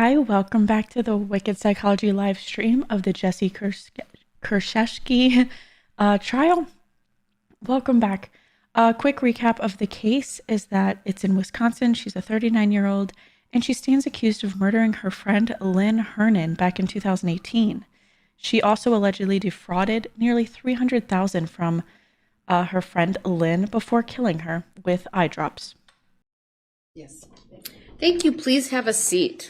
Hi, welcome back to the Wicked Psychology live stream of the Jessy Kurczewski trial. Welcome back. A quick recap of the case is that it's in Wisconsin. She's a 39-year-old, and she stands accused of murdering her friend Lynn Hernan back in 2018. She also allegedly defrauded nearly $300,000 from her friend Lynn before killing her with eye drops. Yes. Thank you. Please have a seat.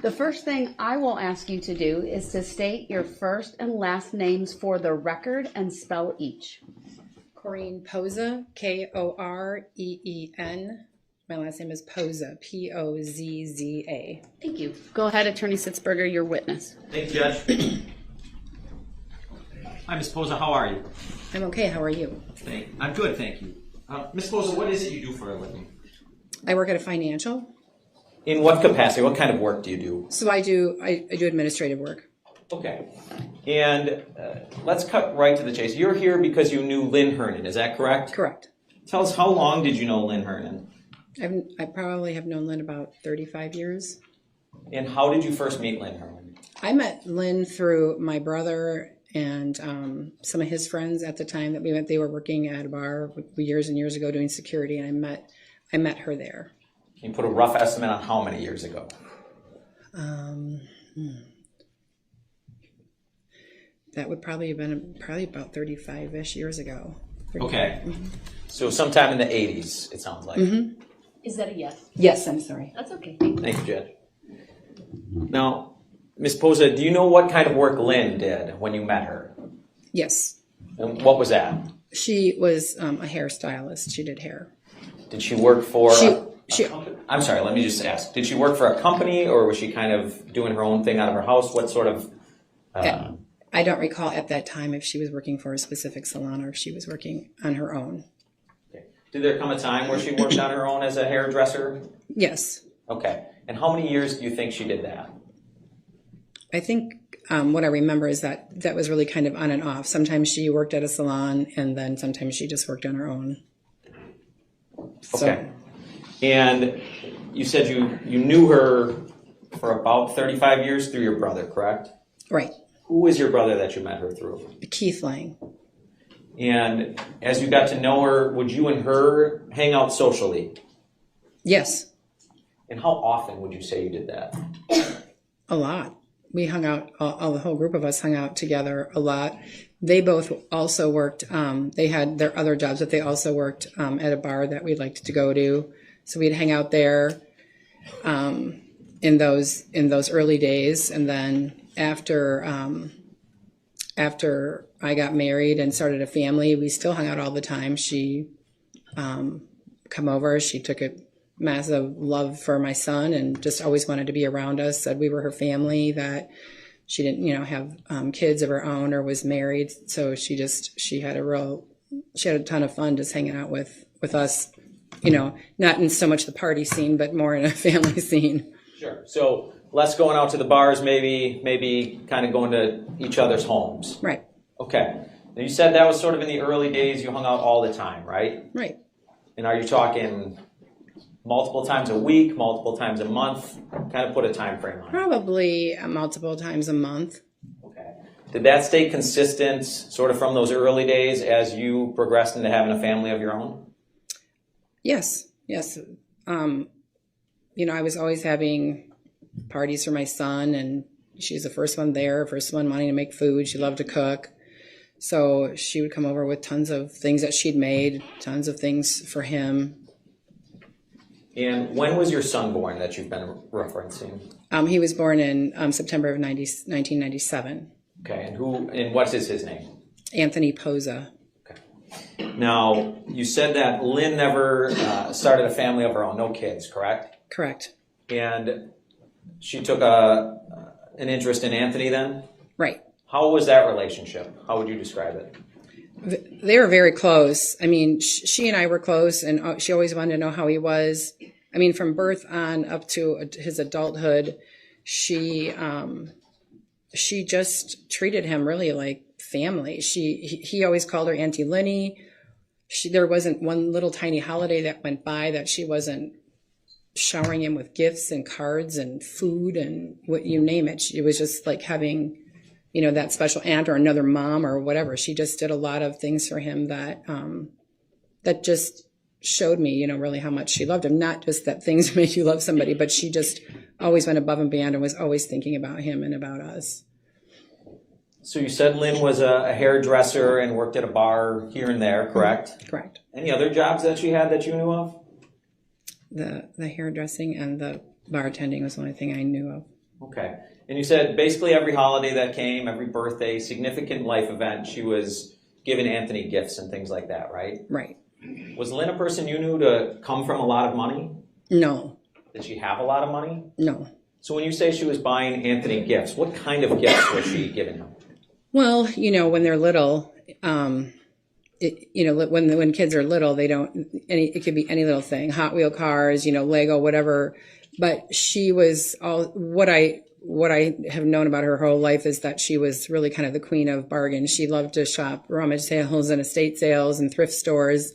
The first thing I will ask you to do is to state your first and last names for the record and spell each. Corrine Poza, K-O-R-E-E-N. My last name is Poza, P-O-Z-Z-A. Thank you. Go ahead, Attorney Sitzberger, your witness. Thank you, Judge. Hi, Ms. Poza. How are you? I'm okay. How are you? I'm good, thank you. Ms. Poza, what is it you do for a living? I work at a financial. In what capacity? What kind of work do you do? So I do administrative work. Okay. And let's cut right to the chase. You're here because you knew Lynn Hernan, is that correct? Correct. Tell us, how long did you know Lynn Hernan? I probably have known Lynn about 35 years. And how did you first meet Lynn Hernan? I met Lynn through my brother and some of his friends at the time that we went. They were working at a bar years and years ago doing security, and I met her there. Can you put a rough estimate on how many years ago? That would probably have been about 35-ish years ago. 35. Okay. Mm-hmm. So sometime in the 80s, it sounds like. Mm-hmm. Is that a yes? Yes, I'm sorry. That's okay. Thank you. Thank you, Judge. Now, Ms. Poza, do you know what kind of work Lynn did when you met her? Yes. And what was that? She was a hairstylist. She did hair. Did she work for... I'm sorry, let me just ask. Did she work for a company, or was she kind of doing her own thing out of her house? What sort of... I don't recall at that time if she was working for a specific salon or if she was working on her own. Okay. Did there come a time where she worked on her own as a hairdresser? Yes. Okay. And how many years do you think she did that? I think what I remember is that was really kind of on and off. Sometimes she worked at a salon, and then sometimes she just worked on her own. Okay. And you said you knew her for about 35 years through your brother, correct? Right. Who is your brother that you met her through? Keith Lang. And as you got to know her, would you and her hang out socially? Yes. And how often would you say you did that? A lot. We hung out, the whole group of us hung out together a lot. They both also worked, they had their other jobs, but they also worked at a bar that we liked to go to. So we'd hang out there in those early days. And then after I got married and started a family, we still hung out all the time. She come over. She took a massive love for my son and just always wanted to be around us, said we were her family, that she didn't, have kids of her own or was married. So she had a ton of fun just hanging out with us, not in so much the party scene, but more in a family scene. Sure. So less going out to the bars, maybe kind of going to each other's homes. Right. Okay. Now you said that was sort of in the early days, you hung out all the time, right? Right. And are you talking multiple times a week, multiple times a month? Kind of put a time frame on it. Probably multiple times a month. Okay. Did that stay consistent sort of from those early days as you progressed into having a family of your own? Yes. I was always having parties for my son, and she's the first one there, first one wanting to make food. She loved to cook. So she would come over with tons of things that she'd made, tons of things for him. And when was your son born that you've been referencing? He was born in September of 1997. Okay, and what is his name? Anthony Poza. Okay. Now, you said that Lynn never started a family of her own, no kids, correct? Correct. And she took an interest in Anthony then? Right. How was that relationship? How would you describe it? They were very close. I mean, she and I were close, and she always wanted to know how he was. I mean, from birth on up to his adulthood, she just treated him really like family. He always called her Auntie Lenny. There wasn't one little tiny holiday that went by that she wasn't showering him with gifts and cards and food and what you name it. It was just like having, that special aunt or another mom or whatever. She just did a lot of things for him that just showed me, really how much she loved him. Not just that things make you love somebody, but she just always went above and beyond and was always thinking about him and about us. So you said Lynn was a hairdresser and worked at a bar here and there, correct? Correct. Any other jobs that she had that you knew of? The hairdressing and the bartending was the only thing I knew of. Okay. And you said basically every holiday that came, every birthday, significant life event, she was giving Anthony gifts and things like that, right? Right. Was Lynn a person you knew to come from a lot of money? No. Did she have a lot of money? No. So when you say she was buying Anthony gifts, what kind of gifts was she giving him? Well, when they're little, when kids are little, they don't, it could be any little thing, Hot Wheel cars, Lego, whatever. But she was what I have known about her whole life is that she was really kind of the queen of bargains. She loved to shop rummage sales and estate sales and thrift stores.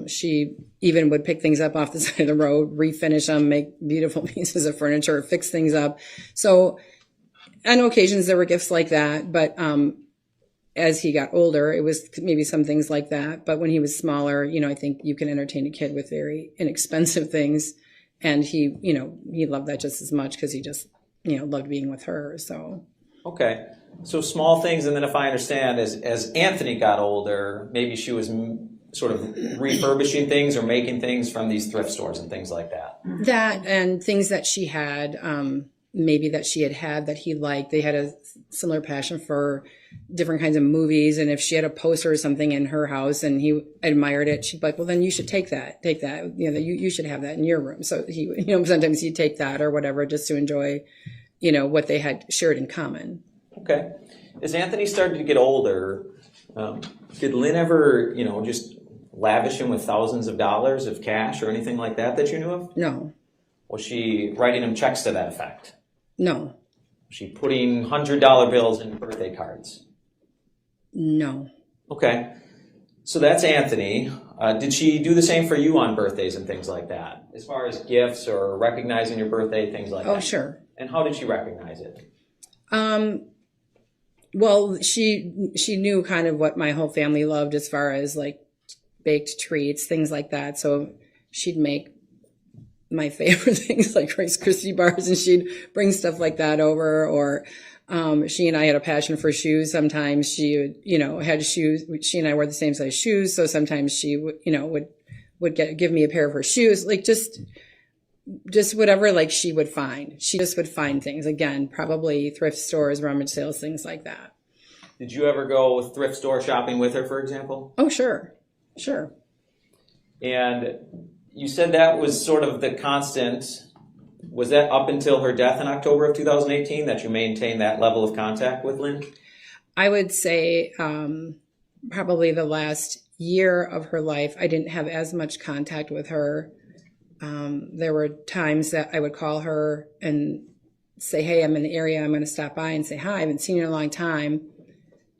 She even would pick things up off the side of the road, refinish them, make beautiful pieces of furniture, fix things up. So on occasions there were gifts like that, but as he got older, it was maybe some things like that. But when he was smaller, I think you can entertain a kid with very inexpensive things. And he loved that just as much because he just, loved being with her. So. Okay. So small things. And then if I understand, as Anthony got older, maybe she was sort of refurbishing things or making things from these thrift stores and things like that. That and things that she had, maybe that she had that he liked. They had a similar passion for different kinds of movies. And if she had a poster or something in her house and he admired it, she'd be like, well, then you should take that. You should have that in your room. So he, sometimes he'd take that or whatever just to enjoy, what they had shared in common. Okay. As Anthony started to get older, did Lynn ever, just lavish him with thousands of dollars of cash or anything like that you knew of? No. Was she writing him checks to that effect? No. Was she putting $100 bills in birthday cards? No. Okay. So that's Anthony. Did she do the same for you on birthdays and things like that? As far as gifts or recognizing your birthday, things like that? Oh, sure. And how did she recognize it? Well, she knew kind of what my whole family loved as far as like baked treats, things like that. So she'd make my favorite things like Rice Krispie bars and she'd bring stuff like that over. Or she and I had a passion for shoes. Sometimes she would, had shoes. She and I wore the same size shoes. So sometimes she would give me a pair of her shoes, like just whatever like she would find. She just would find things. Again, probably thrift stores, rummage sales, things like that. Did you ever go thrift store shopping with her, for example? Oh, sure. Sure. And you said that was sort of the constant. Was that up until her death in October of 2018 that you maintained that level of contact with Lynn? I would say probably the last year of her life, I didn't have as much contact with her. There were times that I would call her and say, hey, I'm in the area. I'm going to stop by and say hi. I haven't seen you in a long time.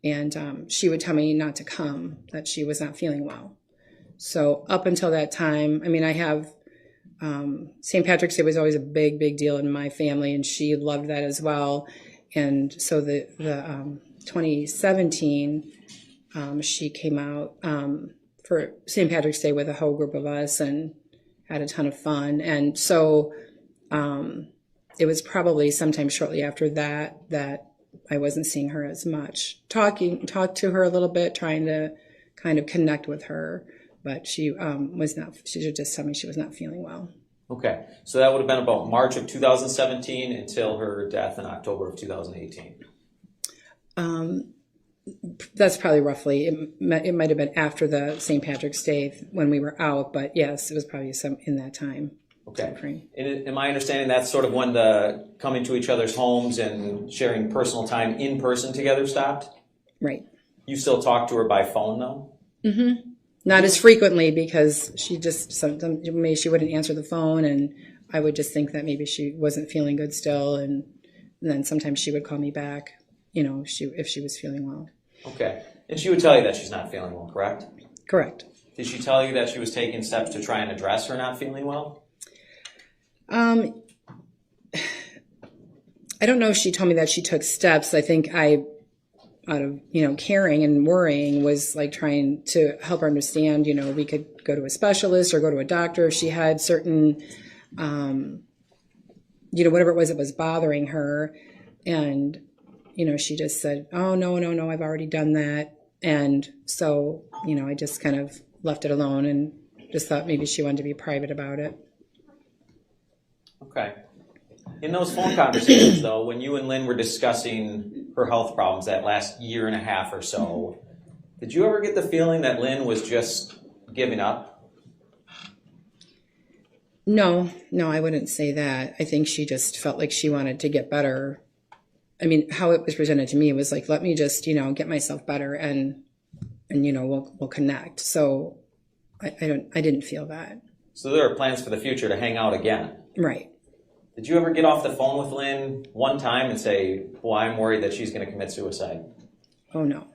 And she would tell me not to come, that she was not feeling well. So up until that time, I have St. Patrick's Day was always a big, big deal in my family, and she loved that as well. And so the 2017, she came out for St. Patrick's Day with a whole group of us and had a ton of fun. And so it was probably sometime shortly after that I wasn't seeing her as much. Talked to her a little bit, trying to kind of connect with her, but she was not. She should just tell me she was not feeling well. Okay, so that would have been about March of 2017 until her death in October of 2018. That's probably roughly. It might have been after the St. Patrick's Day when we were out, but yes, it was probably some in that time. Okay. And am I understanding that's sort of when the coming to each other's homes and sharing personal time in person together stopped? Right. You still talk to her by phone, though? Mm-hmm. Not as frequently because she just sometimes maybe she wouldn't answer the phone, and I would just think that maybe she wasn't feeling good still, and then sometimes she would call me back, if she was feeling well. Okay. And she would tell you that she's not feeling well, correct? Correct. Did she tell you that she was taking steps to try and address her not feeling well? I don't know if she told me that she took steps. I think I, out of, caring and worrying, was like trying to help her understand, we could go to a specialist or go to a doctor if she had certain, whatever it was that was bothering her. And, she just said, oh, no, I've already done that. And so, I just kind of left it alone and just thought maybe she wanted to be private about it. Okay. In those phone conversations, though, when you and Lynn were discussing her health problems that last year and a half or so, did you ever get the feeling that Lynn was just giving up? No, I wouldn't say that. I think she just felt like she wanted to get better. I mean, how it was presented to me was like, let me just, get myself better and we'll connect. So I didn't feel that. So there are plans for the future to hang out again. Right. Did you ever get off the phone with Lynn one time and say, well, I'm worried that she's going to commit suicide? Oh, no.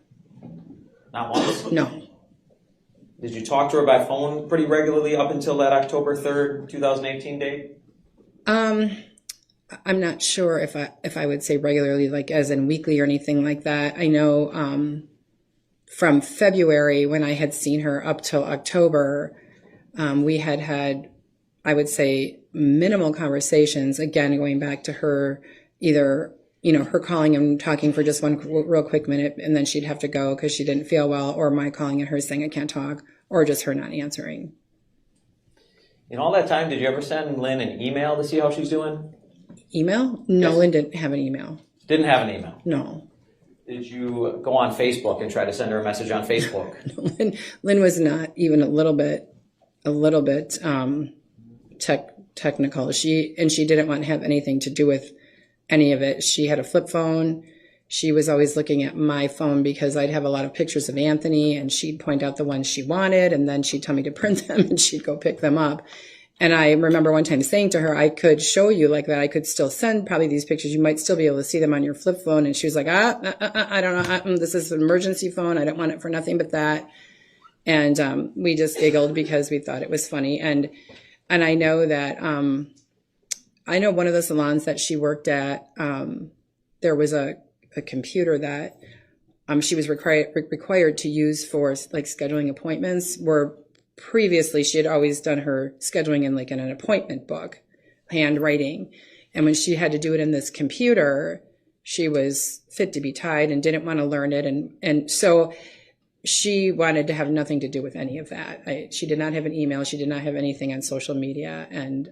Not once? No. Did you talk to her by phone pretty regularly up until that October 3rd, 2018 date? I'm not sure if I would say regularly, like as in weekly or anything like that. I know from February, when I had seen her up till October, we had, I would say, minimal conversations, again, going back to her either, her calling and talking for just one real quick minute, and then she'd have to go because she didn't feel well, or my calling and her saying I can't talk, or just her not answering. In all that time, did you ever send Lynn an email to see how she's doing? Email? No, Yes. Lynn didn't have an email. Didn't have an email? No. Did you go on Facebook and try to send her a message on Facebook? Lynn was not even a little bit technical. She didn't want to have anything to do with any of it. She had a flip phone. She was always looking at my phone because I'd have a lot of pictures of Anthony, and she'd point out the ones she wanted, and then she'd tell me to print them, and she'd go pick them up. And I remember one time saying to her, I could show you like that. I could still send probably these pictures. You might still be able to see them on your flip phone. And she was like, I don't know. This is an emergency phone. I don't want it for nothing but that. And we just giggled because we thought it was funny. And I know that, I know one of the salons that she worked at, there was a computer that she was required to use for like scheduling appointments, where previously she had always done her scheduling in like in an appointment book, handwriting. And when she had to do it in this computer, she was fit to be tied and didn't want to learn it. And so she wanted to have nothing to do with any of that. She did not have an email. She did not have anything on social media. And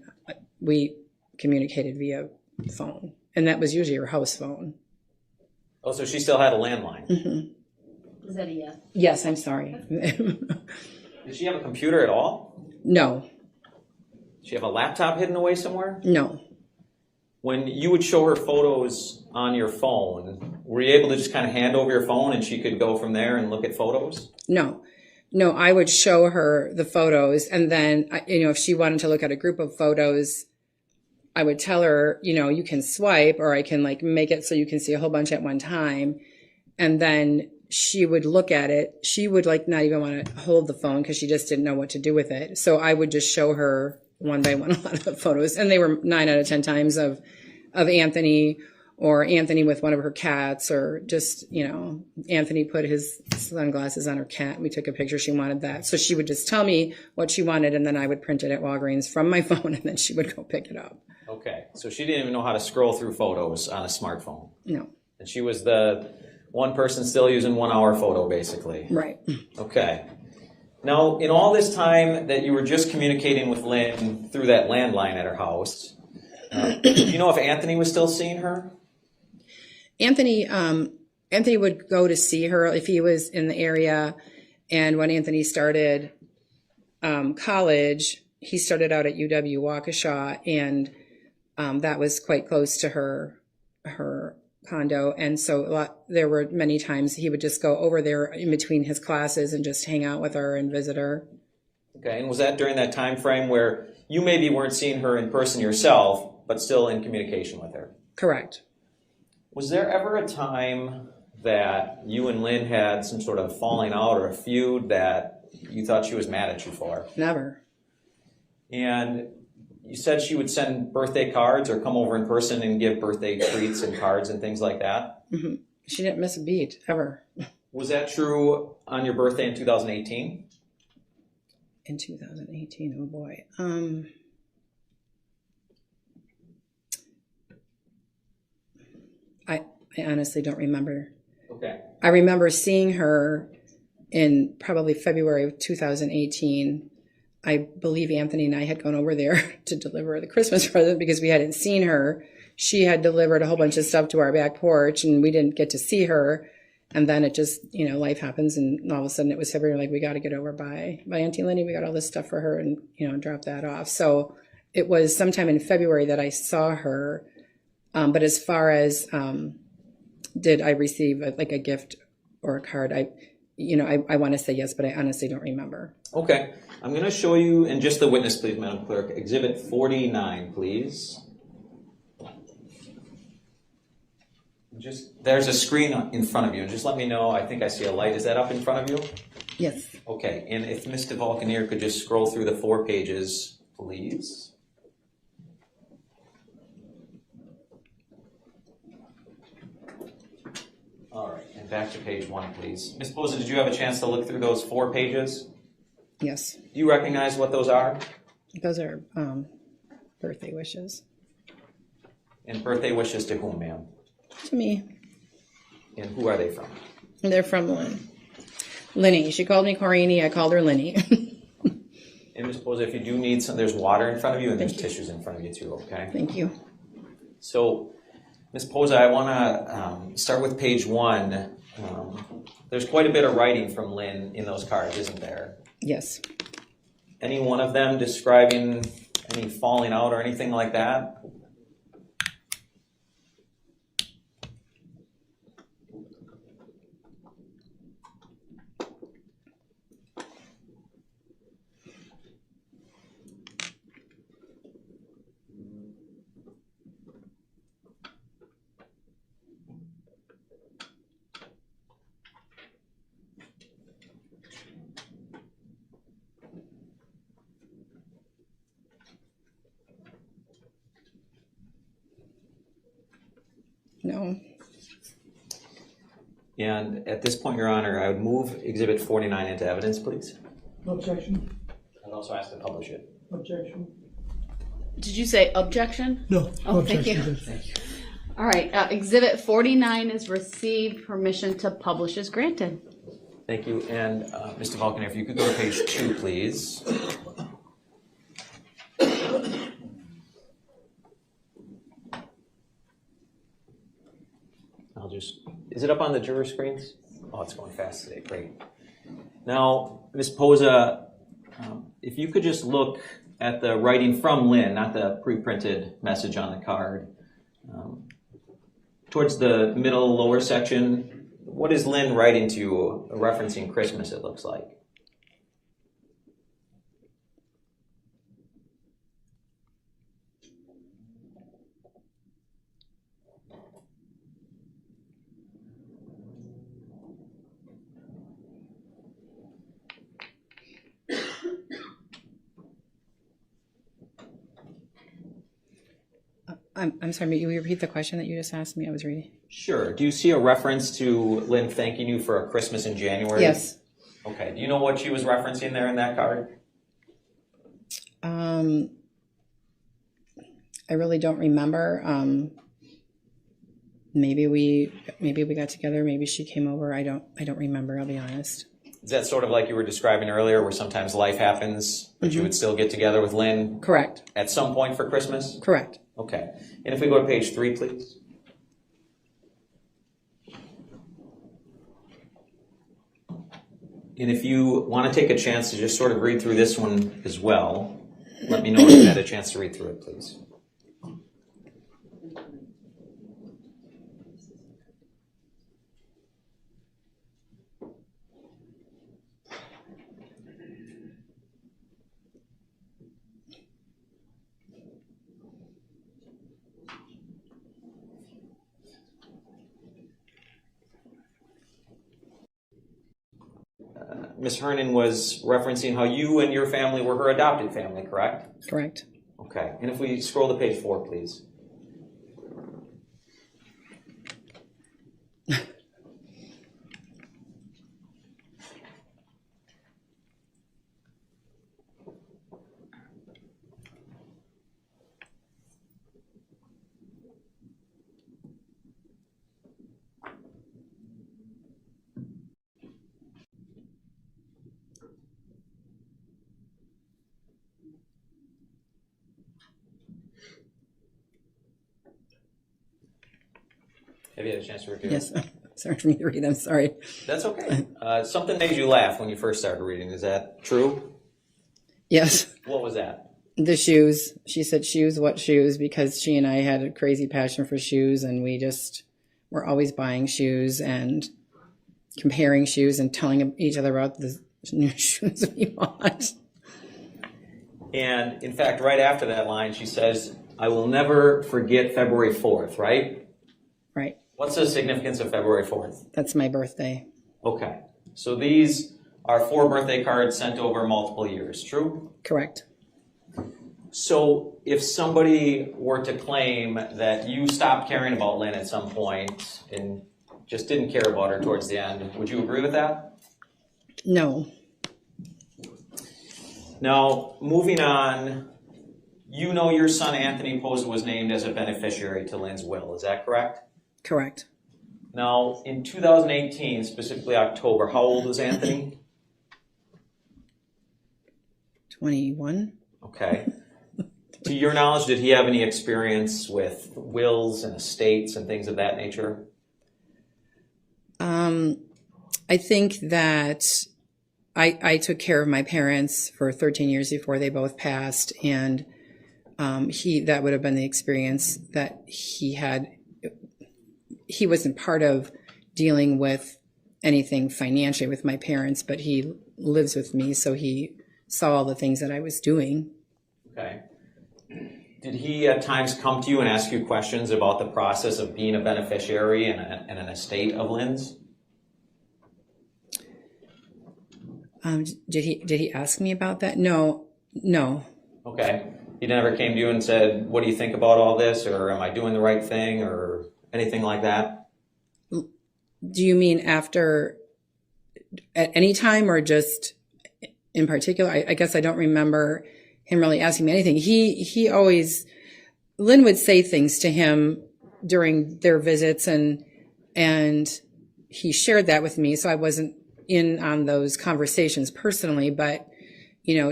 we communicated via phone. And that was usually her house phone. Oh, so she still had a landline? Mm-hmm. Is that a yes? Yes, I'm sorry. Did she have a computer at all? No. Did she have a laptop hidden away somewhere? No. When you would show her photos on your phone, were you able to just kind of hand over your phone and she could go from there and look at photos? No, I would show her the photos, and then, if she wanted to look at a group of photos, I would tell her, you can swipe, or I can like make it so you can see a whole bunch at one time. And then she would look at it. She would like not even want to hold the phone because she just didn't know what to do with it. So I would just show her one by one a lot of the photos, and they were 9 out of 10 times of Anthony, or Anthony with one of her cats, or just, Anthony put his sunglasses on her cat. We took a picture. She wanted that. So she would just tell me what she wanted, and then I would print it at Walgreens from my phone, and then she would go pick it up. Okay. So she didn't even know how to scroll through photos on a smartphone. No. And she was the one person still using 1 hour photo, basically. Right. Okay. Now, in all this time that you were just communicating with Lynn through that landline at her house, do you know if Anthony was still seeing her? Anthony would go to see her if he was in the area. And when Anthony started college, he started out at UW Waukesha, and that was quite close to her condo. And so there were many times he would just go over there in between his classes and just hang out with her and visit her. Okay. And was that during that time frame where you maybe weren't seeing her in person yourself, but still in communication with her? Correct. Was there ever a time that you and Lynn had some sort of falling out or a feud that you thought she was mad at you for? Never. And, you said she would send birthday cards or come over in person and give birthday treats and cards and things like that. Hmm. She didn't miss a beat ever. Was that true on your birthday in 2018? In 2018, oh boy. I honestly don't remember. Okay. I remember seeing her in probably February of 2018. I believe Anthony and I had gone over there to deliver the Christmas present because we hadn't seen her. She had delivered a whole bunch of stuff to our back porch and we didn't get to see her. And then it just, life happens and all of a sudden it was February, like we got to get over by Auntie Lenny. We got all this stuff for her and, drop that off. So it was sometime in February that I saw her. But as far as, did I receive a gift or a card? I want to say yes, but I honestly don't remember. Okay. I'm going to show you, and just the witness, please, Madam Clerk, Exhibit 49, please. There's a screen in front of you. Just let me know. I think I see a light. Is that up in front of you? Yes. Okay. And if Mr. Vulcanier could just scroll through the 4 pages, please. All right. And back to page 1, please. Ms. Posa, did you have a chance to look through those 4 pages? Yes. Do you recognize what those are? Those are birthday wishes. And birthday wishes to whom, ma'am? To me. And who are they from? They're from Lynn. Lenny. She called me Corini. I called her Lenny. And Ms. Posa, if you do need some, there's water in front of you and there's tissues in front of you too, okay? Thank you. So, Ms. Posa, I want to start with page 1. There's quite a bit of writing from Lynn in those cards, isn't there? Yes. Any one of them describing any falling out or anything like that? No. And at this point, Your Honor, I would move Exhibit 49 into evidence, please. Objection. I'd also ask to publish it. Objection. Did you say objection? No. Oh, thank you. Objection. All right, Exhibit 49 is received. Permission to publish is granted. Thank you. And Mr. Vulcan, if you could go to page 2, please. Is it up on the juror screens? Oh, it's going fast today. Great. Now, Ms. Posa, if you could just look at the writing from Lynn, not the pre-printed message on the card. Towards the middle lower section, what is Lynn writing to you, referencing Christmas, it looks like? I'm sorry, will you repeat the question that you just asked me? I was reading. Sure. Do you see a reference to Lynn thanking you for a Christmas in January? Yes. Okay. Do you know what she was referencing there in that card? I really don't remember. Maybe we got together. Maybe she came over. I don't remember. I'll be honest. Is that sort of like you were describing earlier, where sometimes life happens, but you would still get together with Lynn? Correct. At some point for Christmas? Correct. Okay. And if we go to page 3, please. And if you want to take a chance to just sort of read through this one as well, let me know if you had a chance to read through it, please. Ms. Hernan was referencing how you and your family were her adopted family, correct? Correct. Okay. Okay, and if we scroll to page 4, please. Have you had a chance to review it? Yes. Sorry for me to read. I'm sorry. That's okay. Something made you laugh when you first started reading. Is that true? Yes. What was that? The shoes. She said shoes, what shoes? Because she and I had a crazy passion for shoes, and we just were always buying shoes and comparing shoes and telling each other about the new shoes we bought. And in fact, right after that line, she says, I will never forget February 4th, right? Right. What's the significance of February 4th? That's my birthday. Okay. So these are 4 birthday cards sent over multiple years, true? Correct. So if somebody were to claim that you stopped caring about Lynn at some point and just didn't care about her towards the end, would you agree with that? No. Now, moving on, you know your son Anthony Posa was named as a beneficiary to Lynn's will, is that correct? Correct. Now, in 2018, specifically October, how old was Anthony? 21. Okay. To your knowledge, did he have any experience with wills and estates and things of that nature? I think that I took care of my parents for 13 years before they both passed, and that would have been the experience that he had. He wasn't part of dealing with anything financially with my parents, but he lives with me, so he saw all the things that I was doing. Okay. Did he at times come to you and ask you questions about the process of being a beneficiary in an estate of Lynn's? Did he ask me about that? No. Okay. He never came to you and said, what do you think about all this? Or am I doing the right thing? Or anything like that? Do you mean after, at any time, or just in particular? I guess I don't remember him really asking me anything. He always, Lynn would say things to him during their visits, and he shared that with me, so I wasn't in on those conversations personally, but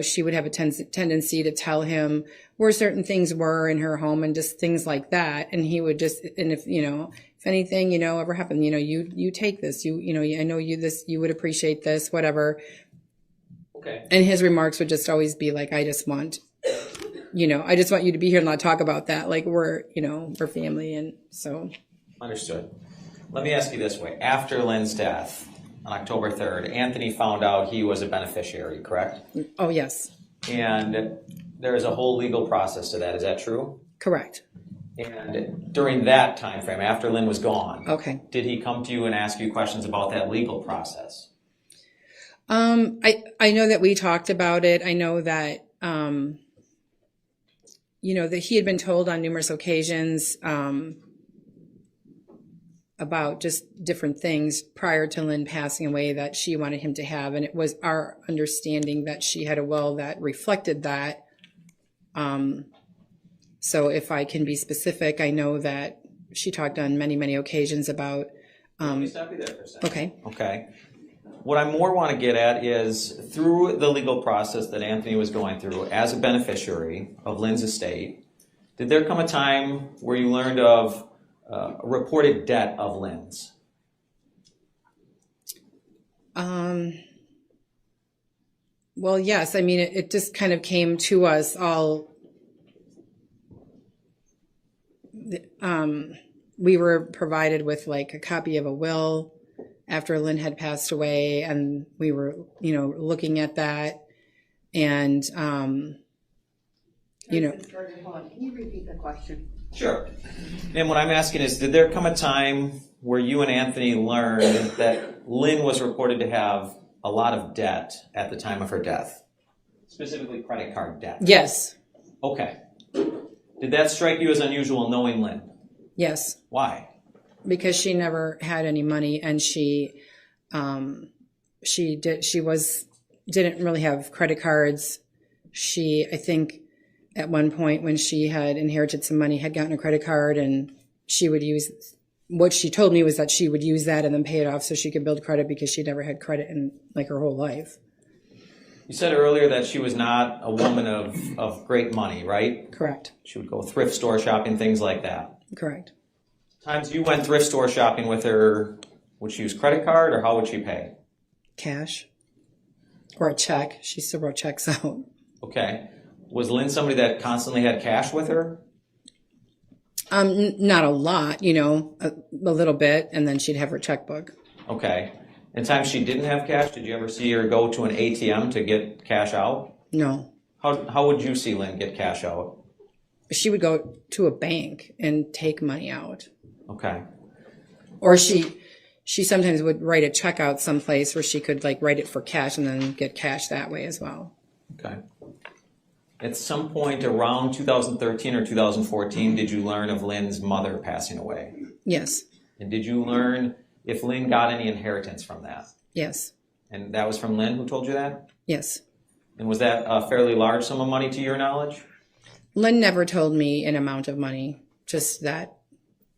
she would have a tendency to tell him where certain things were in her home and just things like that. And he would just, and if anything, ever happened, you take this, I know you would appreciate this, whatever. Okay. And his remarks would just always be like, I just want you to be here and not talk about that. Like we're family. And so. Understood. Let me ask you this way. After Lynn's death on October 3rd, Anthony found out he was a beneficiary, correct? Oh, yes. And there is a whole legal process to that. Is that true? Correct. And during that time frame, after Lynn was gone, okay, did he come to you and ask you questions about that legal process? I know that we talked about it. I know that, that he had been told on numerous occasions, about just different things prior to Lynn passing away that she wanted him to have. And it was our understanding that she had a will that reflected that. So if I can be specific, I know that she talked on many, many occasions about. Let me stop you there for a second. Okay. Okay. What I more want to get at is through the legal process that Anthony was going through as a beneficiary of Lynn's estate, did there come a time where you learned of a reported debt of Lynn's? Well, yes. I mean, it just kind of came to us all. We were provided with like a copy of a will after Lynn had passed away, and we were, looking at that, and Hold on. Can you repeat the question? Sure. And what I'm asking is, did there come a time where you and Anthony learned that Lynn was reported to have a lot of debt at the time of her death? Specifically credit card debt. Yes. Okay. Did that strike you as unusual knowing Lynn? Yes, Why? because she never had any money, and she didn't really have credit cards. She, I think, at one point when she had inherited some money, had gotten a credit card, and she would use. What she told me was that she would use that and then pay it off so she could build credit, because she never had credit in like her whole life. You said earlier that she was not a woman of great money, right? Correct. She would go thrift store shopping, things like that. Correct. Times you went thrift store shopping with her, would she use credit card or how would she pay? Cash. Or a check. She still wrote checks out. Okay. Was Lynn somebody that constantly had cash with her? Not a lot, a little bit, and then she'd have her checkbook. Okay. And times she didn't have cash, did you ever see her go to an ATM to get cash out? No. How would you see Lynn get cash out? She would go to a bank and take money out. Okay. Or she sometimes would write a check out someplace where she could like write it for cash and then get cash that way as well. Okay. At some point around 2013 or 2014, did you learn of Lynn's mother passing away? Yes. And did you learn if Lynn got any inheritance from that? Yes. And that was from Lynn who told you that? Yes. And was that a fairly large sum of money to your knowledge? Lynn never told me an amount of money, just that,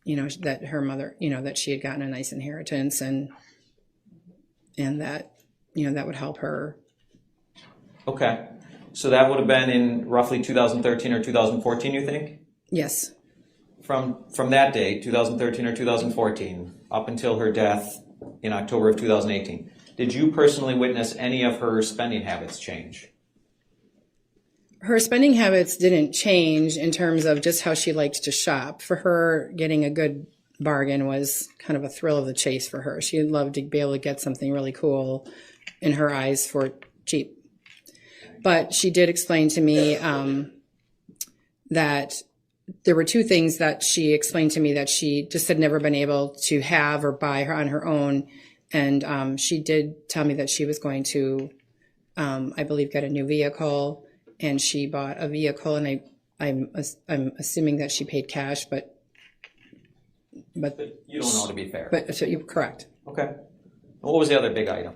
that her mother, that she had gotten a nice inheritance and that, that would help her. Okay. So that would have been in roughly 2013 or 2014, you think? Yes. From that date, 2013 or 2014, up until her death in October of 2018, did you personally witness any of her spending habits change? Her spending habits didn't change in terms of just how she liked to shop. For her, getting a good bargain was kind of a thrill of the chase for her. She loved to be able to get something really cool in her eyes for cheap. But she did explain to me that there were two things that she explained to me that she just had never been able to have or buy on her own. And she did tell me that she was going to, I believe, get a new vehicle. And she bought a vehicle, and I'm assuming that she paid cash, but you don't know, to be fair. But so you're correct. Okay. What was the other big item?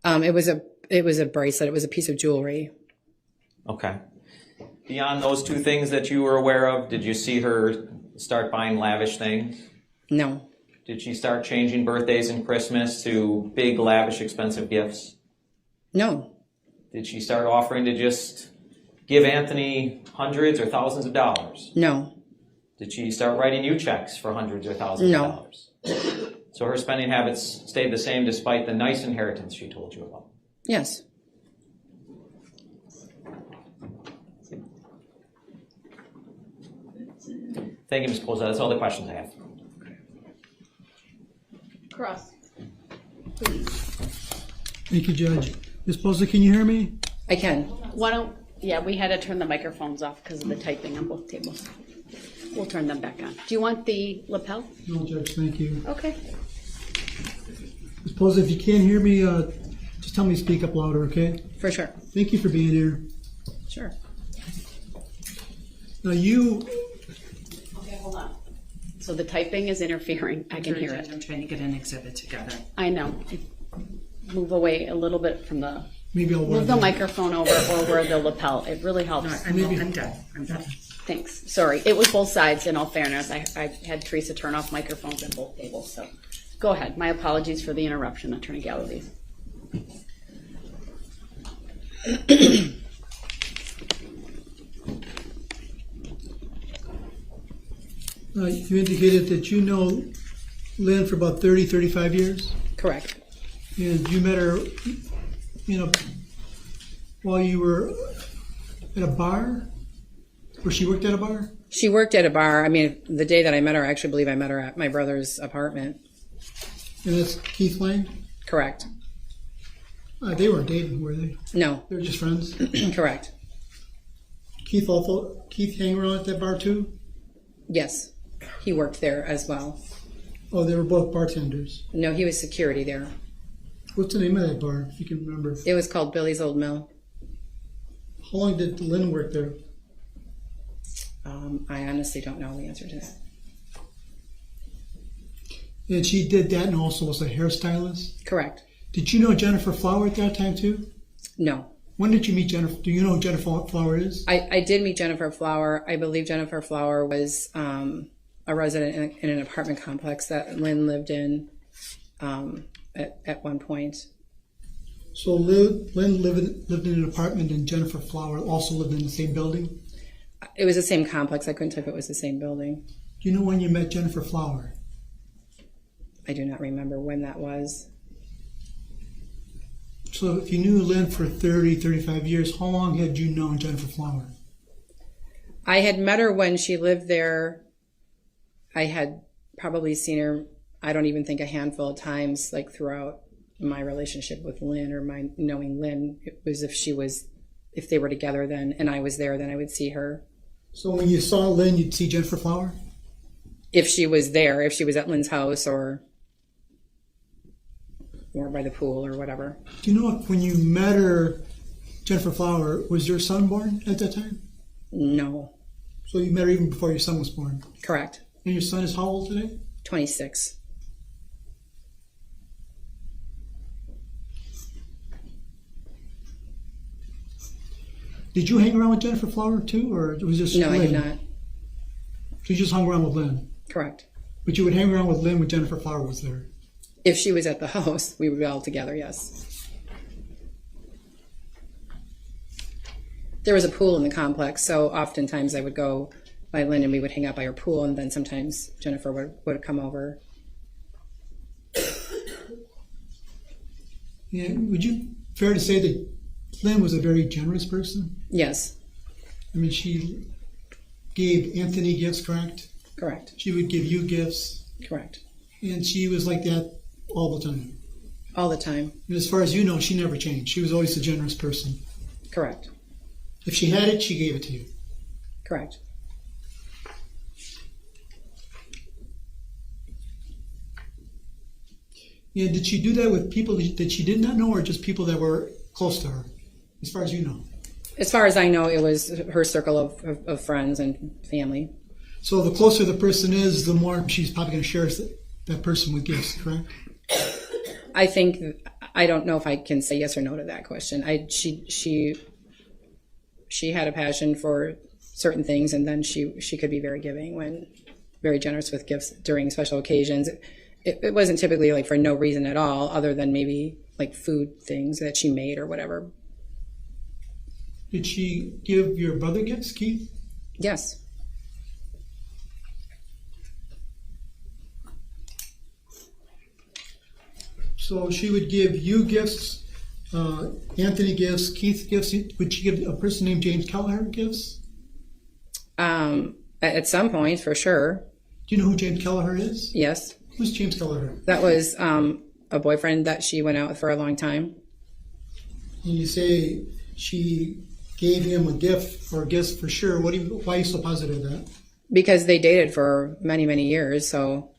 It was a bracelet. It was a piece of jewelry. Okay. Beyond those two things that you were aware of, did you see her start buying lavish things? No. Did she start changing birthdays and Christmas to big, lavish, expensive gifts? No. Did she start offering to just give Anthony hundreds or thousands of dollars? No. Did she start writing you checks for hundreds or thousands of dollars? So her spending habits stayed the same despite the nice inheritance she told you about? Yes. Thank you, Ms. Poza. That's all the questions I have. Cross, please. Thank you, Judge. Ms. Poza, can you hear me? I can. We had to turn the microphones off because of the typing on both tables. We'll turn them back on. Do you want the lapel? No, Judge, thank you. Okay. Ms. Poza, if you can't hear me, just tell me to speak up louder, okay? For sure. Thank you for being here. Sure. Now you, Okay, hold on. So the typing is interfering. I can hear it. I'm trying to get an exhibit together. I know. Move away a little bit from the, maybe I'll move the microphone over or where the lapel. It really helps. I'm done. I'm done. Thanks. Sorry. It was both sides, in all fairness. I had Teresa turn off microphones at both tables, so go ahead. My apologies for the interruption, Attorney Galaviz. you indicated that you know Lynn for about 30, 35 years? Correct. And you met her, while you were at a bar? Or she worked at a bar? She worked at a bar. I mean, the day that I met her, I actually believe I met her at my brother's apartment. And that's Keith Lane? Correct. They weren't dating, were they? No. They were just friends? Correct. Keith hang around at that bar too? Yes. He worked there as well. Oh, they were both bartenders. No, he was security there. What's the name of that bar, if you can remember? It was called Billy's Old Mill. How long did Lynn work there? I honestly don't know the answer to that. And she did that and also was a hairstylist. Correct. Did you know Jennifer Flower at that time too? No. When did you meet Jennifer? Do you know who Jennifer Flower is? I did meet Jennifer Flower. I believe Jennifer Flower was a resident in an apartment complex that Lynn lived in at one point. So Lynn lived in an apartment and Jennifer Flower also lived in the same building? It was the same complex. I couldn't tell if it was the same building. Do you know when you met Jennifer Flower? I do not remember when that was. So if you knew Lynn for 30, 35 years, how long had you known Jennifer Flower? I had met her when she lived there. I had probably seen her, I don't even think a handful of times, like throughout my relationship with Lynn or my knowing Lynn. It was if they were together then and I was there, then I would see her. So when you saw Lynn, you'd see Jennifer Flower? If she was there, if she was at Lynn's house or by the pool or whatever. Do you know if when you met her, Jennifer Flower, was your son born at that time? No. So you met her even before your son was born? Correct. And your son is how old today? 26. Did you hang around with Jennifer Flower too, or was this No, Lynn? I did not. So you just hung around with Lynn? Correct. But you would hang around with Lynn when Jennifer Flower was there? If she was at the house, we would be all together, yes. There was a pool in the complex, so oftentimes I would go by Lynn and we would hang out by her pool, and then sometimes Jennifer would come over. Yeah, would you fair to say that Lynn was a very generous person? Yes, I mean, she gave Anthony gifts, correct? correct, She would give you gifts, correct. and she was like that all the time. All the time, And as far as you know, she never changed. She was always a generous person. correct, If she had it, she gave it to you. correct. Yeah, did she do that with people that she did not know, or just people that were close to her, as far as you know? As far as I know, it was her circle of friends and family. So the closer the person is, the more she's probably going to share that person with gifts, correct? I don't know if I can say yes or no to that question. She had a passion for certain things, and then she could be very giving very generous with gifts during special occasions. It wasn't typically like for no reason at all, other than maybe like food things that she made or whatever. Did she give your brother gifts, Keith? Yes. So she would give you gifts, Anthony gifts, Keith gifts. Would she give a person named James Kelleher gifts? At some point, for sure. Do you know who James Kelleher is? Yes. Who's James Kelleher? That was a boyfriend that she went out with for a long time. And you say she gave him a gift or gifts for sure. Why are you so positive of that? Because they dated for many, many years. So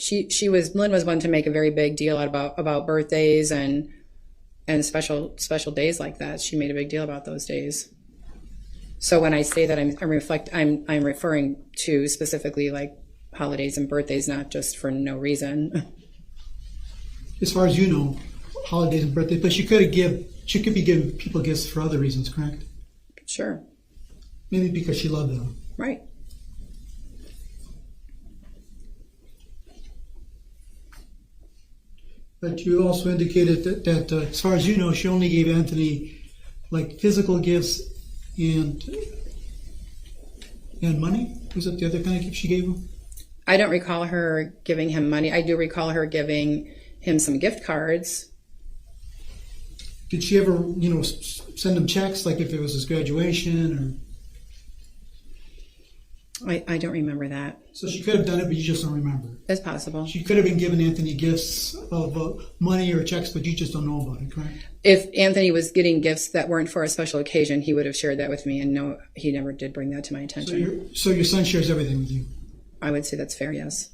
Lynn was one to make a very big deal about birthdays and special days like that. She made a big deal about those days. So when I say that I'm referring to specifically like holidays and birthdays, not just for no reason. As far as you know, holidays and birthdays, but she could be giving people gifts for other reasons, correct? Sure. Maybe because she loved them. Right. But you also indicated that as far as you know, she only gave Anthony like physical gifts and money. Was that the other kind of gift she gave him? I don't recall her giving him money. I do recall her giving him some gift cards. Did she ever, send him checks, like if it was his graduation, or? I don't remember that. So she could have done it, but you just don't remember. It's possible. She could have been giving Anthony gifts of money or checks, but you just don't know about it, correct? If Anthony was getting gifts that weren't for a special occasion, he would have shared that with me, and no, he never did bring that to my attention. So your son shares everything with you? I would say that's fair, yes.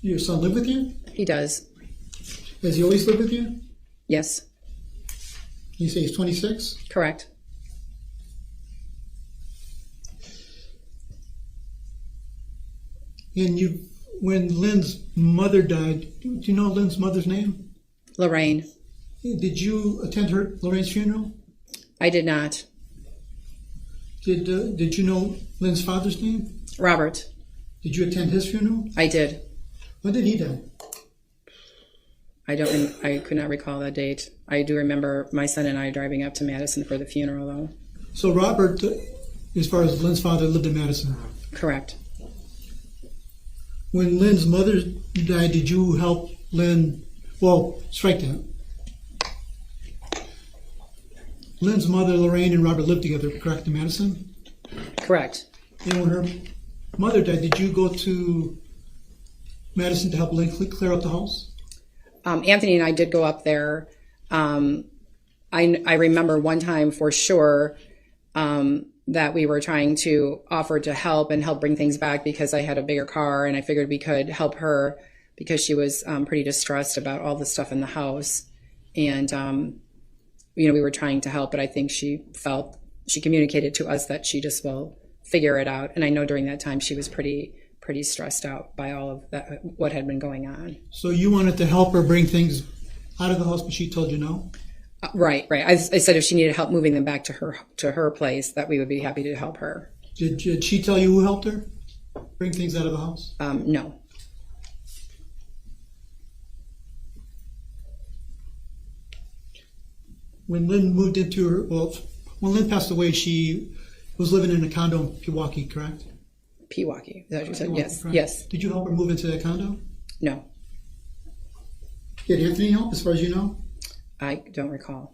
Your son live with you? He does. Has he always lived with you? Yes. You say he's 26? Correct. And when Lynn's mother died, do you know Lynn's mother's name? Lorraine. Did you attend Lorraine's funeral? I did not. Did you know Lynn's father's name? Robert. Did you attend his funeral? I did. When did he die? I could not recall that date. I do remember my son and I driving up to Madison for the funeral, though. So Robert, as far as Lynn's father, lived in Madison. Correct. When Lynn's mother died, did you help Lynn? Well, strike that. Lynn's mother, Lorraine, and Robert lived together, correct, in Madison? Correct. And when her mother died, did you go to Madison to help Lynn clear up the house? Anthony and I did go up there. I remember one time for sure that we were trying to offer to help bring things back because I had a bigger car and I figured we could help her because she was pretty distressed about all the stuff in the house. And, we were trying to help, but I think she communicated to us that she just will figure it out. And I know during that time she was pretty stressed out by all of that, what had been going on. So you wanted to help her bring things out of the house, but she told you no? Right. I said if she needed help moving them back to her place, that we would be happy to help her. Did she tell you who helped her bring things out of the house? No. When Lynn when Lynn passed away, she was living in a condo in Pewaukee, correct? Pewaukee. Is that what you said? Pewaukee, Yes. correct. Yes. Did you help her move into that condo? No. Did Anthony help, as far as you know? I don't recall.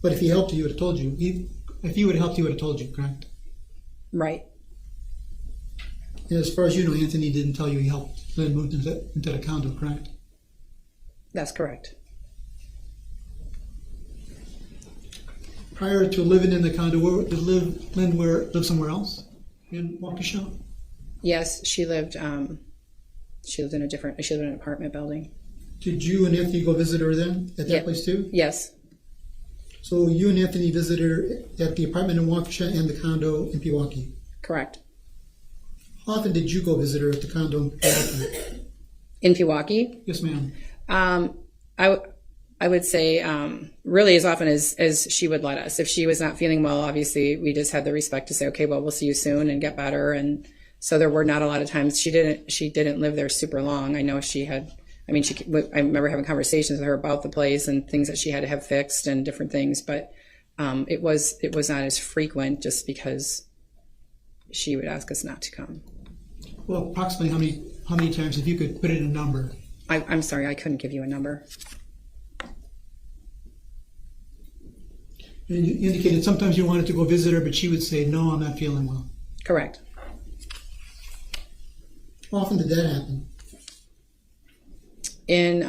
But if he helped you, he would have told you. If he would have helped, he would have told you, correct? Right. And as far as you know, Anthony didn't tell you he helped Lynn move into the condo, correct? That's correct. Prior to living in the condo, did Lynn live somewhere else in Waukesha? Yes, she lived in an apartment building. Did you and Anthony go visit her then at that place too? Yes. So you and Anthony visited her at the apartment in Waukesha and the condo in Pewaukee? Correct. How often did you go visit her at the condo in Pewaukee? In Pewaukee? Yes, ma'am. I would say really as often as she would let us. If she was not feeling well, obviously we just had the respect to say, okay, well, we'll see you soon and get better. And so there were not a lot of times she didn't live there super long. I know she had. I mean, I remember having conversations with her about the place and things that she had to have fixed and different things, but it was not as frequent just because she would ask us not to come. Well, approximately how many times, if you could put it in a number? I'm sorry, I couldn't give you a number. And you indicated sometimes you wanted to go visit her, but she would say, no, I'm not feeling well. Correct. How often did that happen? In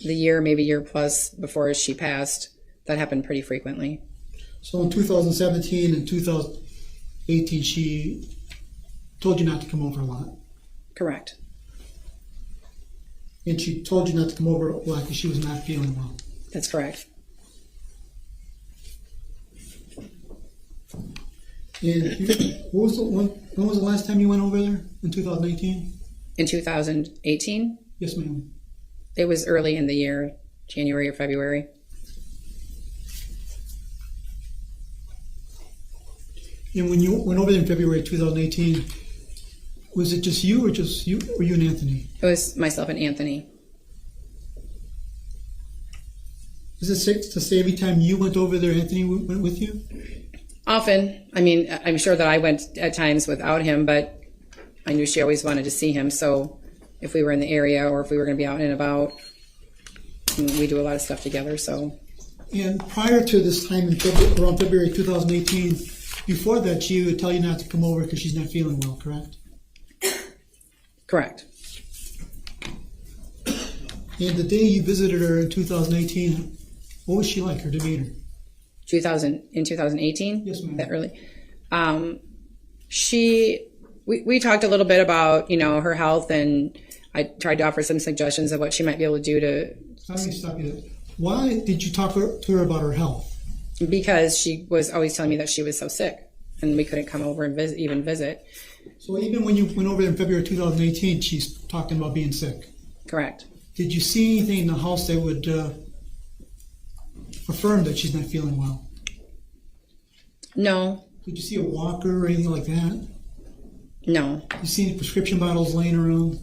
the year plus before she passed, that happened pretty frequently. So in 2017 and 2018, she told you not to come over a lot. Correct. And she told you not to come over a lot because she was not feeling well. That's correct. And when was the last time you went over there? In 2018? In 2018? Yes, ma'am. It was early in the year, January or February. And when you went over there in February 2018, was it just you or you and Anthony? It was myself and Anthony. Is it safe to say every time you went over there, Anthony went with you? Often. I mean, I'm sure that I went at times without him, but I knew she always wanted to see him. So if we were in the area or if we were going to be out and about, we do a lot of stuff together. So. And prior to this time, around February 2018, before that, she would tell you not to come over because she's not feeling well, correct? Correct. And the day you visited her in 2018, what was she like, her demeanor? In 2018? Yes, ma'am. That early. We talked a little bit about, her health, and I tried to offer some suggestions of what she might be able to do to. Let me stop you there. Why did you talk to her about her health? Because she was always telling me that she was so sick. and we couldn't come over and even visit. So even when you went over there in February 2018, she's talking about being sick. Correct. Did you see anything in the house that would affirm that she's not feeling well? No, Did you see a walker or anything like that? no, Did you see any prescription bottles laying around?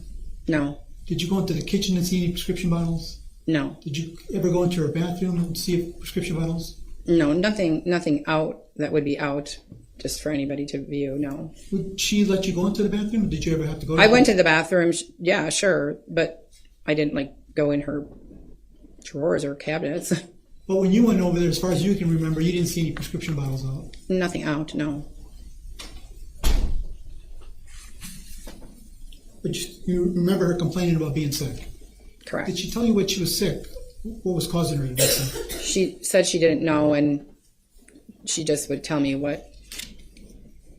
no, Did you go into the kitchen and see any prescription bottles? no, Did you ever go into her bathroom and see if prescription bottles? no, nothing out that would be out just for anybody to view, no. Would she let you go into the bathroom? Or did you ever have to go? I went to the bathroom, yeah, sure, but I didn't go in her drawers or cabinets. But when you went over there, as far as you can remember, you didn't see any prescription bottles out. Nothing out, no. But you remember her complaining about being sick. Correct. Did she tell you what she was sick? What was causing her to be sick? She said she didn't know, and she just would tell me what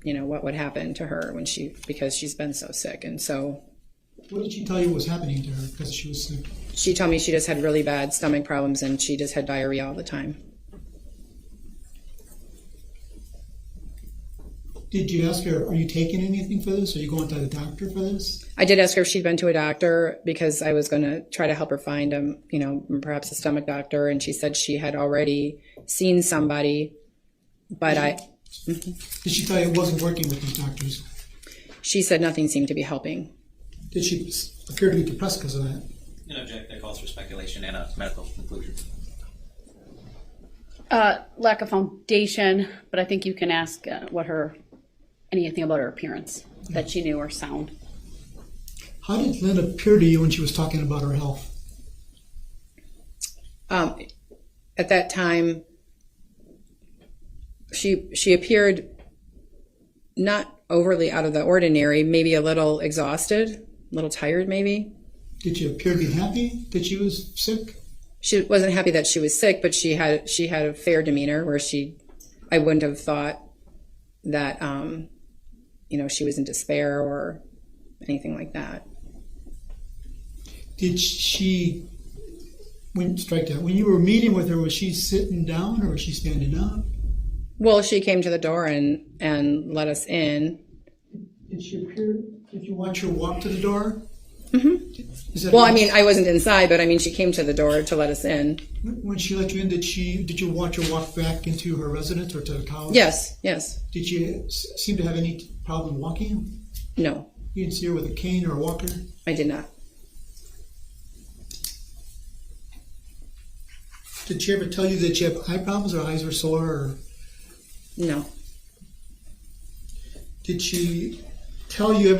would happen to her because she's been so sick. And so What did she tell you was happening to her because she was sick? she told me she just had really bad stomach problems and she just had diarrhea all the time. Did you ask her, are you taking anything for this? Are you going to the doctor for this? I did ask her if she'd been to a doctor because I was going to try to help her find perhaps a stomach doctor, and she said she had already seen somebody, but Did she tell you it wasn't working with these doctors? she said nothing seemed to be helping. Did she appear to be depressed because of that? An object that calls for speculation and a medical conclusion. Lack of foundation, but I think you can ask anything about her appearance that she knew or sound. How did Lynn appear to you when she was talking about her health? At that time, she appeared not overly out of the ordinary, maybe a little exhausted, a little tired maybe. Did she appear to be happy that she was sick? She wasn't happy that she was sick, but she had a fair demeanor where I wouldn't have thought that she was in despair or anything like that. Did she, when you were meeting with her, was she sitting down or was she standing up? Well, she came to the door and let us in. Did you watch her walk to the door? Mm-hmm. Well, I wasn't inside, but she came to the door to let us in. When she let you in, did you watch her walk back into her residence or to the college? Yes. Did she seem to have any problem walking? No, You didn't see her with a cane or a walker? I did not. Did she ever tell you that she had eye problems or eyes were sore? Or No. did she tell you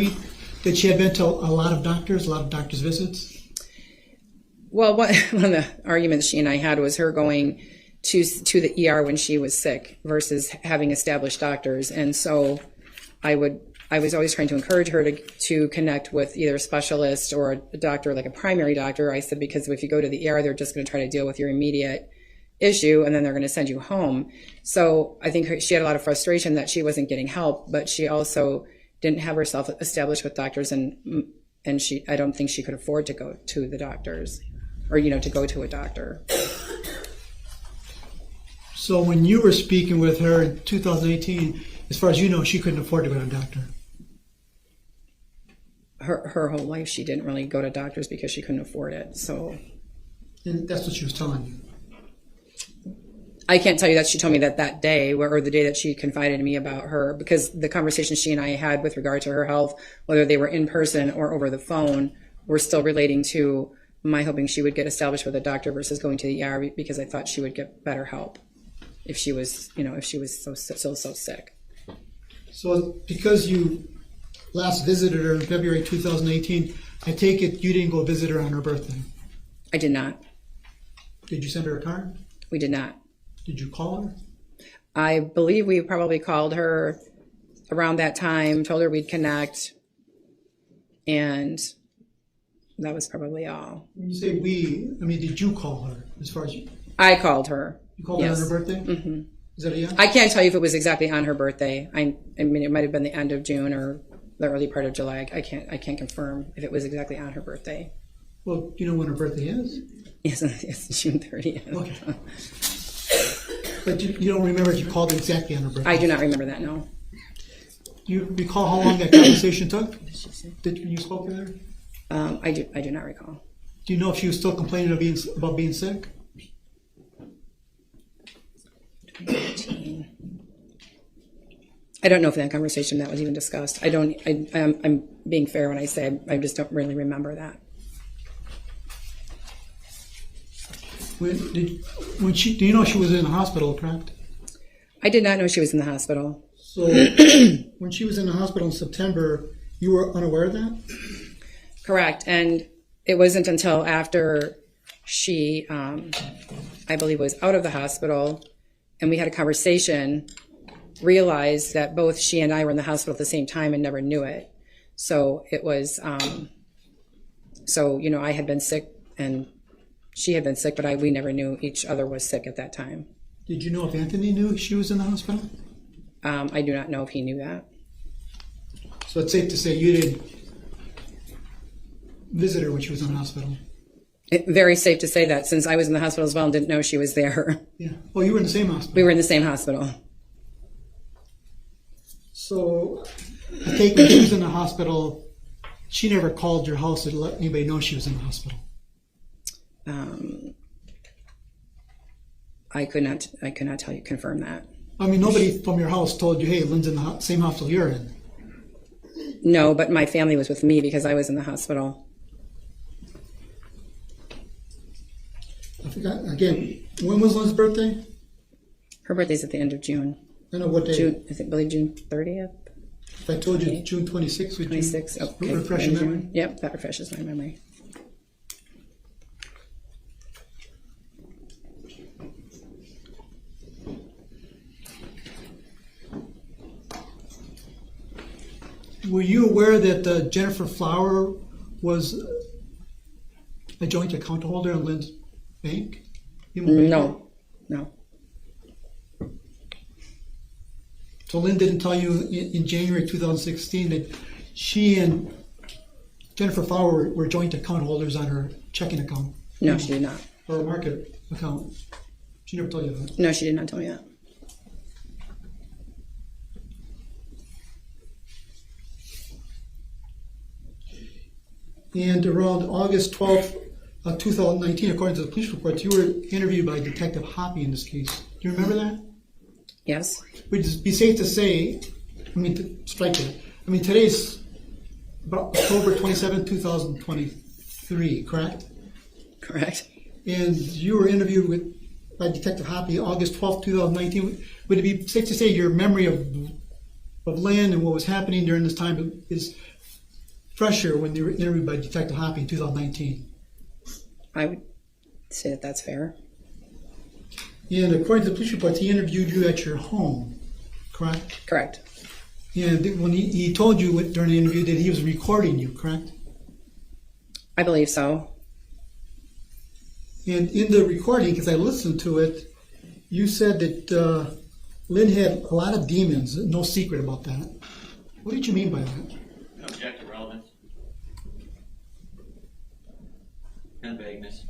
that she had been to a lot of doctors visits? Well, one of the arguments she and I had was her going to the ER when she was sick versus having established doctors. And so I was always trying to encourage her to connect with either a specialist or a doctor, like a primary doctor. I said, because if you go to the ER, they're just going to try to deal with your immediate issue and then they're going to send you home. So I think she had a lot of frustration that she wasn't getting help, but she also didn't have herself established with doctors, and I don't think she could afford to go to the doctors or to go to a doctor. So when you were speaking with her in 2018, as far as you know, she couldn't afford to go to a doctor. Her whole life she didn't really go to doctors because she couldn't afford it. So And that's what she was telling you. I can't tell you that she told me that day, or the day that she confided in me about her, because the conversation she and I had with regard to her health, whether they were in person or over the phone, were still relating to my hoping she would get established with a doctor versus going to the ER, because I thought she would get better help if she was so sick. So because you last visited her in February 2018, I take it you didn't go visit her on her birthday. I did not. Did you send her a card? We did not. Did you call her? I believe we probably called her around that time, told her we'd connect, and that was probably all. When you say we, did you call her as far as you? I called her. You called her on her birthday? Mm-hmm. Is that a yes? I can't tell you if it was exactly on her birthday. It might have been the end of June or the early part of July. I can't confirm if it was exactly on her birthday. Well, do you know when her birthday is? Yes, it's June 30th. Okay. But you don't remember if you called exactly on her birthday? I do not remember that, no. Do you recall how long that conversation took? Did you spoke with her? I do not recall. Do you know if she was still complaining about being sick? 2018. I don't know if in that conversation that was even discussed. I'm being fair when I say I just don't really remember that. Do you know she was in the hospital, correct? I did not know she was in the hospital. So when she was in the hospital in September, you were unaware of that? Correct. And it wasn't until after she, I believe, was out of the hospital and we had a conversation, realized that both she and I were in the hospital at the same time and never knew it. So it was, I had been sick and she had been sick, but we never knew each other was sick at that time. Did you know if Anthony knew she was in the hospital? I do not know if he knew that. So it's safe to say you didn't visit her when she was in the hospital? Very safe to say that, since I was in the hospital as well and didn't know she was there. Yeah. Oh, you were in the same hospital? We were in the same hospital. So I take when she was in the hospital, she never called your house to let anybody know she was in the hospital? I could not tell you, confirm that. I mean, nobody from your house told you, hey, Lynn's in the same hospital you're in? No, but my family was with me because I was in the hospital. I forgot, again, when was Lynn's birthday? Her birthday's at the end of June. I know what day. June, I believe June 30th, If I told you June 26th, would you 26th. Okay. refresh your memory? Yep, that refreshes my memory. Were you aware that Jennifer Flower was a joint account holder in Lynn's bank? No. So Lynn didn't tell you in January 2016 that she and Jennifer Flower were joint account holders on her checking account? No, she did not. Or a market account? She never told you that? No, she did not tell me that. And around August 12th, 2019, according to the police reports, you were interviewed by Detective Hoppy in this case. Do you remember that? Yes. Would it be safe to say, to strike that, today's about October 27, 2023, correct? Correct. And you were interviewed by Detective Hoppy August 12, 2019. Would it be safe to say your memory of Lynn and what was happening during this time is fresher when you were interviewed by Detective Hoppy in 2019? I would say that that's fair. And according to the police reports, he interviewed you at your home, correct? Correct. And when he told you during the interview that he was recording you, correct? I believe so. And in the recording, because I listened to it, you said that Lynn had a lot of demons, no secret about that. What did you mean by that? Objective relevance and vagueness.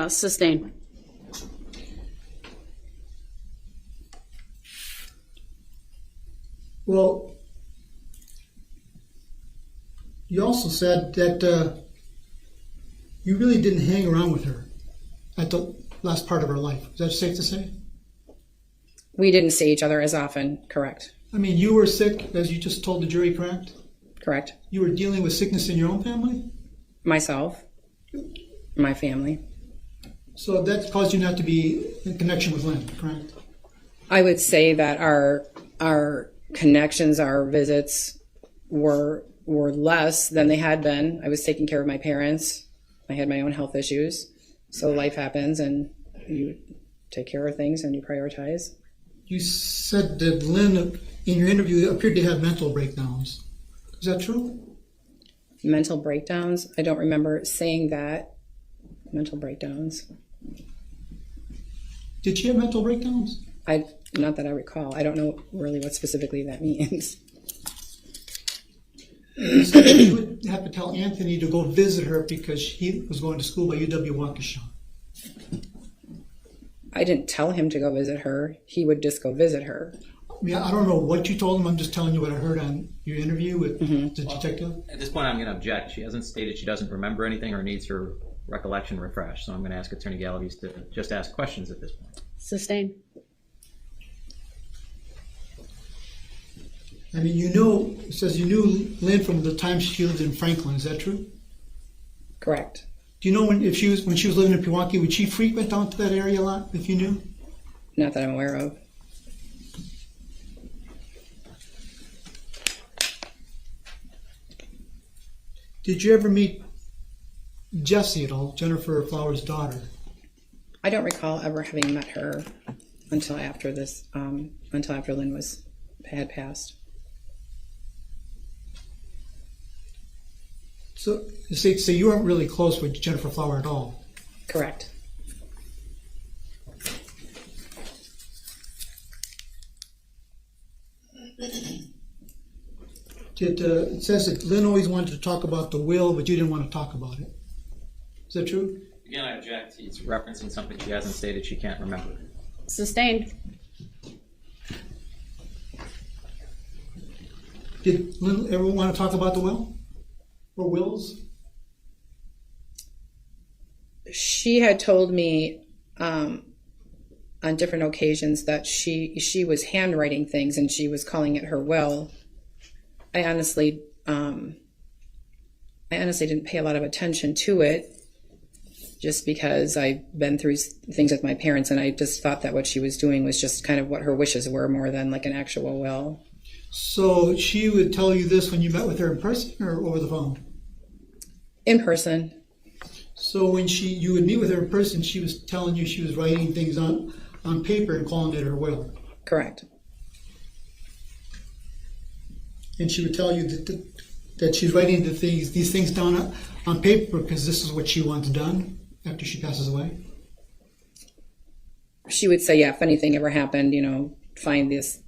Sustain. Well, you also said that you really didn't hang around with her at the last part of her life. Is that safe to say? We didn't see each other as often. Correct. You were sick, as you just told the jury, correct? Correct. You were dealing with sickness in your own family? Myself, my family. So that caused you not to be in connection with Lynn, correct? I would say that our connections, our visits were less than they had been. I was taking care of my parents. I had my own health issues. So life happens and you take care of things and you prioritize. You said that Lynn, in your interview, appeared to have mental breakdowns. Is that true? Mental breakdowns? I don't remember saying that. Mental breakdowns. Did she have mental breakdowns? Not that I recall. I don't know really what specifically that means. You said that you would have to tell Anthony to go visit her because he was going to school by UW-Waukesha. I didn't tell him to go visit her. He would just go visit her. I mean, I don't know what you told him. I'm just telling you what I heard on your interview with the detective. At this point, I'm going to object. She hasn't stated she doesn't remember anything or needs her recollection refreshed. So I'm going to ask Attorney Galaviz to just ask questions at this point. Sustained. I mean, it says you knew Lynn from the time she lived in Franklin. Is that true? Correct. Do you know when she was living in Pewaukee, would she frequent down to that area a lot, if you knew? Not that I'm aware of. Did you ever meet Jessy at all, Jennifer Flower's daughter? I don't recall ever having met her until after this, until after Lynn had passed. So you weren't really close with Jennifer Flower at all? Correct. It says that Lynn always wanted to talk about the will, but you didn't want to talk about it. Is that true? Again, I object. He's referencing something she hasn't stated she can't remember. Sustained. Did Lynn ever want to talk about the will? Or wills? She had told me on different occasions that she was handwriting things and she was calling it her will. I honestly didn't pay a lot of attention to it, just because I've been through things with my parents, and I just thought that what she was doing was just kind of what her wishes were, more than like an actual will. So she would tell you this when you met with her in person or over the phone? In person. So when you would meet with her in person, she was telling you she was writing things on paper and calling it her will? Correct. And she would tell you that she's writing these things down on paper because this is what she wants done after she passes away? She would say, yeah, if anything ever happened, find these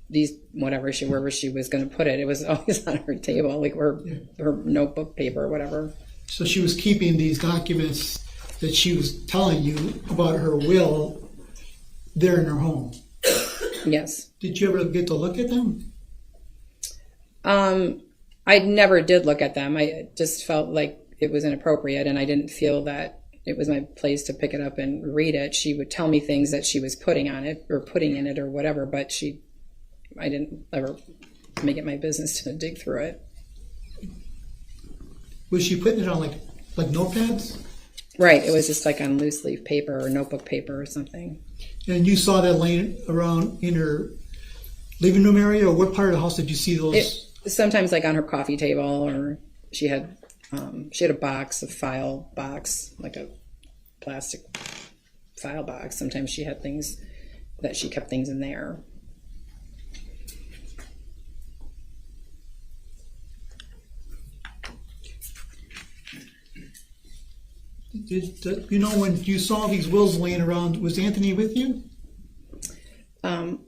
whatever wherever she was going to put it. It was always on her table, like her notebook paper or whatever. So she was keeping these documents that she was telling you about her will there in her home. Yes. Did you ever get to look at them? I never did look at them. I just felt like it was inappropriate, and I didn't feel that it was my place to pick it up and read it. She would tell me things that she was putting on it or putting in it or whatever, but I didn't ever make it my business to dig through it. Was she putting it on like notepads? Right. It was just like on loose leaf paper or notebook paper or something. And you saw that laying around in her living room area, or what part of the house did you see those? Sometimes like on her coffee table, or she had a file box, like a plastic file box. Sometimes she had things that she kept things in there. When you saw these wills laying around, was Anthony with you?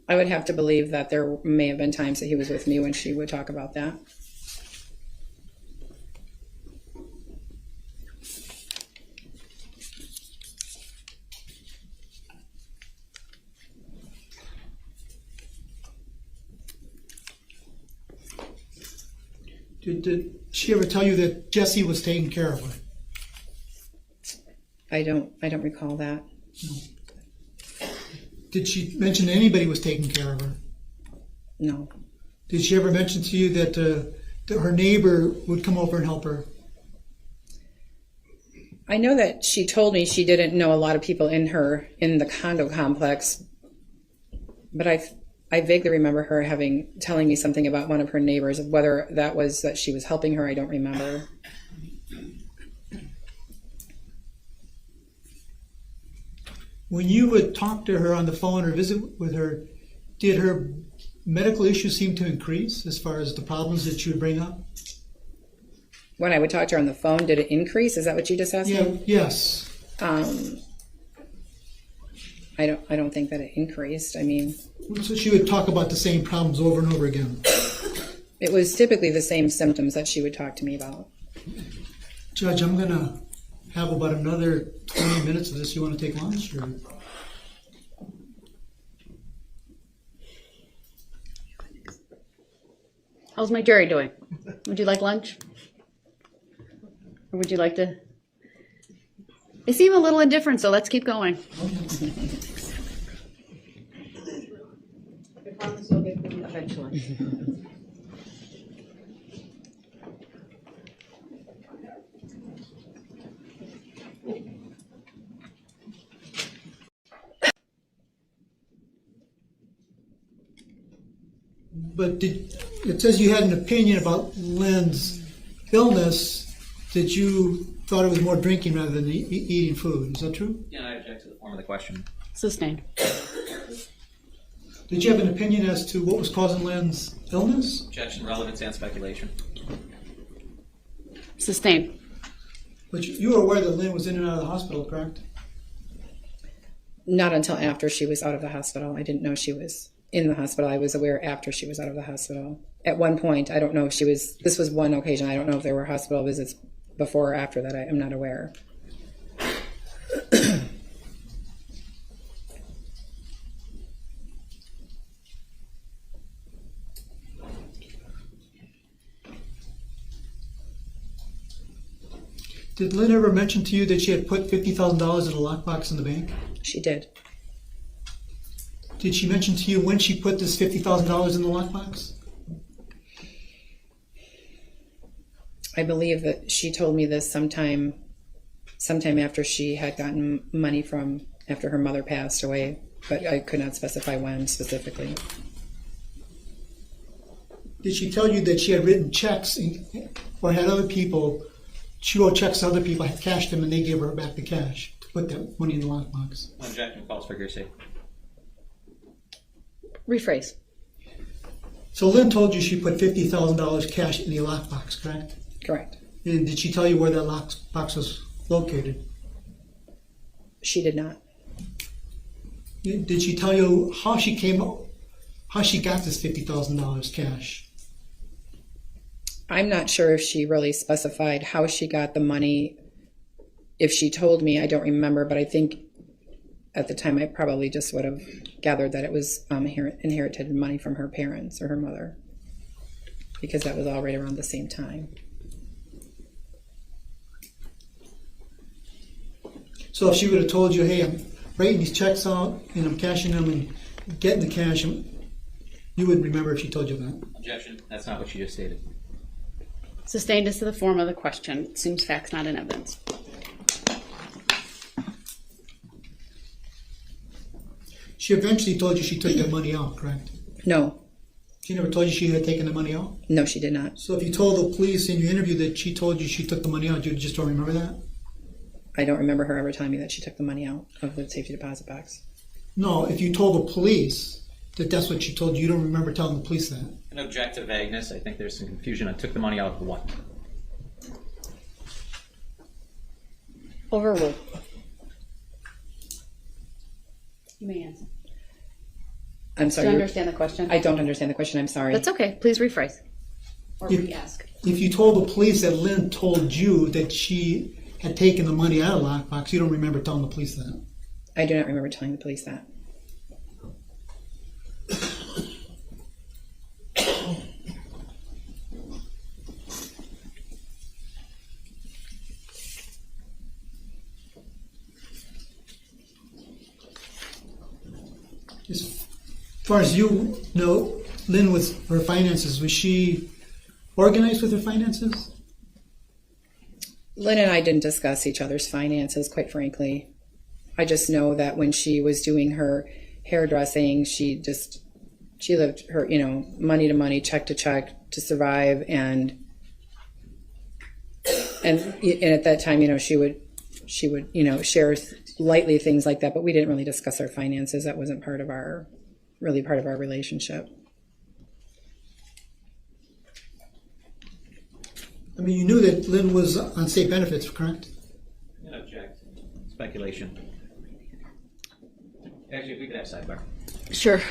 I would have to believe that there may have been times that he was with me when she would talk about that. Did she ever tell you that Jessy was taking care of her? I don't recall that. No. Did she mention anybody was taking care of her? No. Did she ever mention to you that her neighbor would come over and help her? I know that she told me she didn't know a lot of people in the condo complex, but I vaguely remember her telling me something about one of her neighbors. Whether that was that she was helping her, I don't remember. When you would talk to her on the phone or visit with her, did her medical issues seem to increase as far as the problems that she would bring up? When I would talk to her on the phone, did it increase? Is that what you just asked me? Yeah. Yes. I don't think that it increased. I mean, so she would talk about the same problems over and over again. It was typically the same symptoms that she would talk to me about. Judge, I'm going to have about another 20 minutes of this. You want to take lunch? Or? How's my jury doing? Would you like lunch? Or would you like to? They seem a little indifferent, so let's keep going. I promise you'll get food eventually. But it says you had an opinion about Lynn's illness, that you thought it was more drinking rather than eating food. Is that true? Yeah, I object to the form of the question. Sustained. Did you have an opinion as to what was causing Lynn's illness? Objection, relevance, and speculation. Sustained. But you were aware that Lynn was in and out of the hospital, correct? Not until after she was out of the hospital. I didn't know she was in the hospital. I was aware after she was out of the hospital. At one point, I don't know if she was, this was one occasion, I don't know if there were hospital visits before or after that. I am not aware. Did Lynn ever mention to you that she had put $50,000 in a lockbox in the bank? She did. Did she mention to you when she put this $50,000 in the lockbox? I believe that she told me this sometime after she had gotten money from, after her mother passed away, but I could not specify when specifically. Did she tell you that she had written checks or had other people, she wrote checks to other people, had cashed them, and they gave her back the cash to put that money in the lockbox? Objection, calls for hearsay. Rephrase. So Lynn told you she put $50,000 cash in the lockbox, correct? Correct. And did she tell you where that lockbox was located? She did not. Did she tell you how she got this $50,000 cash? I'm not sure if she really specified how she got the money. If she told me, I don't remember, but I think at the time I probably just would have gathered that it was inherited money from her parents or her mother, because that was all right around the same time. So if she would have told you, hey, I'm writing these checks out and I'm cashing them and getting the cash, you would remember if she told you that? Objection, that's not what she just stated. Sustained as to the form of the question. Assumes facts not in evidence. She eventually told you she took that money out, correct? No, She never told you she had taken the money out? no, she did not. So if you told the police in your interview that she told you she took the money out, you just don't remember that? I don't remember her ever telling me that she took the money out of the safety deposit box. No, if you told the police that that's what she told you, you don't remember telling the police that? An object to vagueness. I think there's some confusion. I took the money out of what? Overruled. You may answer. I'm Do sorry. you you're- understand the question? I don't understand the question. I'm sorry. That's okay. Please rephrase. Or If- re-ask. If you told the police that Lynn told you that she had taken the money out of the lockbox, you don't remember telling the police that? I do not remember telling the police that. As far as you know, Lynn, with her finances, was she organized with her finances? Lynn and I didn't discuss each other's finances, quite frankly. I just know that when she was doing her hairdressing, she lived her, money to money, check to check to survive, and at that time, she would share lightly things like that, but we didn't really discuss our finances. That wasn't part of our relationship. I mean, you knew that Lynn was on state benefits, correct? An object. Speculation. Actually, if we could have sidebar. Sure.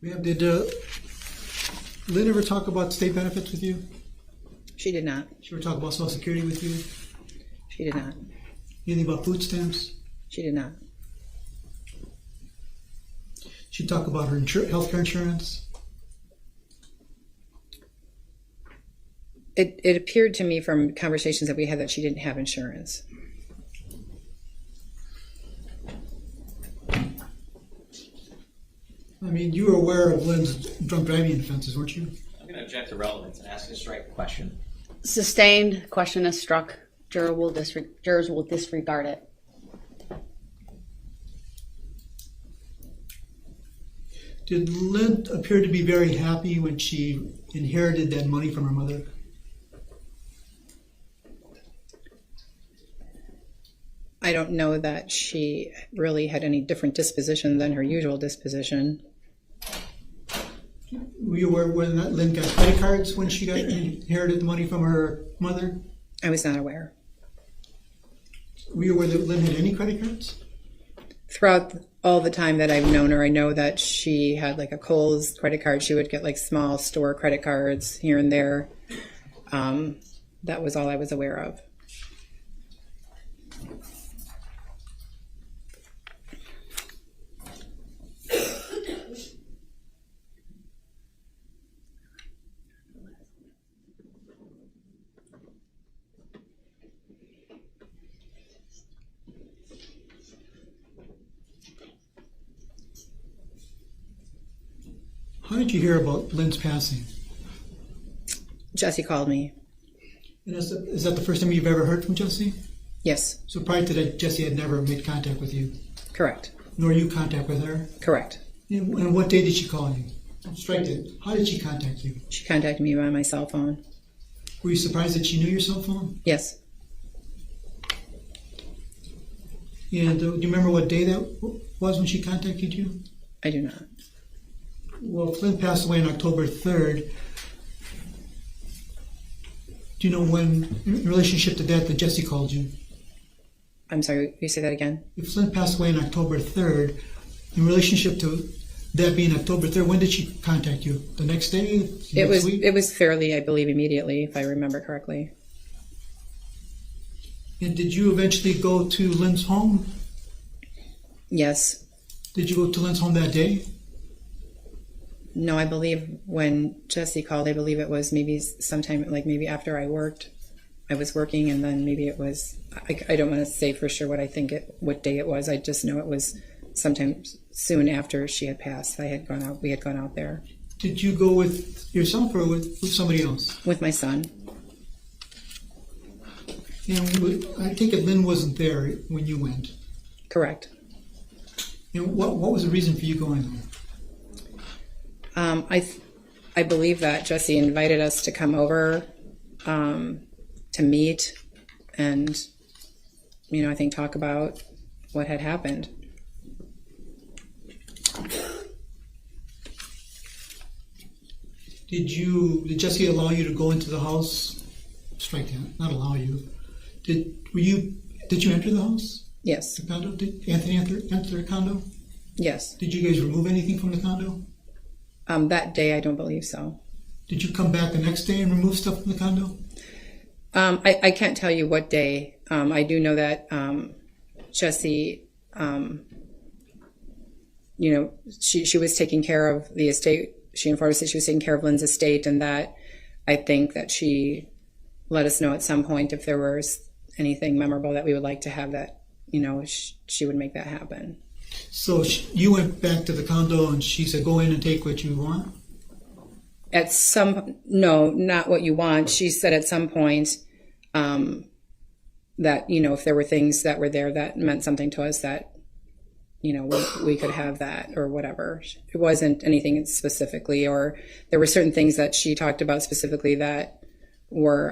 Ma'am, did Lynn ever talk about state benefits with you? She did not. She ever talk about Social Security with you? She did not. Anything about food stamps? She did not. She talk about her healthcare insurance? It appeared to me from conversations that we had that she didn't have insurance. I mean, you were aware of Lynn's drunk driving offenses, weren't you? I'm going to object to relevance and ask a strike question. Sustained. Question is struck. Jurors will disregard it. Did Lynn appear to be very happy when she inherited that money from her mother? I don't know that she really had any different disposition than her usual disposition. Were you aware when Lynn got credit cards when she inherited the money from her mother? I was not aware. Were you aware that Lynn had any credit cards? Throughout all the time that I've known her, I know that she had like a Kohl's credit card. She would get like small store credit cards here and there. That was all I was aware of. How did you hear about Lynn's passing? Jessy called me. And is that the first time you've ever heard from Jessy? Yes, So prior to that, Jessy had never made contact with you, correct. nor you contact with her? Correct. And what day did she call you? Strike it. How did she contact you? She contacted me by my cell phone. Were you surprised that she knew your cell phone? Yes. And do you remember what day that was when she contacted you? I do not. Well, Lynn passed away on October 3rd. Do you know when, in relationship to that Jessy called you? I'm sorry, you say that again? If Lynn passed away on October 3rd, in relationship to that being October 3rd, when did she contact you? The next day? Next week? It was fairly, I believe, immediately, if I remember correctly. And did you eventually go to Lynn's home? Yes. Did you go to Lynn's home that day? No, I believe when Jessy called, I believe it was maybe sometime, like maybe after I worked. I was working, and then maybe it was, I don't want to say for sure what day it was. I just know it was sometime soon after she had passed. We had gone out there. Did you go with yourself or with somebody else? With my son. And I think that Lynn wasn't there when you went. Correct. And what was the reason for you going there? I believe that Jessy invited us to come over to meet and, I think talk about what had happened. Did Jessy allow you to go into the house? Strike that, not allow you. Did you enter the house? Yes. The condo? Did Anthony enter the condo? Yes. Did you guys remove anything from the condo? That day, I don't believe so. Did you come back the next day and remove stuff from the condo? I can't tell you what day. I do know that Jessy, she was taking care of the estate. She informed us that she was taking care of Lynn's estate, and that I think that she let us know at some point if there was anything memorable that we would like to have, that, she would make that happen. So you went back to the condo and she said, go in and take what you want? No, not what you want. She said at some point that, if there were things that were there that meant something to us, that, we could have that or whatever. It wasn't anything specifically, or there were certain things that she talked about specifically that were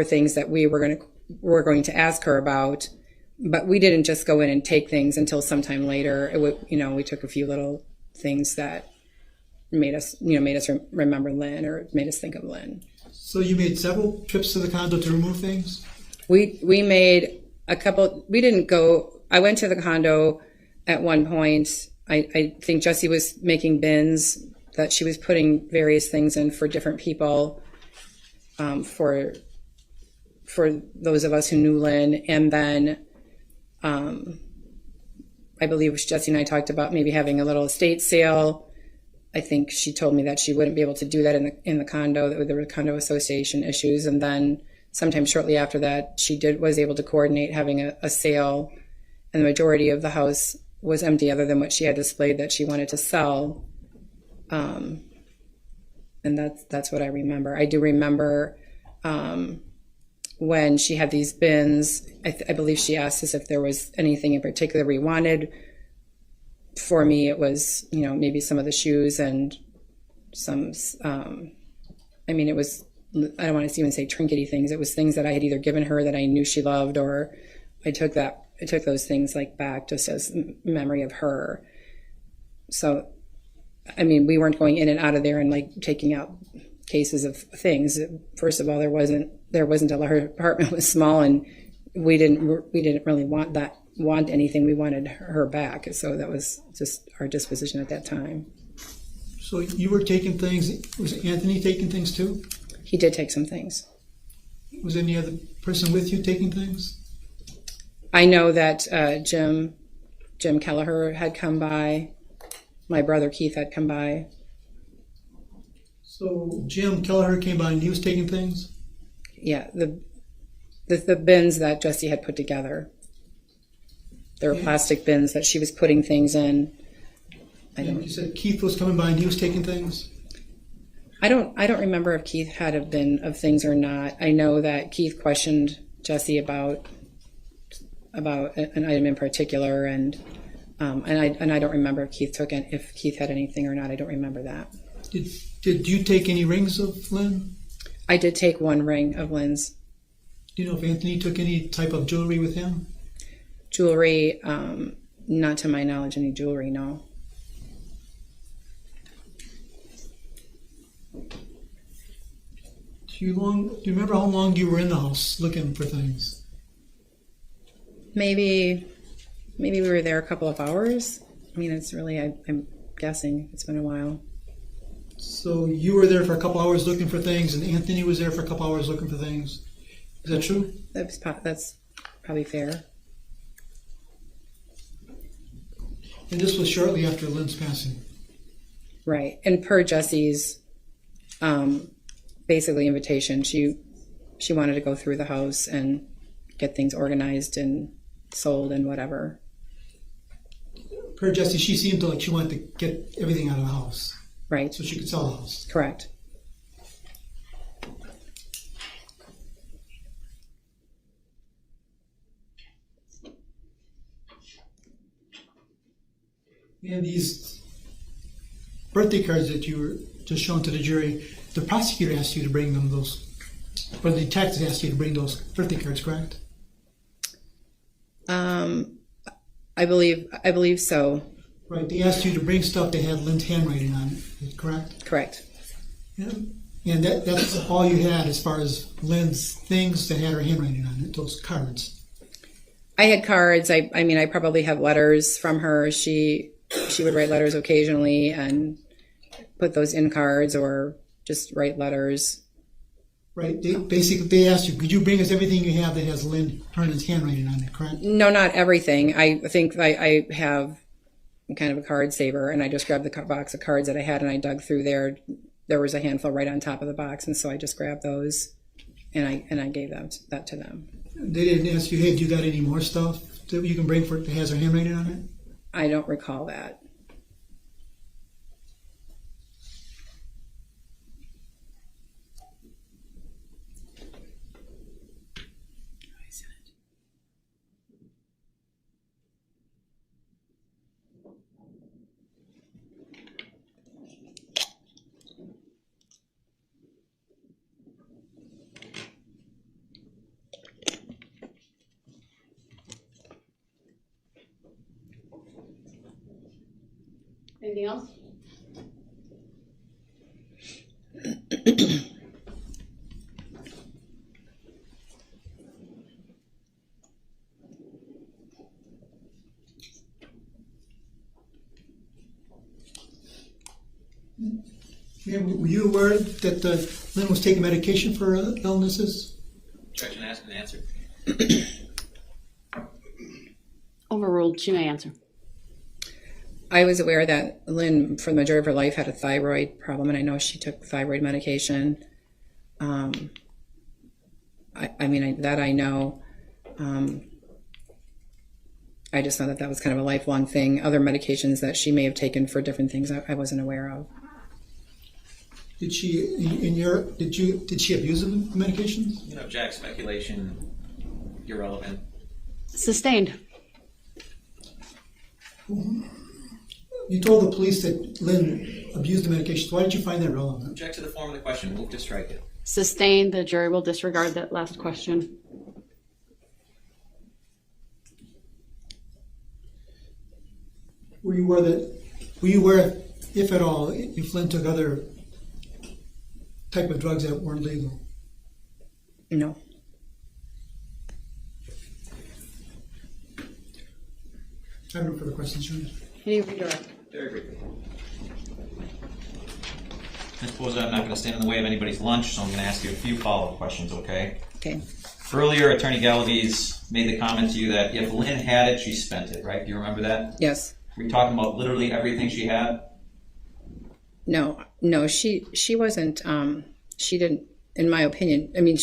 things that we were going to ask her about. But we didn't just go in and take things until sometime later. We took a few little things that made us remember Lynn, or made us think of Lynn. So you made several trips to the condo to remove things? We made a couple. We didn't go. I went to the condo at one point, I think Jessy was making bins that she was putting various things in for different people, for those of us who knew Lynn. And then I believe Jessy and I talked about maybe having a little estate sale. I think she told me that she wouldn't be able to do that in the condo, that there were condo association issues. And then sometime shortly after that, she was able to coordinate having a sale, and the majority of the house was empty other than what she had displayed that she wanted to sell. And that's what I remember. I do remember when she had these bins, I believe she asked us if there was anything in particular we wanted. For me, it was, maybe some of the shoes and some, it was, I don't want to even say trinkety things. It was things that I had either given her that I knew she loved, or I took those things back just as memory of her. So, we weren't going in and out of there and taking out cases of things. First of all, there wasn't a large apartment. It was small, and we didn't really want anything. We wanted her back. So that was just our disposition at that time. So you were taking things. Was Anthony taking things too? He did take some things. Was any other person with you taking things? I know that Jim Kelleher had come by. My brother Keith had come by. So Jim Kelleher came by and he was taking things? Yeah, the bins that Jessy had put together. There were plastic bins that she was putting things in. You said Keith was coming by and he was taking things? I don't remember if Keith had a bin of things or not. I know that Keith questioned Jessy about an item in particular, and I don't remember if Keith had anything or not. I don't remember that. Did you take any rings of Lynn? I did take one ring of Lynn's. Do you know if Anthony took any type of jewelry with him? Jewelry, not to my knowledge, any jewelry, no. Do you remember how long you were in the house looking for things? Maybe we were there a couple of hours. It's really, I'm guessing it's been a while. So you were there for a couple hours looking for things, and Anthony was there for a couple hours looking for things. Is that true? That's probably fair. And this was shortly after Lynn's passing. Right. And per Jessy's basically invitation, she wanted to go through the house and get things organized and sold and whatever. Per Jessy, she seemed like she wanted to get everything out of the house. Right. So she could sell the house. Correct. And these birthday cards that you were just shown to the jury, the prosecutor asked you to bring them those, or the detective asked you to bring those birthday cards, correct? I believe so. Right, they asked you to bring stuff that had Lynn's handwriting on it, correct? Correct. Yeah. And that's all you had as far as Lynn's things that had her handwriting on it, those cards. I had cards. I probably have letters from her. She would write letters occasionally and put those in cards or just write letters. Right. They asked you, could you bring us everything you have that has Lynn Hernan's handwriting on it, correct? No, not everything. I think I have kind of a card saver, and I just grabbed the box of cards that I had and I dug through there. There was a handful right on top of the box, and so I just grabbed those and I gave that to them. They didn't ask you, hey, do you got any more stuff that you can bring for it that has her handwriting on it? I don't recall that. Anything else? Yeah, were you aware that Lynn was taking medication for illnesses? Objection asked and answered. Overruled. She may answer. I was aware that Lynn, for the majority of her life, had a thyroid problem, and I know she took thyroid medication. I know. I just know that was kind of a lifelong thing. Other medications that she may have taken for different things, I wasn't aware of. Did she did she abuse the medications? You know, Jack, speculation, irrelevant. Sustained. You told the police that Lynn abused the medications. Why did you find that relevant? Object to the form of the question. Move to strike it. Sustained. The jury will disregard that last question. Were you aware, if at all, if Lynn took other type of drugs that weren't legal? No. I have no further questions, Your Honor. Any redirect? Very briefly. Ms. Poza, I'm not going to stand in the way of anybody's lunch, so I'm going to ask you a few follow-up questions, okay? Okay. Earlier, Attorney Galaviz made the comment to you that if Lynn had it, she spent it, right? Do you remember that? Yes. Were you talking about literally everything she had? No, she wasn't. She didn't. In my opinion, I mean,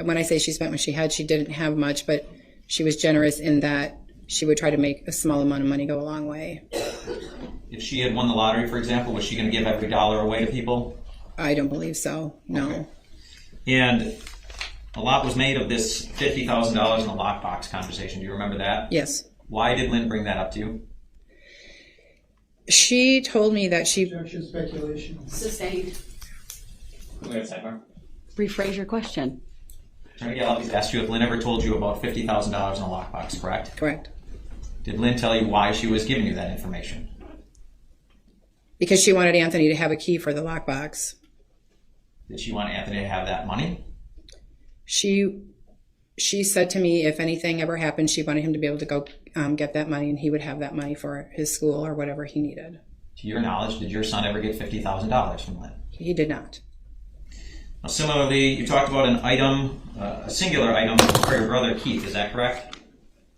when I say she spent what she had, she didn't have much, but she was generous in that she would try to make a small amount of money go a long way. If she had won the lottery, for example, was she going to give every dollar away to people? I don't believe so. No. Okay. And a lot was made of this $50,000 in the lockbox conversation. Do you remember that? Yes. Why did Lynn bring that up to you? She told me that she. Objection, speculation. Sustained. We have sidebar. Rephrase your question. Attorney Galaviz asked you if Lynn ever told you about $50,000 in a lockbox, correct? Correct. Did Lynn tell you why she was giving you that information? Because she wanted Anthony to have a key for the lockbox. Did she want Anthony to have that money? She said to me if anything ever happened, she wanted him to be able to go get that money, and he would have that money for his school or whatever he needed. To your knowledge, did your son ever get $50,000 from Lynn? He did not. Now, similarly, you talked about an item, a singular item for your brother Keith. Is that correct?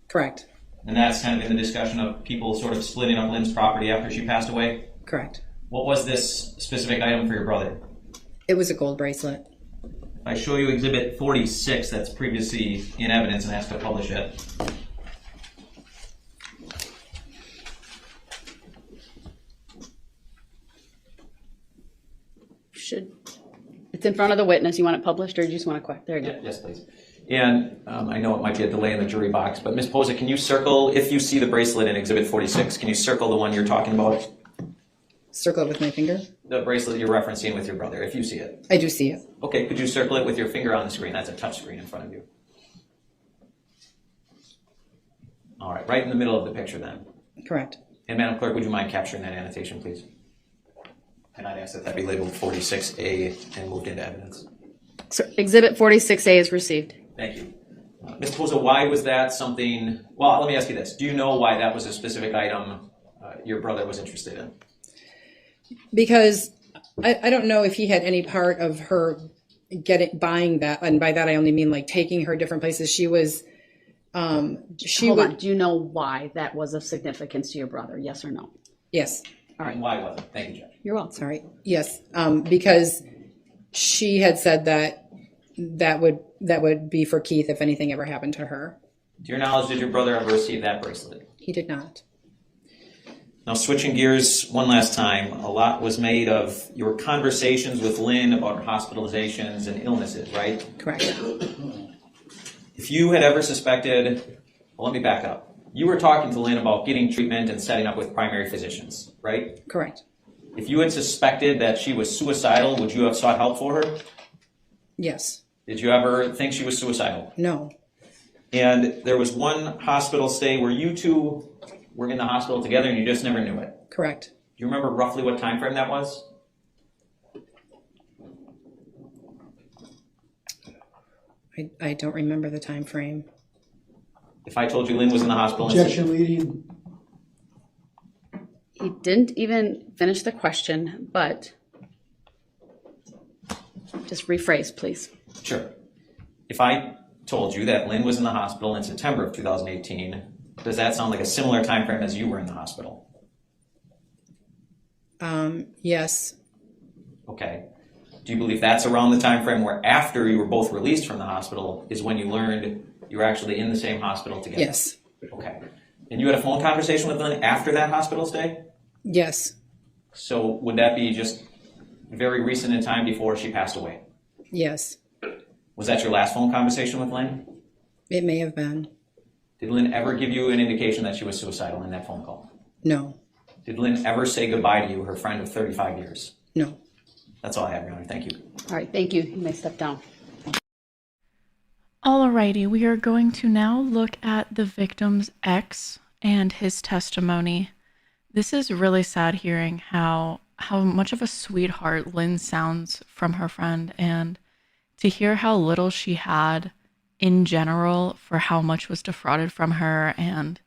Correct. And that's kind of in the discussion of people sort of splitting up Lynn's property after she passed away? Correct. What was this specific item for your brother? It was a gold bracelet. If I show you Exhibit 46, that's previously in evidence and asked to publish it. It's in front of the witness. You want it published, or do you just want to there you go. Yes, please. And I know it might be a delay in the jury box, but Ms. Poza, can you circle, if you see the bracelet in Exhibit 46, can you circle the one you're talking about? Circle it with my finger. The bracelet you're referencing with your brother, if you see it. I do see it. Okay, could you circle it with your finger on the screen? That's a touch screen in front of you. All right, right in the middle of the picture then. Correct. And Madam Clerk, would you mind capturing that annotation, please? And I'd ask that that be labeled 46A and moved into evidence. So Exhibit 46A is received. Thank you. Ms. Poza, why was that something, well, let me ask you this. Do you know why that was a specific item your brother was interested in? Because I don't know if he had any part of her buying that, and by that I only mean like taking her different places. She was, Hold on. Do you know why that was of significance to your brother? Yes or no? Yes. All right. And why was it? Thank you, Judge. You're welcome. Sorry. Yes. Because she had said that would be for Keith if anything ever happened to her. To your knowledge, did your brother ever receive that bracelet? He did not. Now, switching gears one last time, a lot was made of your conversations with Lynn about hospitalizations and illnesses, right? Correct. If you had ever suspected, well, let me back up. You were talking to Lynn about getting treatment and setting up with primary physicians, right? Correct. If you had suspected that she was suicidal, would you have sought help for her? Yes. Did you ever think she was suicidal? No. And there was one hospital stay where you two were in the hospital together and you just never knew it. Correct. Do you remember roughly what time frame that was? I don't remember the time frame. If I told you Lynn was in the hospital... Objection, leading. He didn't even finish the question, but Just rephrase, please. Sure. If I told you that Lynn was in the hospital in September of 2018, does that sound like a similar time frame as you were in the hospital? Yes, Okay. Do you believe that's around the time frame where after you were both released from the hospital is when you learned you were actually in the same hospital together? yes, Okay. And you had a phone conversation with Lynn after that hospital stay? yes, So would that be just very recent in time before she passed away? yes. Was that your last phone conversation with Lynn? It may have been. Did Lynn ever give you an indication that she was suicidal in that phone call? No, Did Lynn ever say goodbye to you, her friend of 35 years? no. That's all I have, Your Honor. Thank you. All right, thank you. You may step down. Alrighty, we are going to now look at the victim's ex and his testimony. This is really sad hearing how much of a sweetheart Lynn sounds from her friend, and to hear how little she had in general for how much was defrauded from her, and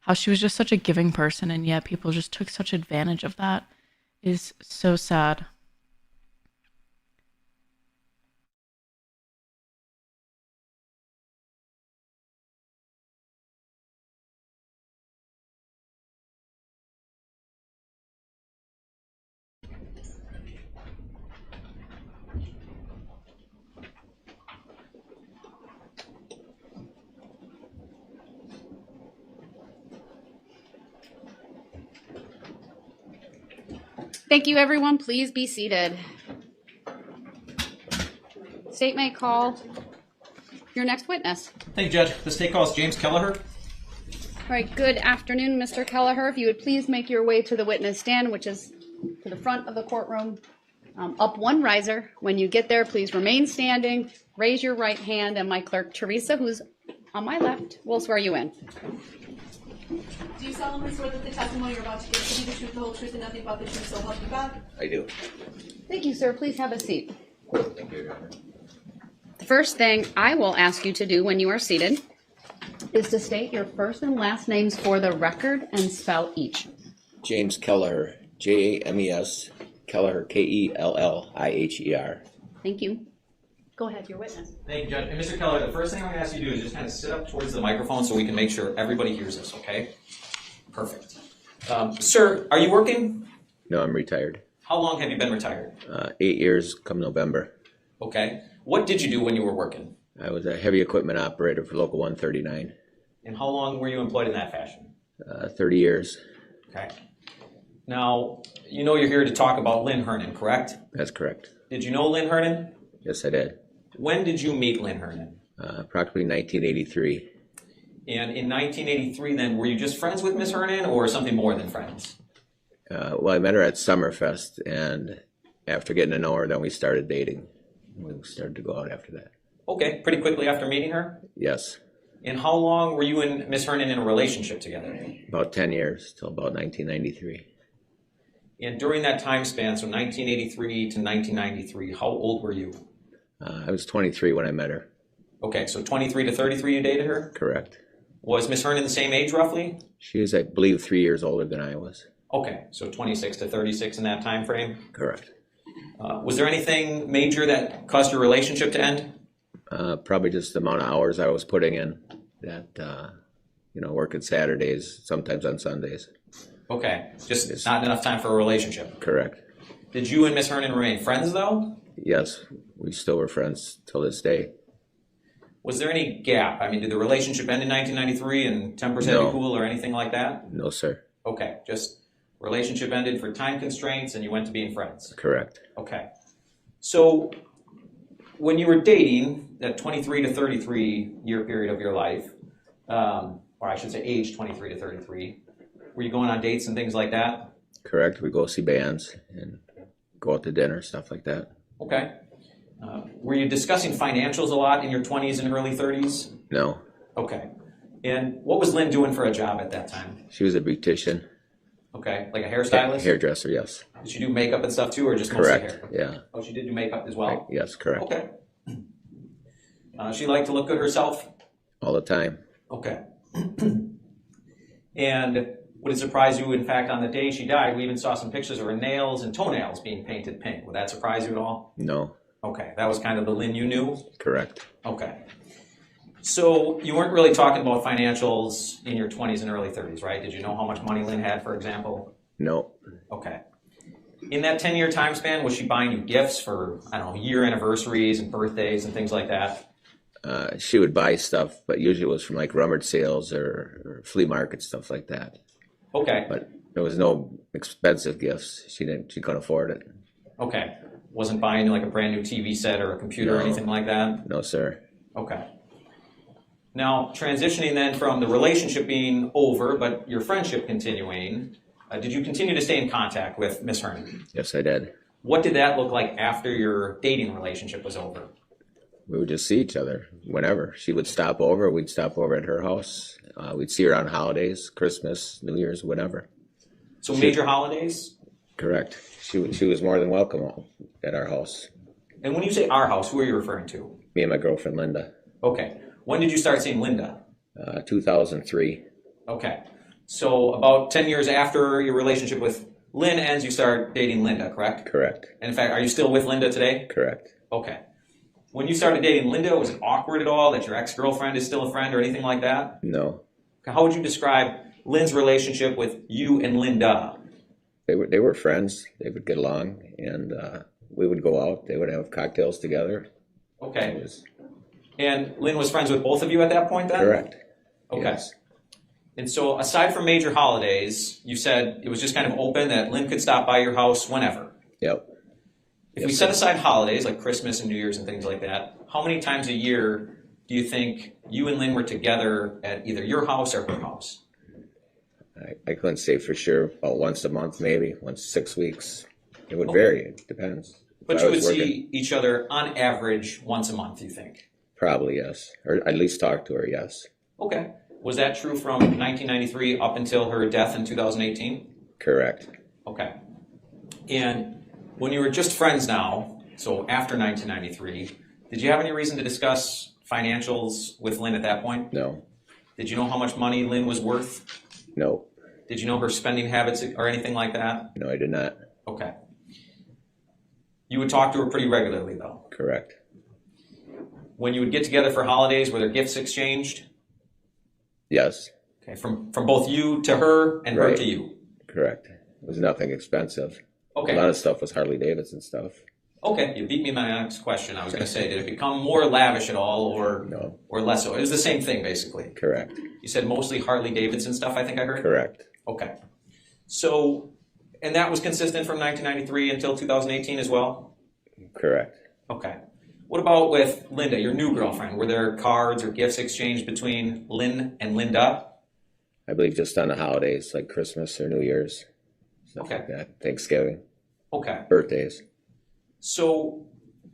how she was just such a giving person, and yet people just took such advantage of that is so sad. Thank you, everyone. Please be seated. State may call your next witness. Thank you, Judge. The state calls James Kelleher. All right, good afternoon, Mr. Kelleher. If you would please make your way to the witness stand, which is to the front of the courtroom. Up one riser. When you get there, please remain standing, raise your right hand, and my clerk, Teresa, who's on my left, will swear you in. Do you solemnly swear that the testimony you're about to give to be the truth, the whole truth, and nothing but the truth, so help you God? I do. Thank you, sir. Please have a seat. Thank you, Your Honor. The first thing I will ask you to do when you are seated is to state your first and last names for the record and spell each. James Kelleher, James, Kelleher, Kelliher. Thank you. Go ahead, your witness. Thank you, Judge. And Mr. Kelleher, the first thing I'm going to ask you to do is just kind of sit up towards the microphone so we can make sure everybody hears us, okay? Perfect. Sir, are you working? No, I'm retired. How long have you been retired? 8 years come November. Okay. What did you do when you were working? I was a heavy equipment operator for Local 139. And how long were you employed in that fashion? 30 years. Okay. Now, you know you're here to talk about Lynn Hernan, correct? That's correct. Did you know Lynn Hernan? Yes, I did. When did you meet Lynn Hernan? Approximately 1983. And in 1983 then, were you just friends with Miss Hernan or something more than friends? Well, I met her at Summerfest, and after getting to know her, then we started dating. We started to go out after that. Okay, pretty quickly after meeting her? Yes, And how long were you and Miss Hernan in a relationship together? about 10 years, till about 1993. And during that time span, so 1983 to 1993, how old were you? I was 23 when I met her. Okay, so 23 to 33 you dated her? Correct. Was Miss Hernan the same age roughly? She was, I believe, 3 years older than I was. Okay, so 26 to 36 in that time frame. Correct. Was there anything major that caused your relationship to end? Probably just the amount of hours I was putting in. That working Saturdays, sometimes on Sundays. Okay, just not enough time for a relationship. Correct. Did you and Miss Hernan remain friends though? Yes, we still were friends till this day. Was there any gap? I mean, did the relationship end in 1993 and tempers had to No. cool or anything like that? No, sir. Okay, just relationship ended for time constraints and you went to being friends. Correct. Okay. So when you were dating, that 23 to 33 year period of your life, or I should say age 23 to 33, were you going on dates and things like that? Correct. We go see bands and go out to dinner, stuff like that. Okay. Were you discussing financials a lot in your 20s and early 30s? No, Okay. And what was Lynn doing for a job at that time? she was a beautician. Okay, like a hairstylist? Hairdresser, yes. Did she do makeup and stuff too, or just mostly Correct. hair? Yeah. Oh, she did do makeup as well? Yes, correct. Okay. She liked to look good herself? All the time. Okay. And would it surprise you, in fact, on the day she died, we even saw some pictures of her nails and toenails being painted pink. Would that surprise you at all? No. Okay, that was kind of the Lynn you knew? Correct. Okay. So you weren't really talking about financials in your 20s and early 30s, right? Did you know how much money Lynn had, for example? No. Okay. In that 10-year time span, was she buying you gifts for, I don't know, year anniversaries and birthdays and things like that? She would buy stuff, but usually it was from like rummage sales or flea market, stuff like that. Okay. But there was no expensive gifts. She couldn't afford it. Okay. Wasn't buying like a brand new TV set or a computer or No. anything like that? No, sir. Okay. Now, transitioning then from the relationship being over, but your friendship continuing, did you continue to stay in contact with Miss Hernan? Yes, I did. What did that look like after your dating relationship was over? We would just see each other whenever. She would stop over. We'd stop over at her house. We'd see her on holidays, Christmas, New Year's, whatever. So major holidays? Correct. She was more than welcome at our house. And when you say our house, who are you referring to? Me and my girlfriend, Linda. Okay. When did you start seeing Linda? 2003. Okay. So about 10 years after your relationship with Lynn ends, you start dating Linda, correct? Correct. And in fact, are you still with Linda today? Correct. Okay. When you started dating Linda, was it awkward at all that your ex-girlfriend is still a friend or anything like that? No. How would you describe Lynn's relationship with you and Linda? They were friends. They would get along, and we would go out. They would have cocktails together. Okay. It was And Lynn was friends with both of you at that point then? correct. Okay. Yes. And so aside from major holidays, you said it was just kind of open that Lynn could stop by your house whenever. Yep. If we set aside holidays like Christmas and New Year's and things like that, how many times a year do you think you and Lynn were together at either your house or her house? I couldn't say for sure. About once a month, maybe once 6 weeks. It would vary. It depends. But If you I would was working, see each other on average once a month, you think? probably yes, or at least talk to her. Yes. Okay. Was that true from 1993 up until her death in 2018? Correct. Okay. And when you were just friends now, so after 1993, did you have any reason to discuss financials with Lynn at that point? No. Did you know how much money Lynn was worth? No. Did you know her spending habits or anything like that? No, I did not. Okay. You would talk to her pretty regularly, though. Correct. When you would get together for holidays, were there gifts exchanged? Yes. Okay, from both you to her and her Right. to you. Correct. It was nothing expensive. Okay. A lot of stuff was Harley Davidson stuff. Okay, you beat me my next question. I was going to say, did it become more lavish at all, or No. or less so? It was the same thing, basically. Correct. You said mostly Harley Davidson stuff, I think I heard? Correct. Okay. So, and that was consistent from 1993 until 2018 as well? Correct. Okay. What about with Linda, your new girlfriend? Were there cards or gifts exchanged between Lynn and Linda? I believe just on the holidays like Christmas or New Year's. Stuff Okay. like that. Thanksgiving. Okay. Birthdays. So,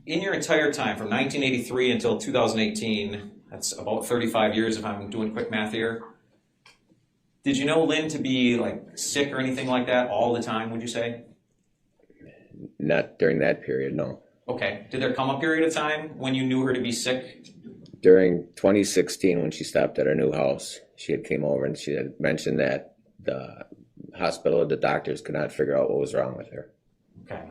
in your entire time from 1983 until 2018, that's about 35 years if I'm doing quick math here, did you know Lynn to be like sick or anything like that all the time, would you say? Not during that period, no. Okay. Did there come a period of time when you knew her to be sick? During 2016, when she stopped at our new house, she had came over and she had mentioned that the hospital, the doctors could not figure out what was wrong with her. Okay.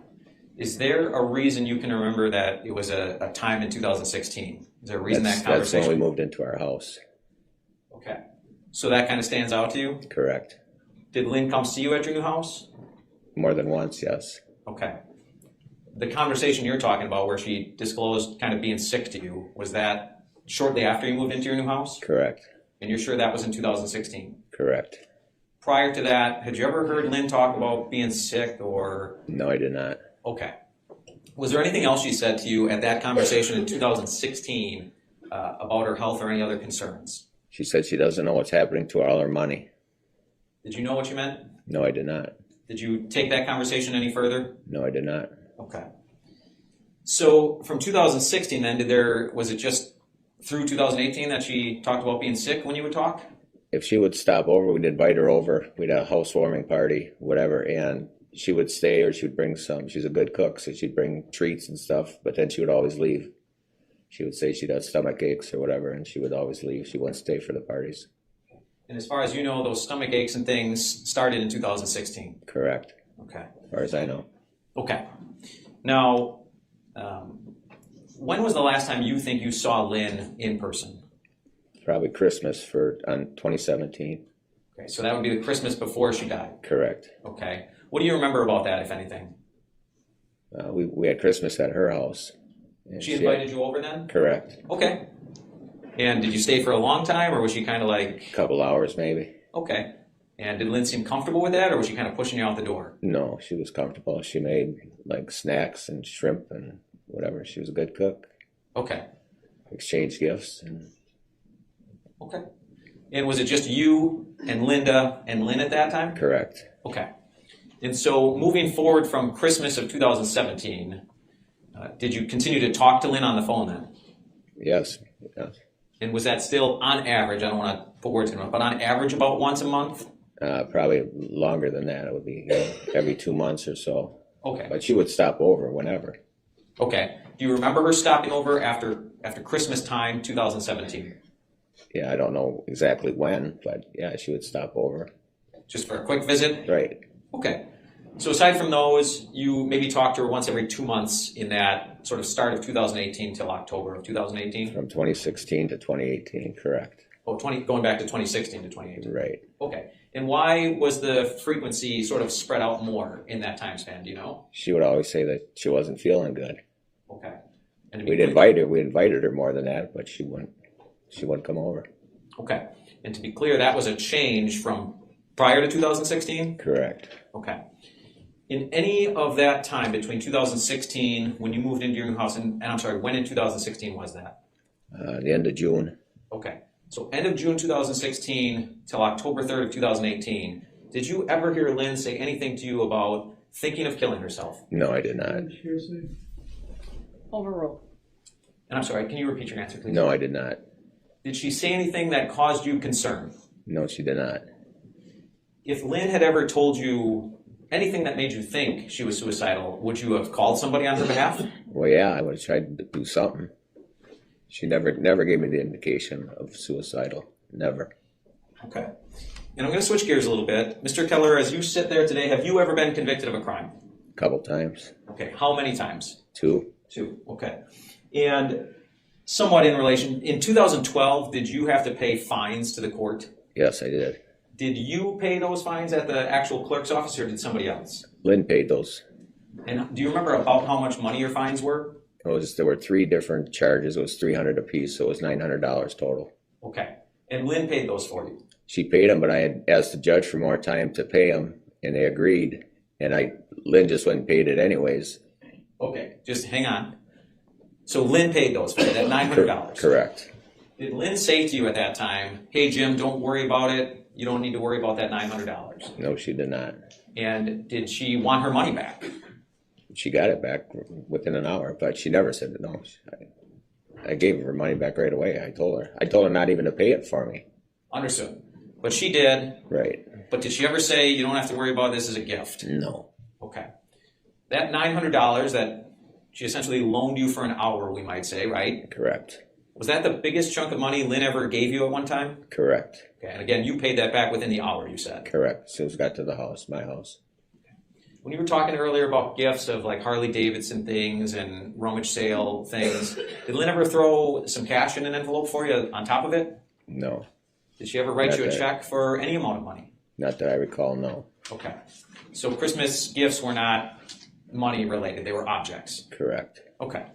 Is there a reason you can remember that it was a time in 2016? Is there a reason That's that when conversation? we moved into our house. Okay. So that kind of stands out to you? Correct. Did Lynn come see you at your new house? More than once, yes. Okay. The conversation you're talking about where she disclosed kind of being sick to you, was that shortly after you moved into your new house? Correct. And you're sure that was in 2016? Correct. Prior to that, had you ever heard Lynn talk about being sick or? No, I did not. Okay. Was there anything else she said to you at that conversation in 2016 about her health or any other concerns? She said she doesn't know what's happening to all her money. Did you know what you meant? No, I did not. Did you take that conversation any further? No, I did not. Okay. So from 2016 then, was it just through 2018 that she talked about being sick when you would talk? If she would stop over, we'd invite her over. We'd have a housewarming party, whatever, and she would stay or she would bring some. She's a good cook, so she'd bring treats and stuff, but then she would always leave. She would say she'd have stomach aches or whatever, and she would always leave. She wouldn't stay for the parties. And as far as you know, those stomach aches and things started in 2016? Correct. Okay. As far as I know. Okay. Now, When was the last time you think you saw Lynn in person? Probably Christmas on 2017. Okay, so that would be the Christmas before she died. Correct. Okay. What do you remember about that, if anything? We had Christmas at her house. And She invited you over then? Correct. Okay. And did you stay for a long time, or was she kind of like... Couple hours maybe. Okay. And did Lynn seem comfortable with that, or was she kind of pushing you out the door? No, she was comfortable. She made like snacks and shrimp and whatever. She was a good cook. Okay. Exchanged gifts and Okay. And was it just you and Linda and Lynn at that time? correct. Okay. And so moving forward from Christmas of 2017, did you continue to talk to Lynn on the phone then? Yes. Yes. And was that still on average, I don't want to put words in her mouth, but on average about once a month? Probably longer than that. It would be every 2 months or so. Okay. But she would stop over whenever. Okay. Do you remember her stopping over after Christmas time, 2017? Yeah, I don't know exactly when, but yeah, she would stop over. Just for a quick visit? Right. Okay. So aside from those, you maybe talked to her once every 2 months in that sort of start of 2018 till October of 2018? From 2016 to 2018, correct. Oh, going back to 2016 to 2018. Right. Okay. And why was the frequency sort of spread out more in that time span? Do you know? She would always say that she wasn't feeling good. Okay. And to be We'd clear- invite her. We invited her more than that, but she wouldn't come over. Okay. And to be clear, that was a change from prior to 2016? Correct. Okay. In any of that time between 2016, when you moved into your new house, and I'm sorry, when in 2016 was that? The end of June. Okay. So end of June 2016 till October 3rd of 2018, did you ever hear Lynn say anything to you about thinking of killing herself? No, I did not. Overruled. And I'm sorry, can you repeat your answer, please? No, I did not. Did she say anything that caused you concern? No, she did not. If Lynn had ever told you anything that made you think she was suicidal, would you have called somebody on her behalf? Well, yeah, I would have tried to do something. She never gave me the indication of suicidal. Never. Okay. And I'm going to switch gears a little bit. Mr. Keller, as you sit there today, have you ever been convicted of a crime? A couple times. Okay. How many times? 2. 2. Okay. And somewhat in relation, in 2012, did you have to pay fines to the court? Yes, I did. Did you pay those fines at the actual clerk's office, or did somebody else? Lynn paid those. And do you remember about how much money your fines were? There were 3 different charges. It was $300 apiece, so it was $900 total. Okay. And Lynn paid those for you? She paid them, but I had asked the judge for more time to pay them, and they agreed. And Lynn just went and paid it anyways. Okay. Just hang on. So Lynn paid those for you, that $900? Correct. Did Lynn say to you at that time, hey, Jim, don't worry about it. You don't need to worry about that $900? No, she did not. And did she want her money back? She got it back within an hour, but she never said no. I gave her money back right away. I told her not even to pay it for me. Understood. But she did. Right. But did she ever say, you don't have to worry about this as a gift? No. Okay. That $900 that she essentially loaned you for an hour, we might say, right? Correct. Was that the biggest chunk of money Lynn ever gave you at one time? Correct. Okay. And again, you paid that back within the hour, you said? Correct. As soon as it got to the house, my house. When you were talking earlier about gifts of like Harley Davidson things and rummage sale things, did Lynn ever throw some cash in an envelope for you on top of it? No. Did she ever write Not you a that- check for any amount of money? Not that I recall, no. Okay. So Christmas gifts were not money related, they were objects. Correct. Okay.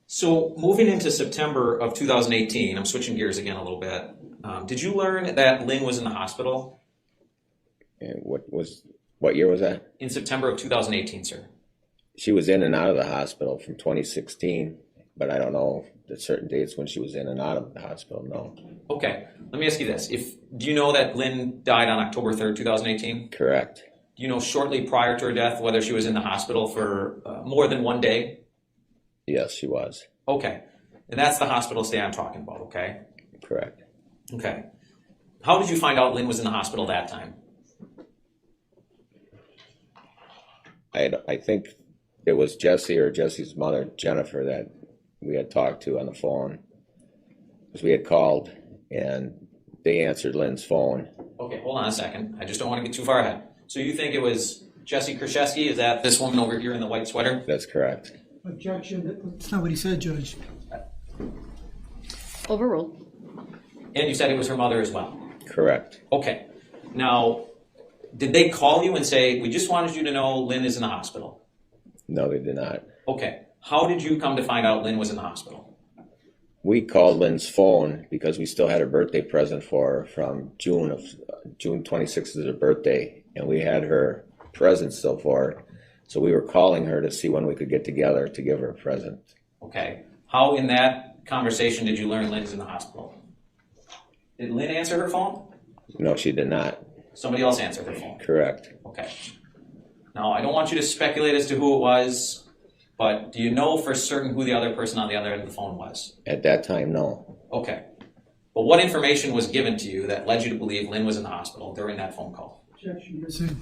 So moving into September of 2018, I'm switching gears again a little bit. Did you learn that Lynn was in the hospital? And what year was that? In September of 2018, sir. She was in and out of the hospital from 2016, but I don't know the certain dates when she was in and out of the hospital, no. Okay, let me ask you this. Do you know that Lynn died on October 3rd, 2018? Correct. Do you know shortly prior to her death whether she was in the hospital for more than one day? Yes, she was. Okay, and that's the hospital stay I'm talking about, okay? Correct. Okay. How did you find out Lynn was in the hospital that time? I think it was Jessy or Jessy's mother, Jennifer, that we had talked to on the phone. Because we had called and they answered Lynn's phone. Okay, hold on a second. I just don't want to get too far ahead. So you think it was Jessy Kurczewski, is that this woman over here in the white sweater? That's correct. Objection. That's not what he said, Judge. Overruled. And you said it was her mother as well? Correct. Okay. Now, did they call you and say, we just wanted you to know Lynn is in the hospital? No, they did not. Okay. How did you come to find out Lynn was in the hospital? We called Lynn's phone because we still had a birthday present for her from June 26th is her birthday, and we had her present still for her. So we were calling her to see when we could get together to give her a present. Okay. How in that conversation did you learn Lynn's in the hospital? Did Lynn answer her phone? No, she did not. Somebody else answered her phone? Correct. Okay. Now, I don't want you to speculate as to who it was, but do you know for certain who the other person on the other end of the phone was? At that time, no. Okay. But what information was given to you that led you to believe Lynn was in the hospital during that phone call? Objection. Hearsay.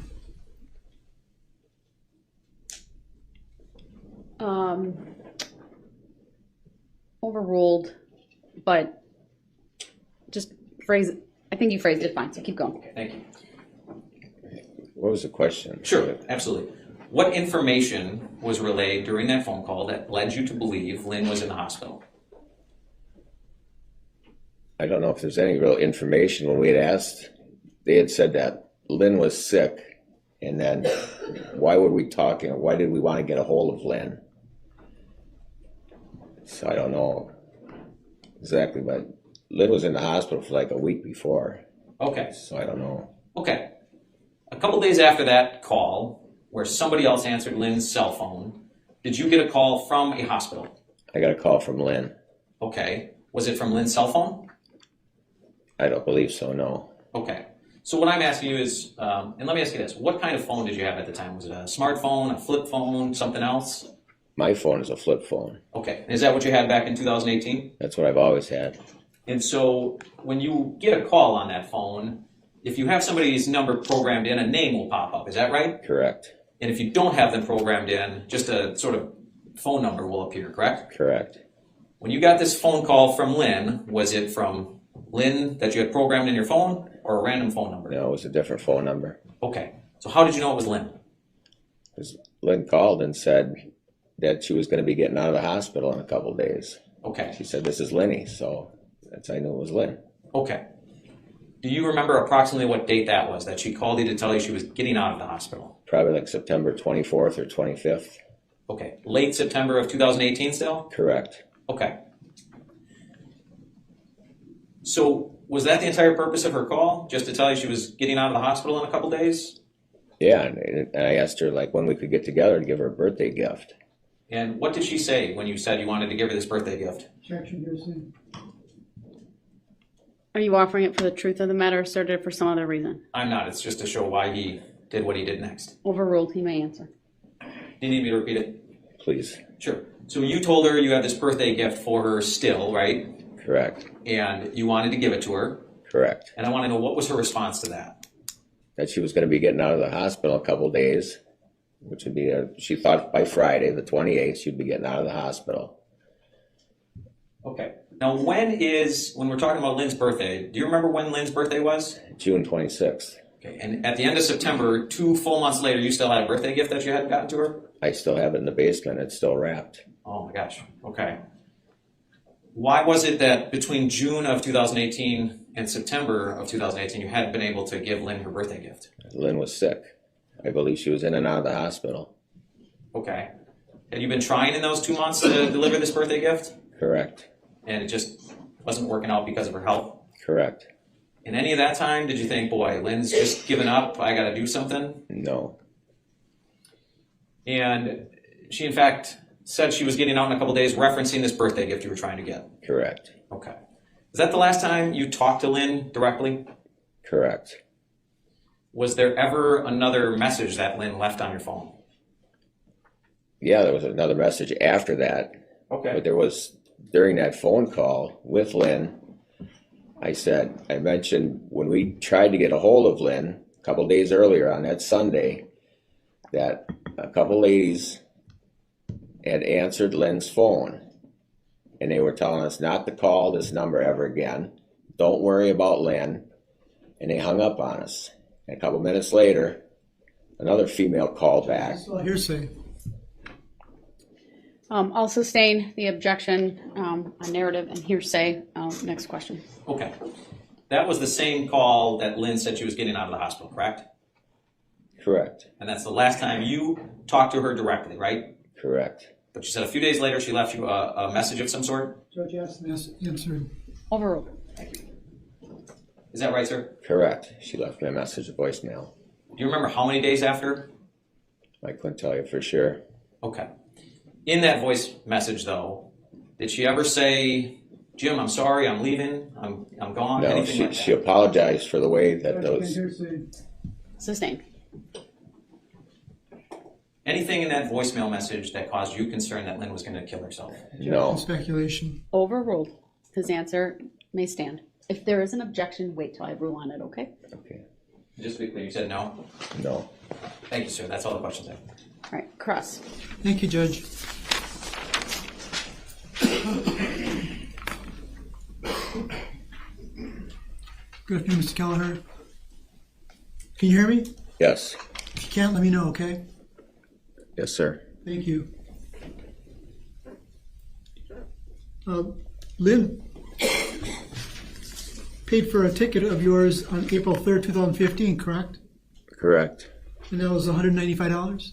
Overruled, but just phrase it. I think you phrased it fine, so keep going. Okay, thank you. What was the question? Sure, absolutely. What information was relayed during that phone call that led you to believe Lynn was in the hospital? I don't know if there's any real information. When we had asked, they had said that Lynn was sick, and then why would we talk, or why did we want to get a hold of Lynn? So I don't know exactly, but Lynn was in the hospital for like a week before, Okay, so I don't know. okay. A couple days after that call, where somebody else answered Lynn's cell phone, did you get a call from a hospital? I got a call from Lynn. Okay. Was it from Lynn's cell phone? I don't believe so, no. Okay. So what I'm asking you is, and let me ask you this, what kind of phone did you have at the time? Was it a smartphone, a flip phone, something else? My phone is a flip phone. Okay. And is that what you had back in 2018? That's what I've always had. And so when you get a call on that phone, if you have somebody's number programmed in, a name will pop up. Is that right? Correct. And if you don't have them programmed in, just a sort of phone number will appear, correct? Correct. When you got this phone call from Lynn, was it from Lynn that you had programmed in your phone or a random phone number? No, it was a different phone number. Okay. So how did you know it was Lynn? Because Lynn called and said that she was going to be getting out of the hospital in a couple of days. Okay. She said, "This is Lenny," so that's how I knew it was Lynn. Okay. Do you remember approximately what date that was that she called you to tell you she was getting out of the hospital? Probably like September 24th or 25th. Okay. Late September of 2018 still? Correct. Okay. So was that the entire purpose of her call? Just to tell you she was getting out of the hospital in a couple days? Yeah, and I asked her like when we could get together to give her a birthday gift. And what did she say when you said you wanted to give her this birthday gift? Objection. Hearsay. Are you offering it for the truth of the matter or asserted for some other reason? I'm not. It's just to show why he did what he did next. Overruled, he may answer. Do you need me to repeat it? Please. Sure. So you told her you had this birthday gift for her still, right? Correct. And you wanted to give it to her. Correct. And I want to know, what was her response to that? That she was going to be getting out of the hospital a couple of days, which would be, she thought by Friday, the 28th, she'd be getting out of the hospital. Okay. Now, when we're talking about Lynn's birthday, do you remember when Lynn's birthday was? June 26th. Okay. And at the end of September, 2 full months later, you still had a birthday gift that you hadn't gotten to her? I still have it in the basement. It's still wrapped. Oh my gosh. Okay. Why was it that between June of 2018 and September of 2018, you hadn't been able to give Lynn her birthday gift? Lynn was sick. I believe she was in and out of the hospital. Okay. Had you been trying in those 2 months to deliver this birthday gift? Correct. And it just wasn't working out because of her health? Correct. In any of that time, did you think, boy, Lynn's just given up, I got to do something? No. And she, in fact, said she was getting out in a couple days, referencing this birthday gift you were trying to get. Correct. Okay. Is that the last time you talked to Lynn directly? Correct. Was there ever another message that Lynn left on your phone? Yeah, there was another message after that. Okay. But there was, during that phone call with Lynn, I mentioned when we tried to get a hold of Lynn a couple days earlier on that Sunday, that a couple ladies had answered Lynn's phone, and they were telling us not to call this number ever again. Don't worry about Lynn. And they hung up on us. And a couple minutes later, Another female called back. Well, hearsay. I'll sustain the objection on narrative and hearsay. Next question. Okay. That was the same call that Lynn said she was getting out of the hospital, correct? Correct. And that's the last time you talked to her directly, right? Correct. But you said a few days later she left you a message of some sort? Judge asked me, answered. Overruled. Is that right, sir? Correct. She left me a message, a voicemail. Do you remember how many days after? I couldn't tell you for sure. Okay. In that voice message, though, did she ever say, Jim, I'm sorry, I'm leaving, I'm gone, No, anything like she that? apologized for the way that Judge, those. hearsay. Sustained. Anything in that voicemail message that caused you concern that Lynn was going to kill herself? No. Speculation. Overruled. His answer may stand. If there is an objection, wait till I rule on it, okay? Okay. Just to be clear, you said no? No. Thank you, sir. That's all the questions I have. All right, Cross. Thank you, Judge. Good afternoon, Mr. Kelleher. Can you hear me? Yes. If you can't, let me know, okay? Yes, sir. Thank you. Lynn paid for a ticket of yours on April 3rd, 2015, correct? Correct. And that was $195?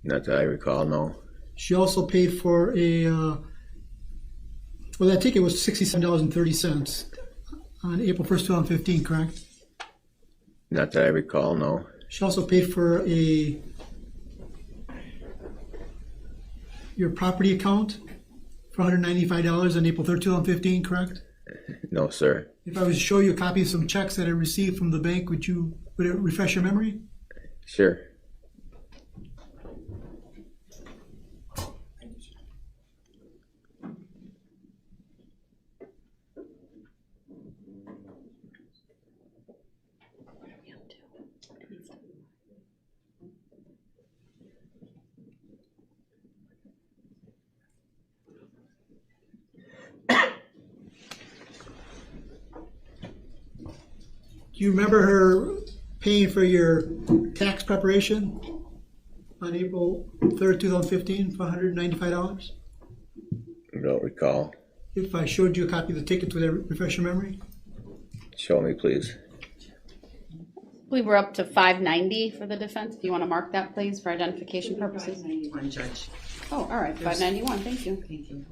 Not that I recall, no. She also paid for that ticket was $67.30 on April 1st, 2015, correct? Not that I recall, no. She also paid for your property account for $195 on April 3rd, 2015, correct? No, sir. If I was to show you a copy of some checks that I received from the bank, would it refresh your memory? Sure. Do you remember her paying for your tax preparation on April 3rd, 2015 for $195? I don't recall. If I showed you a copy of the ticket, would that refresh your memory? Show me, please. I believe we're up to 590 for the defense. Do you want to mark that, please, for identification purposes? 91, Judge. Oh, all right, 591. Thank you. Thank you.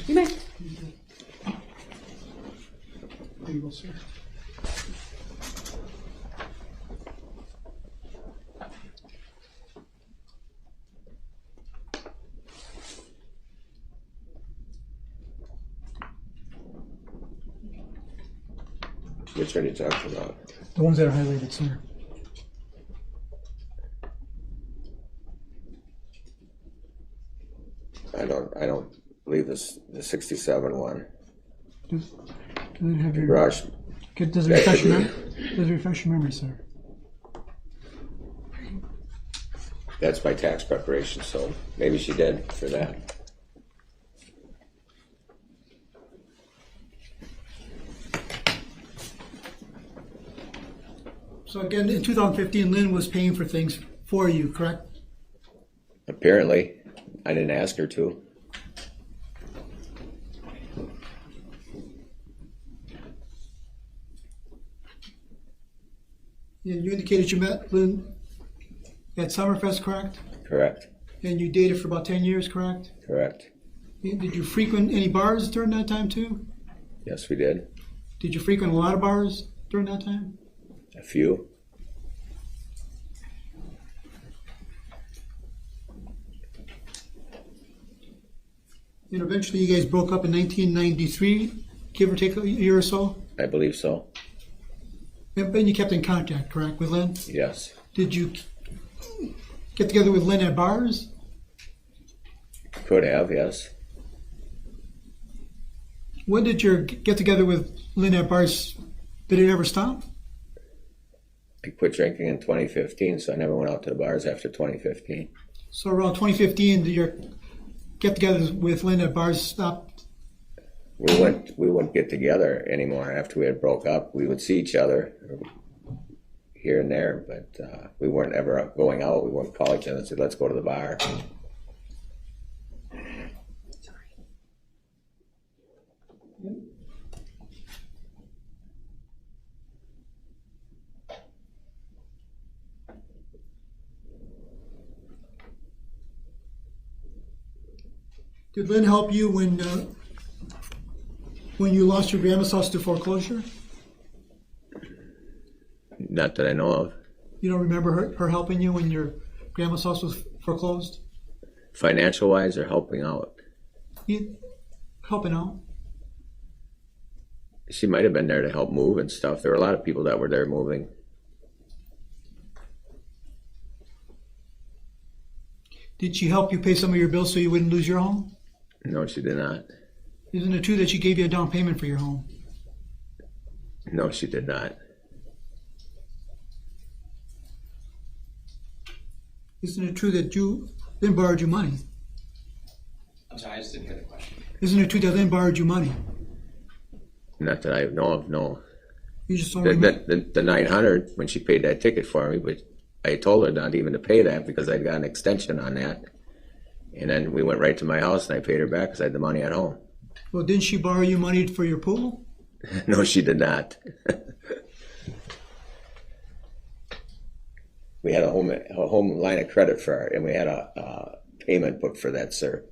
You may. There you go, sir. Which are you talking about? The ones that are highlighted, sir. I don't believe this the 67 one. Does it have your, Raj, does it refresh your memory? Does it refresh your memory, sir? that's my tax preparation, so maybe she did for that. So again, in 2015, Lynn was paying for things for you, correct? Apparently, I didn't ask her to. And you indicated you met Lynn at Summerfest, correct? Correct. And you dated for about 10 years, correct? Correct. And did you frequent any bars during that time too? Yes, we did. Did you frequent a lot of bars during that time? A few. And eventually you guys broke up in 1993, give or take a year or so? I believe so. And you kept in contact, correct, with Lynn? Yes. Did you get together with Lynn at bars? Could have, yes. When did your get together with Lynn at bars, did it ever stop? I quit drinking in 2015, so I never went out to the bars after 2015. So around 2015, your get-togethers with Lynn at bars stopped. We wouldn't get together anymore after we had broke up. We would see each other here and there, but we weren't ever going out. We wouldn't call each other and say, let's go to the bar. Did Lynn help you when you lost your grandma's house to foreclosure? Not that I know of. You don't remember her helping you when your grandma's house was foreclosed? Financial wise or helping out? Helping out. She might have been there to help move and stuff. There were a lot of people that were there moving. Did she help you pay some of your bills so you wouldn't lose your home? No, she did not. Isn't it true that she gave you a down payment for your home? No, she did not. Isn't it true that Lynn borrowed you money? I'm sorry, I just didn't hear the question. Isn't it true that Lynn borrowed you money? Not that I know of, no. You just don't remember. The 900, when she paid that ticket for me, but I told her not even to pay that because I'd got an extension on that. And then we went right to my house and I paid her back because I had the money at home. Well, didn't she borrow you money for your pool? No, she did not. We had a home line of credit for her, and we had a payment book for that, sir.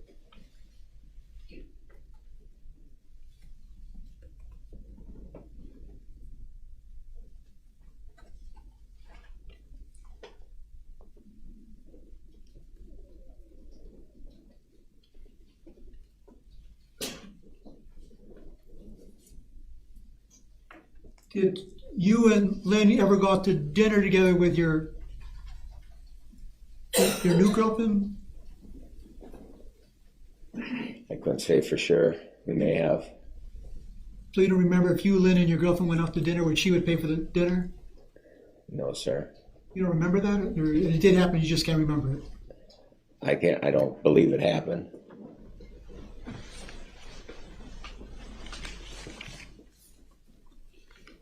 Did you and Lynn ever go out to dinner together with your new girlfriend? I couldn't say for sure. We may have. So you don't remember if you, Lynn, and your girlfriend went out to dinner, would she would pay for the dinner? No, sir. You don't remember that? Or it did happen, you just can't remember it? I don't believe it happened.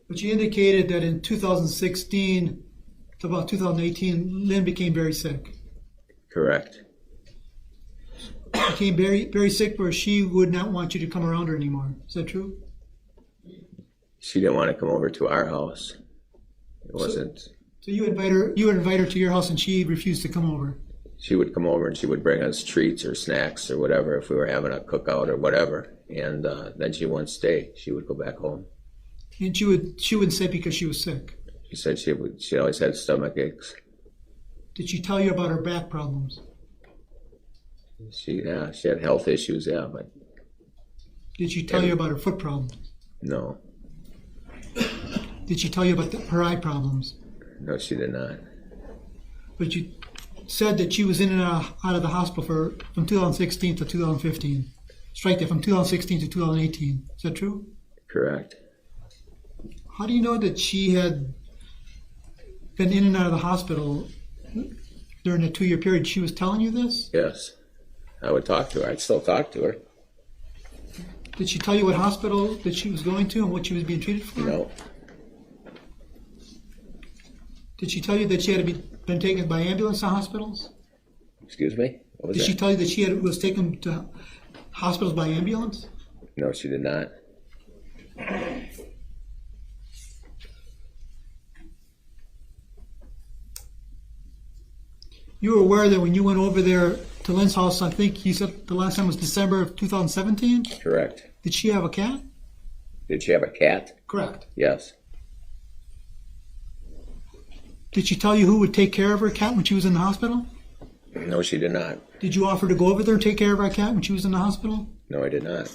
But you indicated that in 2016 to about 2018, Lynn became very sick. Correct. Became very, very sick where she would not want you to come around her anymore. Is that true? She didn't want to come over to our house. It wasn't. So you would invite her to your house and she refused to come over. She would come over and she would bring us treats or snacks or whatever if we were having a cookout or whatever. And then she wouldn't stay. She would go back home. And she wouldn't say because she was sick. She said she always had stomach aches. Did she tell you about her back problems? She had health issues, yeah, but Did she tell you about her foot problems? no. Did she tell you about her eye problems? No, she did not. But you said that she was in and out of the hospital from 2016 to 2015. Strike that, from 2016 to 2018. Is that true? Correct. How do you know that she had been in and out of the hospital during a 2-year period? She was telling you this? Yes. I would talk to her. I'd still talk to her. Did she tell you what hospital that she was going to and what she was being treated for? No. Did she tell you that she had been taken by ambulance to hospitals? Excuse me? What was Did that? she tell you that she was taken to hospitals by ambulance? No, she did not. You were aware that when you went over there to Lynn's house, I think you said the last time was December of 2017? Correct. Did she have a cat? Did she have a cat? Correct. Yes. Did she tell you who would take care of her cat when she was in the hospital? No, she did not. Did you offer to go over there and take care of her cat when she was in the hospital? No, I did not.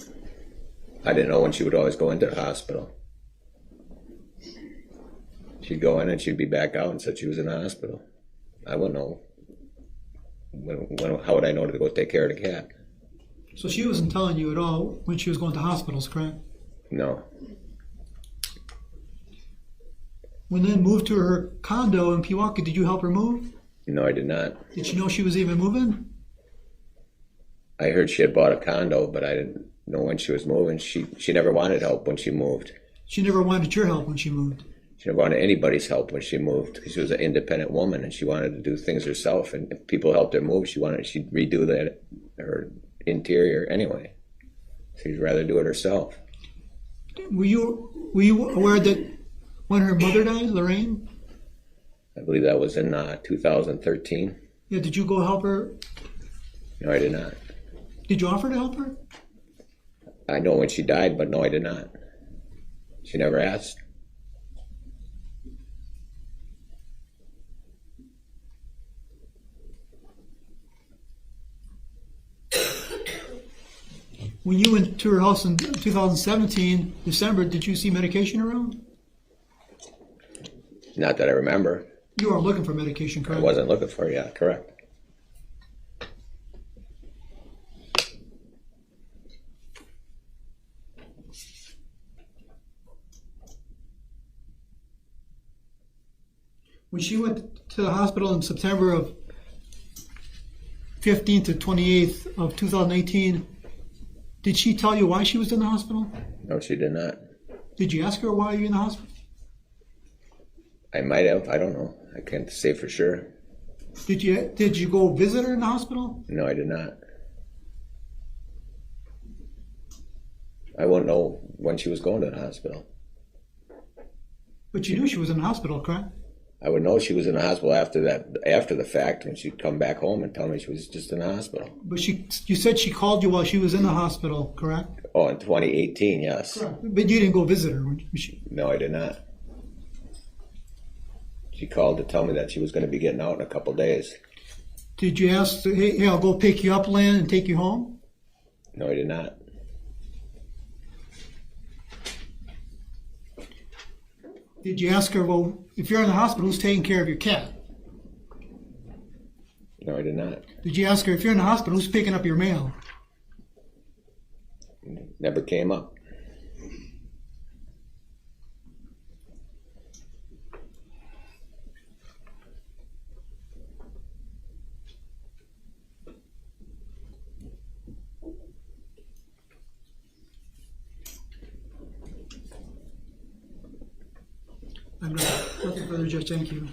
I didn't know when she would always go into the hospital. She'd go in and she'd be back out and said she was in the hospital. I wouldn't know. How would I know to go take care of the cat? So she wasn't telling you at all when she was going to hospitals, correct? No. When Lynn moved to her condo in Pewaukee, did you help her move? No, I did not. Did she know she was even moving? I heard she had bought a condo, but I didn't know when she was moving. She never wanted help when she moved. She never wanted your help when she moved. She never wanted anybody's help when she moved because she was an independent woman and she wanted to do things herself. And if people helped her move, she'd redo her interior anyway. So she'd rather do it herself. Were you aware that when her mother died, Lorraine? I believe that was in 2013. Yeah, did you go help her? No, I did not. Did you offer to help her? I know when she died, but no, I did not. She never asked. When you went to her house in 2017, December, did you see medication around? Not that I remember. You weren't looking for medication, I correct? wasn't looking for it, yeah, correct. When she went to the hospital in September of 15th to 28th of 2018, did she tell you why she was in the hospital? No, she did not. Did you ask her why you're in the hospital? I might have. I don't know. I can't say for sure. Did you go visit her in the hospital? No, I did not. I wouldn't know when she was going to the hospital. But you knew she was in the hospital, correct? I would know she was in the hospital after the fact, when she'd come back home and tell me she was just in the hospital. But you said she called you while she was in the hospital, correct? Oh, in 2018, yes. Correct. But you didn't go visit her, was she? No, I did not. She called to tell me that she was going to be getting out in a couple days. Did you ask, hey, I'll go pick you up, Lynn, and take you home? No, I did not. Did you ask her, well, if you're in the hospital, who's taking care of your cat? No, I did not. Did you ask her, if you're in the hospital, who's picking up your mail? Never came up. I'm nothing further, Judge. Thank you.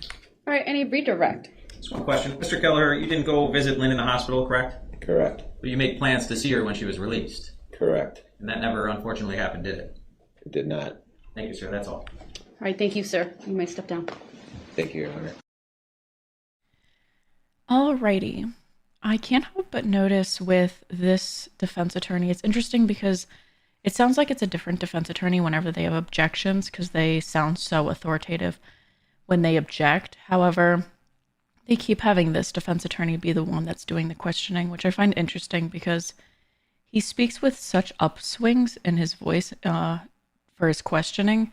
All right, any redirect? Just one question. Mr. Kelleher, you didn't go visit Lynn in the hospital, correct? Correct. But you made plans to see her when she was released. Correct. And that never unfortunately happened, did it? It did not. Thank you, sir. That's all. All right, thank you, sir. You may step down. Thank you, Your Honor. Alrighty. I can't help but notice with this defense attorney, it's interesting because it sounds like it's a different defense attorney whenever they have objections because they sound so authoritative when they object. However, they keep having this defense attorney be the one that's doing the questioning, which I find interesting because he speaks with such upswings in his voice for his questioning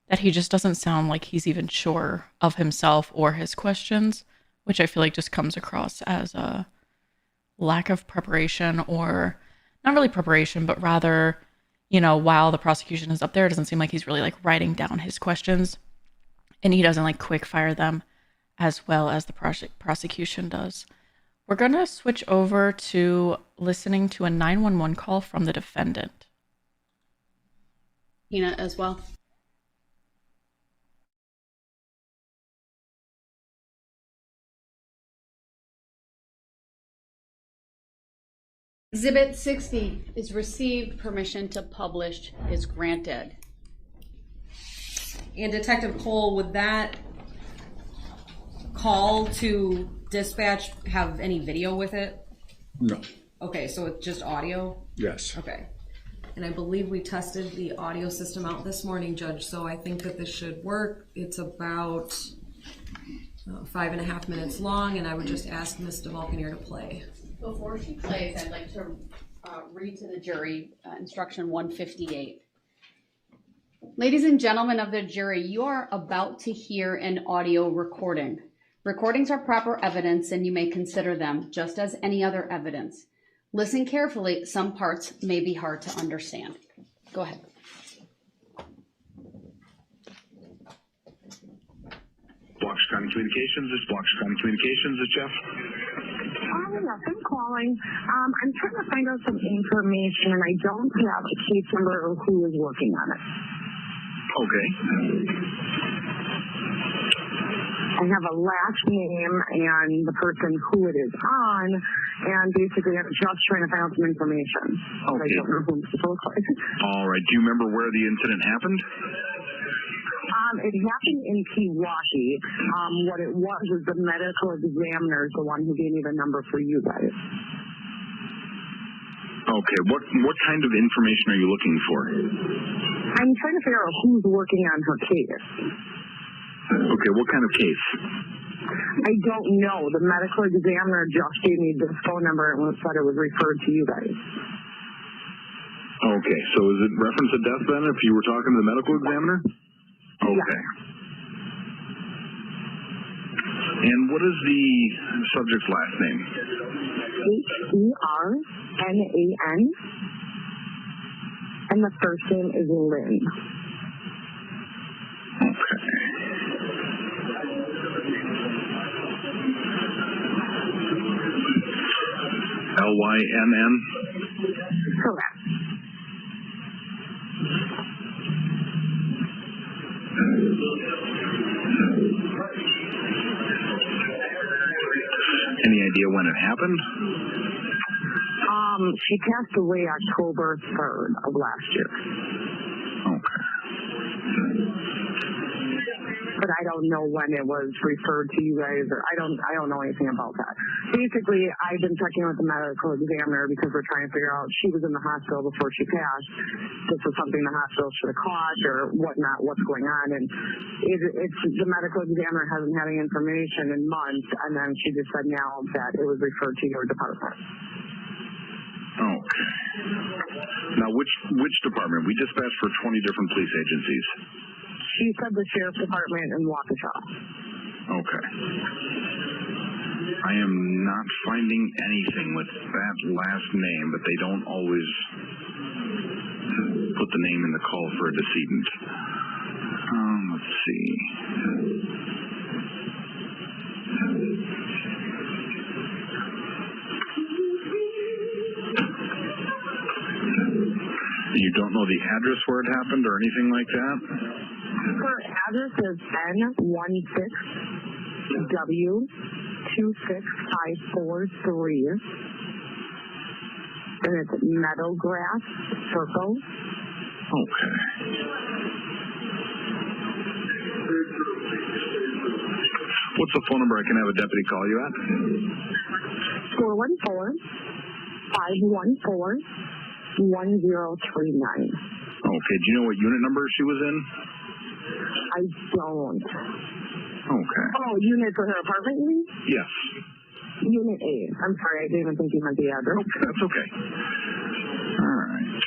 that he just doesn't sound like he's even sure of himself or his questions, which I feel like just comes across as a lack of preparation, or not really preparation, but rather, you know, while the prosecution is up there, it doesn't seem like he's really like writing down his questions, and he doesn't like quick fire them as well as the prosecution does. We're going to switch over to listening to a 911 call from the defendant. Ina as well. Exhibit 60 is received. Permission to publish is granted. And Detective Cole, would that call to dispatch have any video with it? No. Okay, so it's just audio? Yes. Okay. And I believe we tested the audio system out this morning, Judge, so I think that this should work. It's about 5.5 minutes long, and I would just ask Ms. DeValcanier to play. Before she plays, I'd like to read to the jury instruction 158. Ladies and gentlemen of the jury, you are about to hear an audio recording. Recordings are proper evidence and you may consider them just as any other evidence. Listen carefully, some parts may be hard to understand. Go ahead. County Communications. It's Waukesha County Communications. It's Jeff. Yes, I'm calling. I'm trying to find out some information, and I don't have a case number or who is working on it. Okay. I have a last name and the person who it is on, and basically I'm just trying to find out some information. Okay. I don't know who it's supposed to. All right. Do you remember where the incident happened? It happened in Pewaukee. What it was is the medical examiner is the one who gave me the number for you guys. Okay. What kind of information are you looking for? I'm trying to figure out who's working on her case. Okay. What kind of case? I don't know. The medical examiner just gave me this phone number and said it was referred to you guys. Okay. So is it reference to death then if you were talking to the medical examiner? Okay. Yeah. And what is the subject's last name? Hernan. And the first name is Lynn. Okay. Lynn? Correct. Any idea when it happened? She passed away October 3rd of last year. Okay. But I don't know when it was referred to you guys, or I don't know anything about that. Basically, I've been checking with the medical examiner because we're trying to figure out she was in the hospital before she passed. This was something the hospital should have caught or whatnot, what's going on. And it's the medical examiner hasn't had any information in months, and then she just said now that it was referred to your department. Okay. Now, which department? We dispatched for 20 different police agencies. She said the sheriff's department in Waukesha. Okay. I am not finding anything with that last name, but they don't always put the name in the call for a decedent. Let's see. You don't know the address where it happened or anything like that? Her address is N16W26543, and it's Meadowgrass Circle. Okay. What's the phone number I can have a deputy call you at? 414-514-1039. Okay. Do you know what unit number she was in? I don't. Okay. Oh, unit for her apartment, you mean? Yes. Unit A. I'm sorry, I didn't even think you meant the address. That's okay. All right.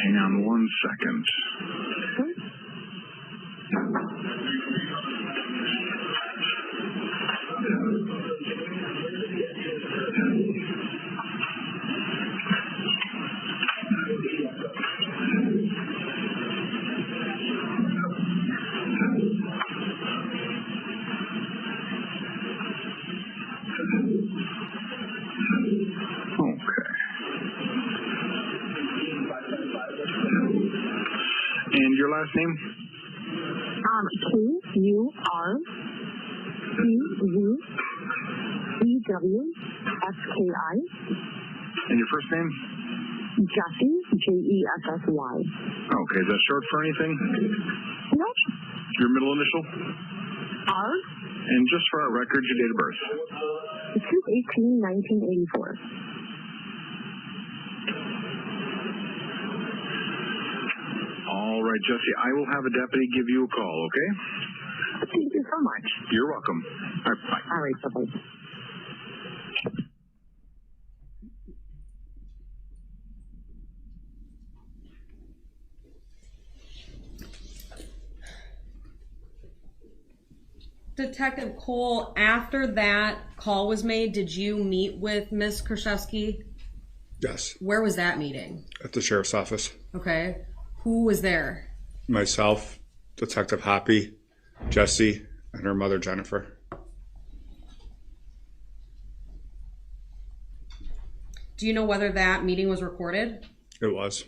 Hang on one second. And your last name? Kurczewski. And your first name? Jessy, Jessy. Okay, is that short for anything? Nope. Your middle initial? R. And just for our records, your date of birth? 2/18/1984. All right, Jesse, I will have a deputy give you a call, okay? Thank you so much. You're welcome. All right, bye. All right, bye-bye. Detective Cole, after that call was made, did you meet with Miss Kurczewski? Yes, Where was that meeting? at the sheriff's office. Okay. Who was there? Myself, Detective Hoppy, Jesse, and her mother, Jennifer. Do you know whether that meeting was recorded? It was.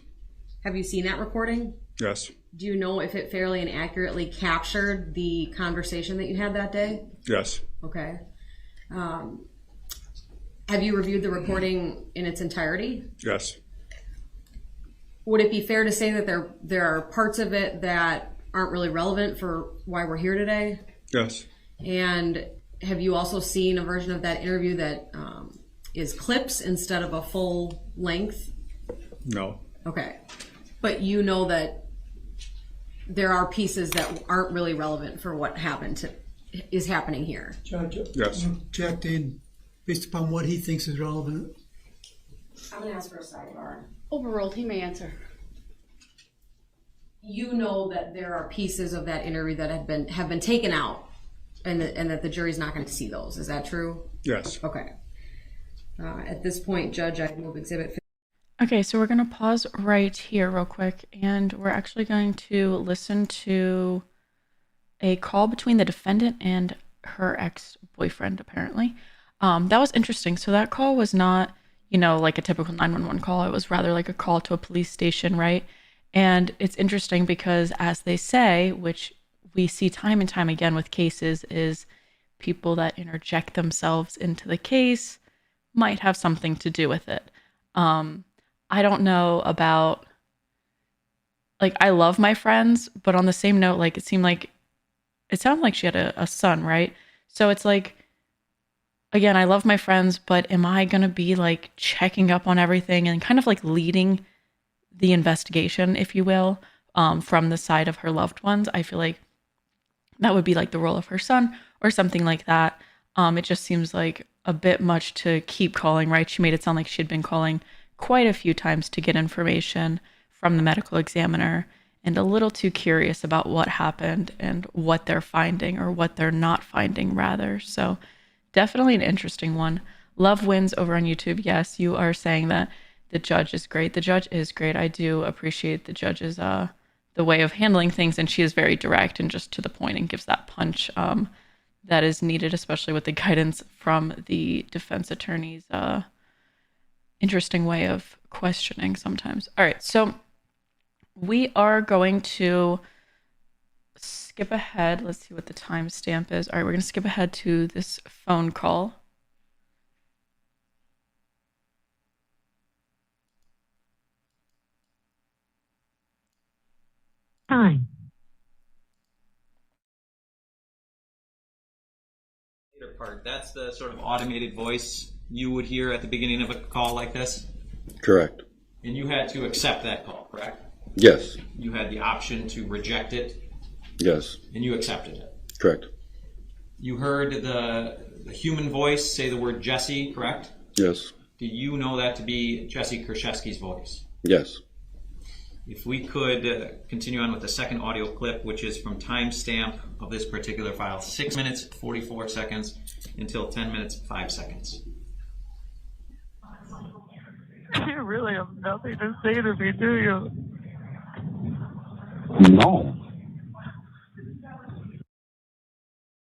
Have you seen that recording? Yes, Do you know if it fairly and accurately captured the conversation that you had that day? yes, Okay. Have you reviewed the recording in its entirety? yes, Would it be fair to say that there are parts of it that aren't really relevant for why we're here today? yes, And have you also seen a version of that interview that is clips instead of a full length? no, Okay. But you know that there are pieces that aren't really relevant for what is happening here. Judge, yes. Jack Dane, based upon what he thinks is relevant. I'm going to ask for a sidebar. Overruled, he may answer. You know that there are pieces of that interview that have been taken out, and that the jury's not going to see those. Is that true? Yes. Okay. At this point, Judge, I move Exhibit. Okay, so we're going to pause right here real quick, and we're actually going to listen to a call between the defendant and her ex-boyfriend, apparently. That was interesting. So that call was not, like a typical 911 call. It was rather like a call to a police station, right? And it's interesting because, as they say, which we see time and time again with cases, is people that interject themselves into the case might have something to do with it. I don't know about, I love my friends, but on the same note, it sounded like she had a son, right? So it's again, I love my friends, but am I going to be checking up on everything and kind of leading the investigation, if you will, from the side of her loved ones? I feel like that would be the role of her son or something like that. It just seems like a bit much to keep calling, right? She made it sound like she had been calling quite a few times to get information from the medical examiner, and a little too curious about what happened and what they're finding, or what they're not finding, rather. So definitely an interesting one. Love wins over on YouTube. Yes, you are saying that the judge is great. The judge is great. I do appreciate the judge's the way of handling things, and she is very direct and just to the point and gives that punch that is needed, especially with the guidance from the defense attorney's interesting way of questioning sometimes. All right, so we are going to skip ahead. Let's see what the timestamp is. All right, we're going to skip ahead to this phone call. Time. Part. That's the sort of automated voice you would hear at the beginning of a call like this? Correct. And you had to accept that call, correct? Yes. You had the option to reject it? Yes. And you accepted it? Correct. You heard the human voice say the word Jessy, correct? Yes. Do you know that to be Jessy Kurczewski's voice? Yes. If we could continue on with the second audio clip, which is from timestamp of this particular file, 6 minutes, 44 seconds until 10 minutes, 5 seconds. You really have nothing to say to me, do you? No.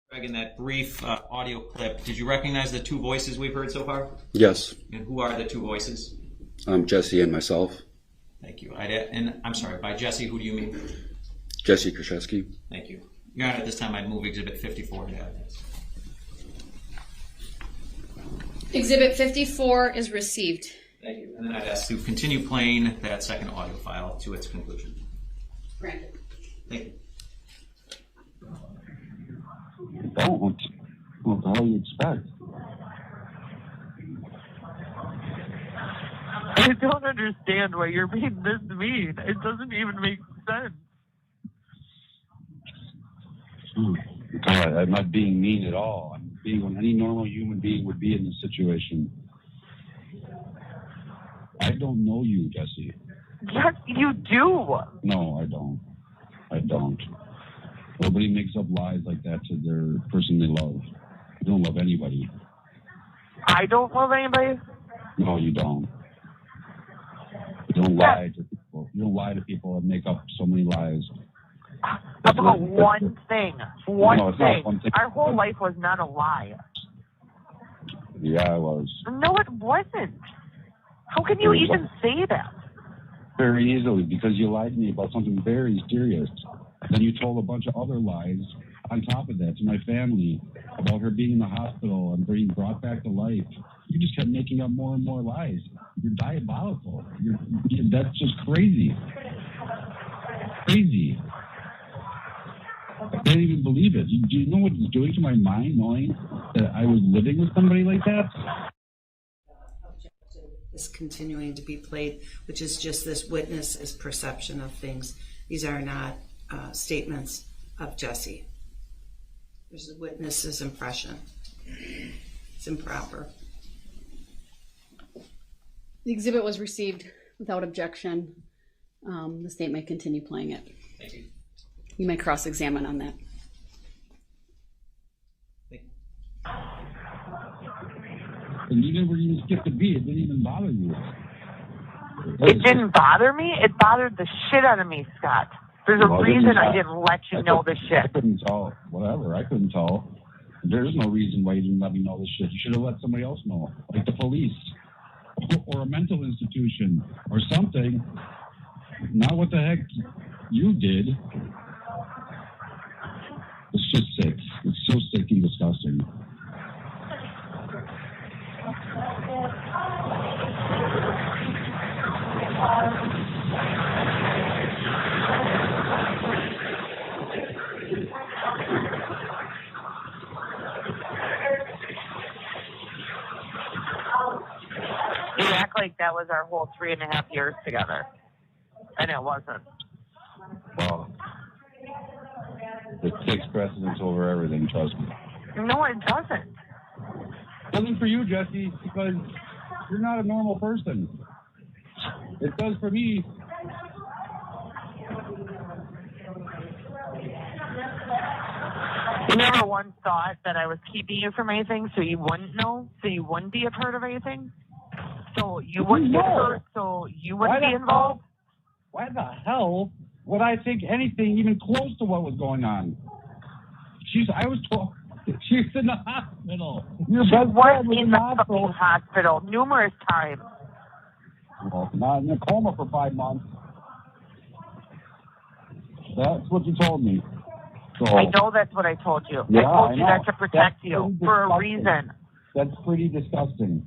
Greg, in that brief audio clip, did you recognize the two voices we've heard so far? Yes. And who are the two voices? Jesse and myself. Thank you. And I'm sorry, by Jesse, who do you mean? Jessy Kurczewski. Thank you. Your Honor, at this time I'd move Exhibit 54 to evidence. Exhibit 54 is received. Thank you. And then I'd ask to continue playing that second audio file to its conclusion. Granted. Thank you. Don't. What the hell do you expect? I don't understand why you're being this mean. It doesn't even make sense. God, I'm not being mean at all. I'm being what any normal human being would be in this situation. I don't know you, Jesse. Yes, you do. No, I don't. I don't. Nobody makes up lies like that to their person they love. You don't love anybody. I don't love anybody? No, you don't. You don't lie to people. You don't lie to people and make up so many lies. About one thing. One No, it's not one thing. Our whole life was not a lie. Yeah, I was. No, it wasn't. How can you even say that? Very easily, because you lied to me about something very serious. Then you told a bunch of other lies on top of that to my family about her being in the hospital and being brought back to life. You just kept making up more and more lies. You're diabolical. That's just crazy. Crazy. I can't even believe it. Do you know what it's doing to my mind knowing that I was living with somebody like that? Is continuing to be played, which is just this witness's perception of things. These are not statements of Jessy. There's a witness's impression. It's improper. The exhibit was received without objection. The state may continue playing it. Thank you. You may cross-examine on that. And you never even skipped a beat. It didn't even bother you. It didn't bother me? It bothered the shit out of me, Scott. There's a reason I didn't let you know this shit. I couldn't tell. Whatever. I couldn't tell. There's no reason why you didn't let me know this shit. You should have let somebody else know, like the police or a mental institution or something. Not what the heck you did. It's just sick. It's so sick and disgusting. You act like that was our whole 3.5 years together. And it wasn't. Well, it takes precedence over everything, trust me. No, it doesn't. It doesn't for you, Jessy, because you're not a normal person. It does for me. You never once thought that I was keeping you from anything so you wouldn't know, so you wouldn't be a part of anything? So you wouldn't get hurt, so you wouldn't be involved? Why the hell would I think anything even close to what was going on? I was told she's in the hospital. Your She best was friend was in the fucking hospital numerous times. Well, not in a coma for 5 months. That's what you told me. So, I know that's what I told you. Yeah, I told you know. that to protect That's you pretty for a disgusting. reason. That's pretty disgusting.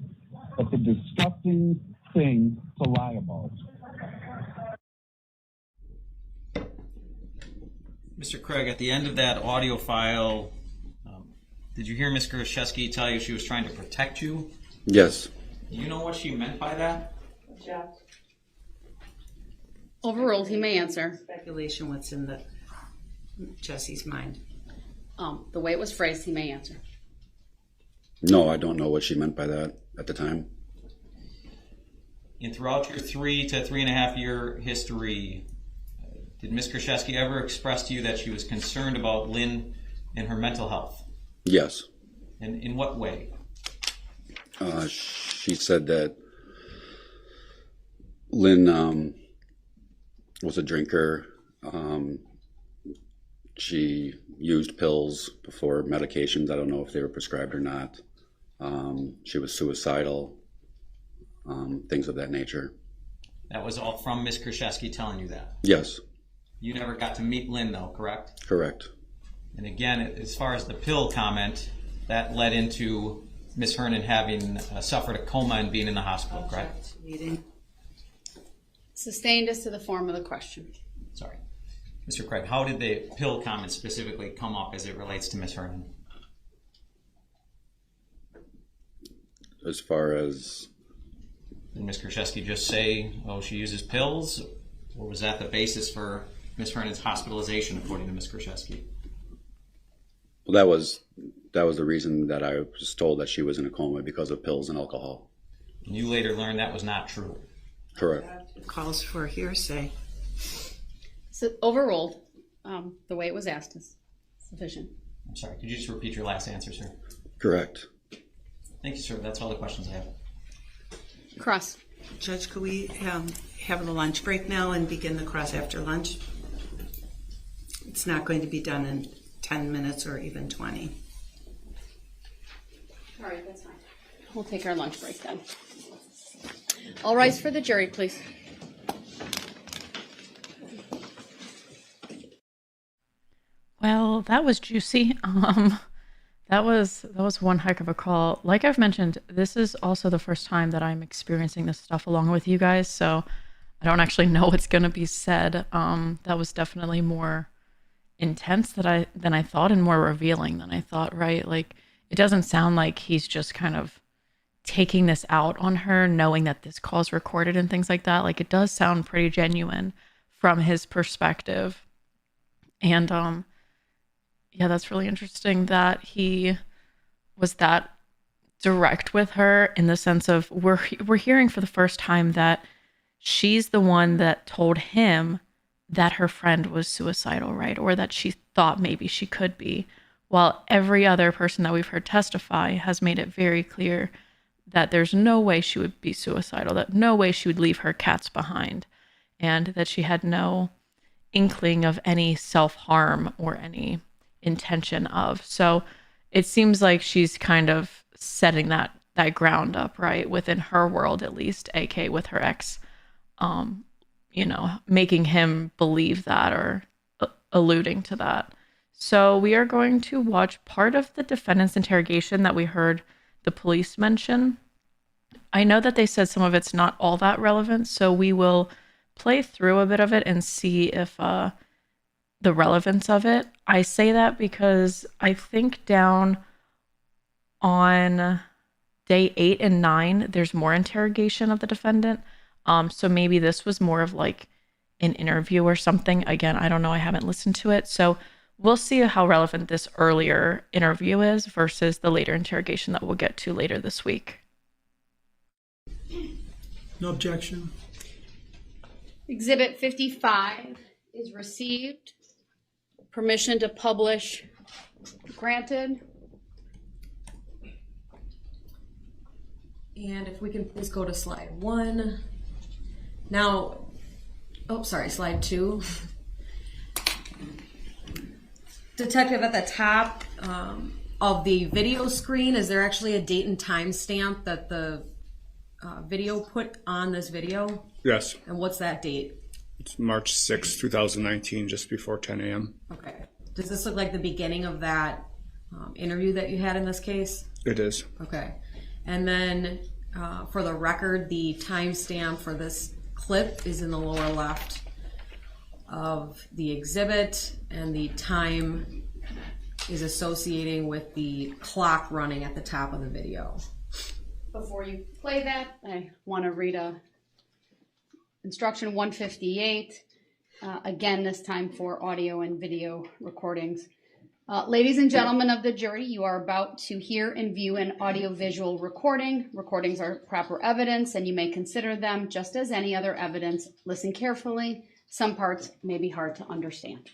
That's a disgusting thing to lie about. Mr. Craig, at the end of that audio file, did you hear Ms. Kurczewski tell you she was trying to protect you? Yes. Do you know what she meant by that? Overruled, he may answer. Speculation what's in the Jessy's mind. The way it was phrased, he may answer. No, I don't know what she meant by that at the time. And throughout your 3 to 3.5 year history, did Ms. Kurczewski ever express to you that she was concerned about Lynn and her mental health? Yes. And in what way? She said that Lynn was a drinker. She used pills before medications. I don't know if they were prescribed or not. She was suicidal, things of that nature. That was all from Ms. Kurczewski telling you that? Yes. You never got to meet Lynn, though, correct? Correct. And again, as far as the pill comment, that led into Ms. Hernan having suffered a coma and being in the hospital, correct? Sustained as to the form of the question. Sorry. Mr. Craig, how did the pill comment specifically come up as it relates to Ms. Hernan? As far as... Did Ms. Kurczewski just say, oh, she uses pills? Or was that the basis for Ms. Hernan's hospitalization, according to Ms. Kurczewski? Well, that was the reason that I was told that she was in a coma because of pills and alcohol. And you later learned that was not true? Correct. It calls for hearsay. So overruled, the way it was asked is Sufficient. I'm sorry, could you just repeat your last answer, sir? Correct. Thank you, sir. That's all the questions I have. Cross. Judge, could we have a lunch break now and begin the cross after lunch? It's not going to be done in 10 minutes or even 20. All right, that's fine. We'll take our lunch break then. All rise for the jury, please. Well, that was juicy. That was one heck of a call. Like I've mentioned, this is also the first time that I'm experiencing this stuff along with you guys, so I don't actually know what's going to be said. That was definitely more intense than I thought, and more revealing than I thought, right? Like, it doesn't sound like he's just kind of taking this out on her, knowing that this call's recorded and things like that. Like, it does sound pretty genuine from his perspective. And yeah, that's really interesting that he was that direct with her, in the sense of we're hearing for the first time that she's the one that told him that her friend was suicidal, right? Or that she thought maybe she could be, while every other person that we've heard testify has made it very clear that there's no way she would be suicidal, that no way she would leave her cats behind, and that she had no inkling of any self-harm or any intention of. So it seems like she's kind of setting that ground up, right, within her world, at least, aka with her ex, making him believe that, or alluding to that. So we are going to watch part of the defendant's interrogation that we heard the police mention. I know that they said some of it's not all that relevant, so we will play through a bit of it and see if the relevance of it. I say that because I think down on day 8 and 9, there's more interrogation of the defendant. So maybe this was more of like an interview or something. Again, I don't know. I haven't listened to it. So we'll see how relevant this earlier interview is versus the later interrogation that we'll get to later this week. No objection. Exhibit 55 is received. Permission to publish granted. And if we can please go to slide 1. Now, slide 2. Detective, at the top of the video screen, is there actually a date and time stamp that the video put on this video? Yes. And what's that date? It's March 6, 2019, just before 10 a.m. Okay. Does this look like the beginning of that interview that you had in this case? It is. Okay. And then for the record, the timestamp for this clip is in the lower left of the exhibit, and the time is associating with the clock running at the top of the video. Before you play that, I want to read instruction 158. Again, this time for audio and video recordings. Ladies and gentlemen of the jury, you are about to hear and view an audiovisual recording. Recordings are proper evidence, and you may consider them just as any other evidence. Listen carefully. Some parts may be hard to understand.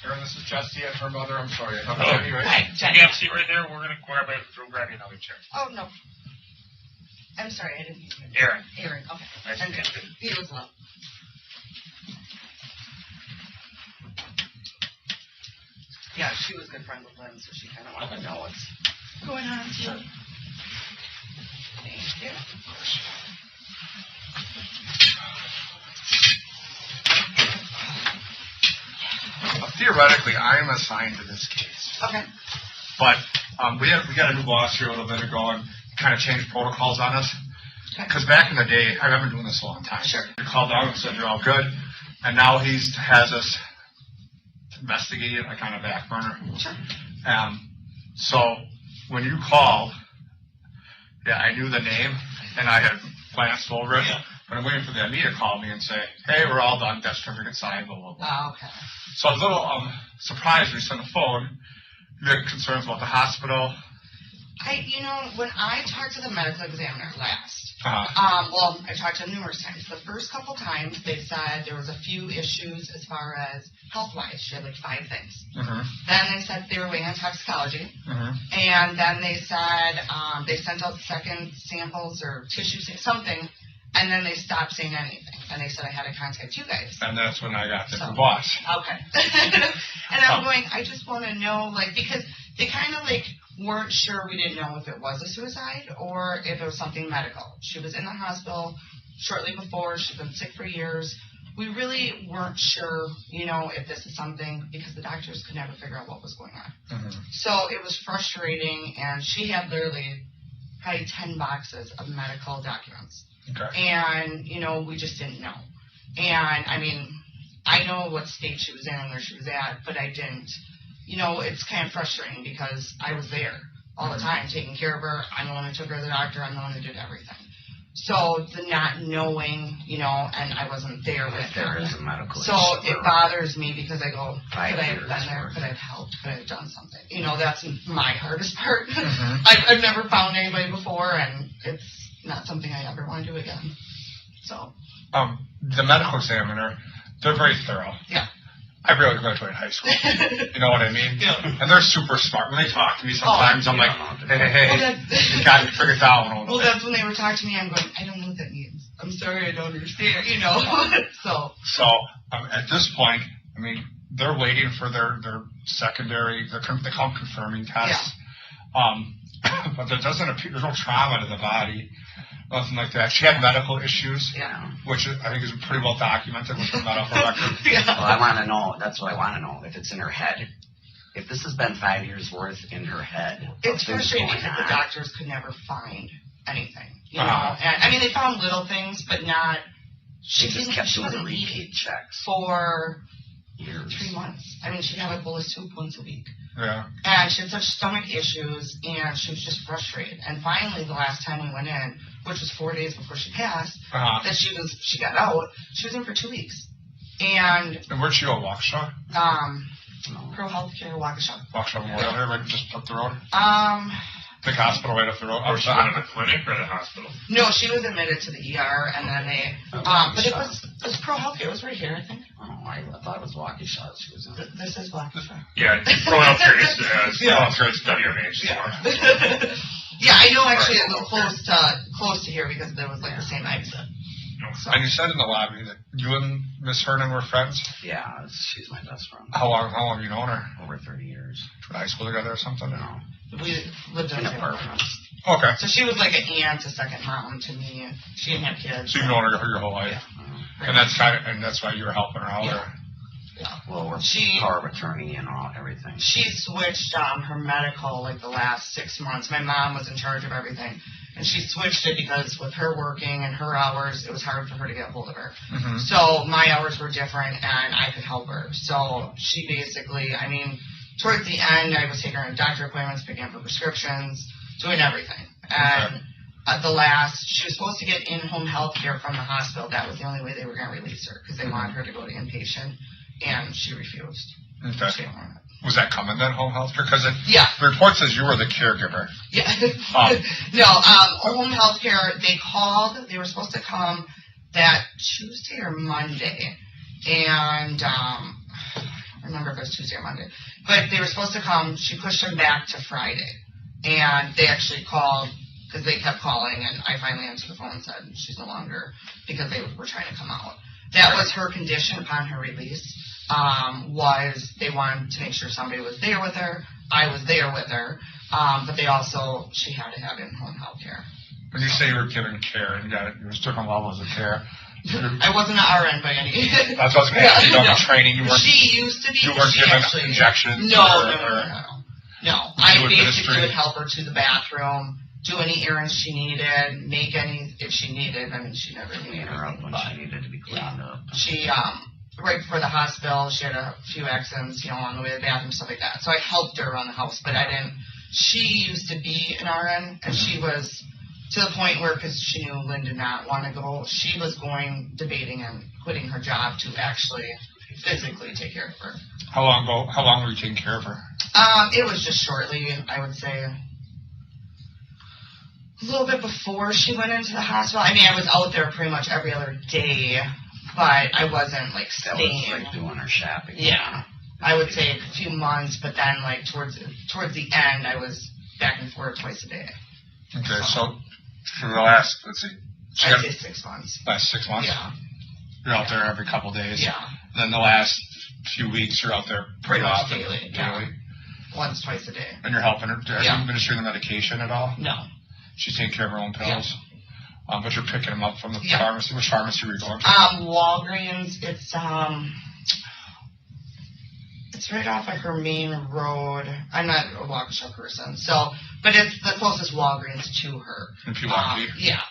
Erin, this is Jessy and her mother. I'm sorry. Hi, Jenny. You have a seat right there. We're going to grab you another chair. Oh, no. I'm sorry, I didn't. Erin. Erin, okay. Nice I'm to meet you. You as well. Yeah, she was a good friend with Lynn, so she kind of wanted to know what's going on too. Thank you. Theoretically, I am assigned to this case. Okay. But we got a new boss here a little bit ago and kind of changed protocols on us. Because back in the day, I've been doing this a long time. Sure. You called down and said you're all good, and now he has us investigating it like on a back burner. Sure. So when you called, yeah, I knew the name, and I had glanced over it. But I'm waiting for the ME to call me and say, hey, we're all done, death certificate signed, blah, blah, blah. Oh, okay. So I was a little surprised when you sent the phone. You had concerns about the hospital. When I talked to the medical examiner last, Uh-huh. I talked to him numerous times. The first couple times, they said there was a few issues as far as health-wise. She had like 5 things. Mm-hmm. Then they said they were waiting on toxicology. Mm-hmm. And then they said they sent out second samples or tissue, something, and then they stopped saying anything. And they said I had to contact you guys. And that's when I got the boss. Okay. And I'm going, I just want to know, because they kind of weren't sure. We didn't know if it was a suicide or if it was something medical. She was in the hospital shortly before. She's been sick for years. We really weren't sure, if this is something, because the doctors could never figure out what was going on. Mm-hmm. So it was frustrating, and she had literally probably 10 boxes of medical documents. Okay. And, we just didn't know. And, I know what state she was in and where she was at, but I didn't. It's kind of frustrating because I was there all the time taking care of her. I'm the one who took her to the doctor. I'm the one who did everything. So the not knowing, and I wasn't there with her. There is a medical So issue. it bothers me because I go, 5 could I have years been there? worth. Could I have helped? Could I have done something? That's my hardest part. Mm-hmm. I've never found anybody before, and it's not something I ever want to do again. So. The medical examiner, they're very thorough. Yeah. I barely graduated high school. You know what I mean? Yeah. And they're super smart. When they talk to me sometimes, I'm like, hey, you got to figure it out. Well, that's when they were talking to me. I'm going, I don't know what that means. I'm sorry, I don't understand. So at this point, they're waiting for their secondary, they call them confirming tests. Yeah. But there doesn't appear, there's no trauma to the body. Nothing like that. She had medical issues, which I think is pretty well documented with her medical record. Well, I want to know, that's what I want to know, if it's in her head. If this has been 5 years worth in her head. It's frustrating because the doctors could never find anything. And they found little things, but not. She just kept doing repeat checks for years. 3 months. She'd have a bowl of soup once a week. Yeah. And she had such stomach issues, and she was just frustrated. And finally, the last time we went in, which was 4 days before she passed, that she got out. She was in for 2 weeks. And where'd she go? Waukesha? Pro Healthcare, Waukesha. Waukesha Memorial here, right just up the road? The hospital right up the road. Or she went to the clinic or the hospital? No, she was admitted to the ER, and then they. But it was Pro Healthcare. It was right here, I think. Oh, I thought it was Waukesha. She was in. This is Waukesha. Yeah, Pro Healthcare is WMH. Yeah. Yeah, I know actually it's close to here because there was the same exit. So. And you said in the lobby that you and Miss Hernan were friends? Yeah, she's my best friend. How long have you known her? Over 30 years. High school together or something? No. We lived in apartments. Okay. So she was like an aunt, a second mom to me. She didn't have kids. So you've known her your whole life? Yeah. And that's why you were helping her out? Yeah. Or? Yeah. Well, we're power of attorney and everything. She switched her medical the last 6 months. My mom was in charge of everything. And she switched it because with her working and her hours, it was hard for her to get a hold of her. Mm-hmm. So my hours were different and I could help her. So she basically, towards the end, I was taking her to doctor appointments, picking up her prescriptions, doing everything. And she was supposed to get in-home health care from the hospital. That was the only way they were going to release her because they wanted her to go to inpatient. And she refused. Okay. She didn't want it. Was that coming then, home health care? Because the report says you were the caregiver. Yeah. No, home health care, they called. They were supposed to come that Tuesday or Monday. And I don't remember if it was Tuesday or Monday. But they were supposed to come. She pushed them back to Friday. And they actually called because they kept calling. And I finally answered the phone and said she's no longer because they were trying to come out. That was her condition upon her release. Was they wanted to make sure somebody was there with her. I was there with her. But she had to have in-home health care. When you say you were given care and you got different levels of care. I wasn't an RN by any. That's what I was going to ask. You don't have training. She used to be. You weren't given injections? No. I basically would help her to the bathroom, do any errands she needed, make any if she needed. She never needed her up when she needed to be cleaned up. She right before the hospital, she had a few accidents, on the way to the bathroom, stuff like that. So I helped her around the house, but I didn't. She used to be an RN, and she was to the point where, because she knew Lynn did not want to go, she was debating and quitting her job to actually physically take care of her. How long were you taking care of her? It was just shortly, I would say. A little bit before she went into the hospital. I mean, I was out there pretty much every other day, but I wasn't staying. That was doing her shopping. Yeah, I would say a few months, but then towards the end, I was back and forth twice a day. Okay, so for the last, let's see, I'd say 6 months. Last 6 months. Yeah. You're out there every couple days. Yeah. And then the last few weeks, you're out there Pretty much often. daily. Yeah. Once, twice a day. And you're helping her. Are you administering the medication at all? No. She's taking care of her own pills. Yeah. But you're picking them up from the pharmacy. Which pharmacy were you going to? Walgreens. It's right off her main road. I'm not a Waukesha person, but it's the closest Walgreens to her. In Pewaukee? Yeah.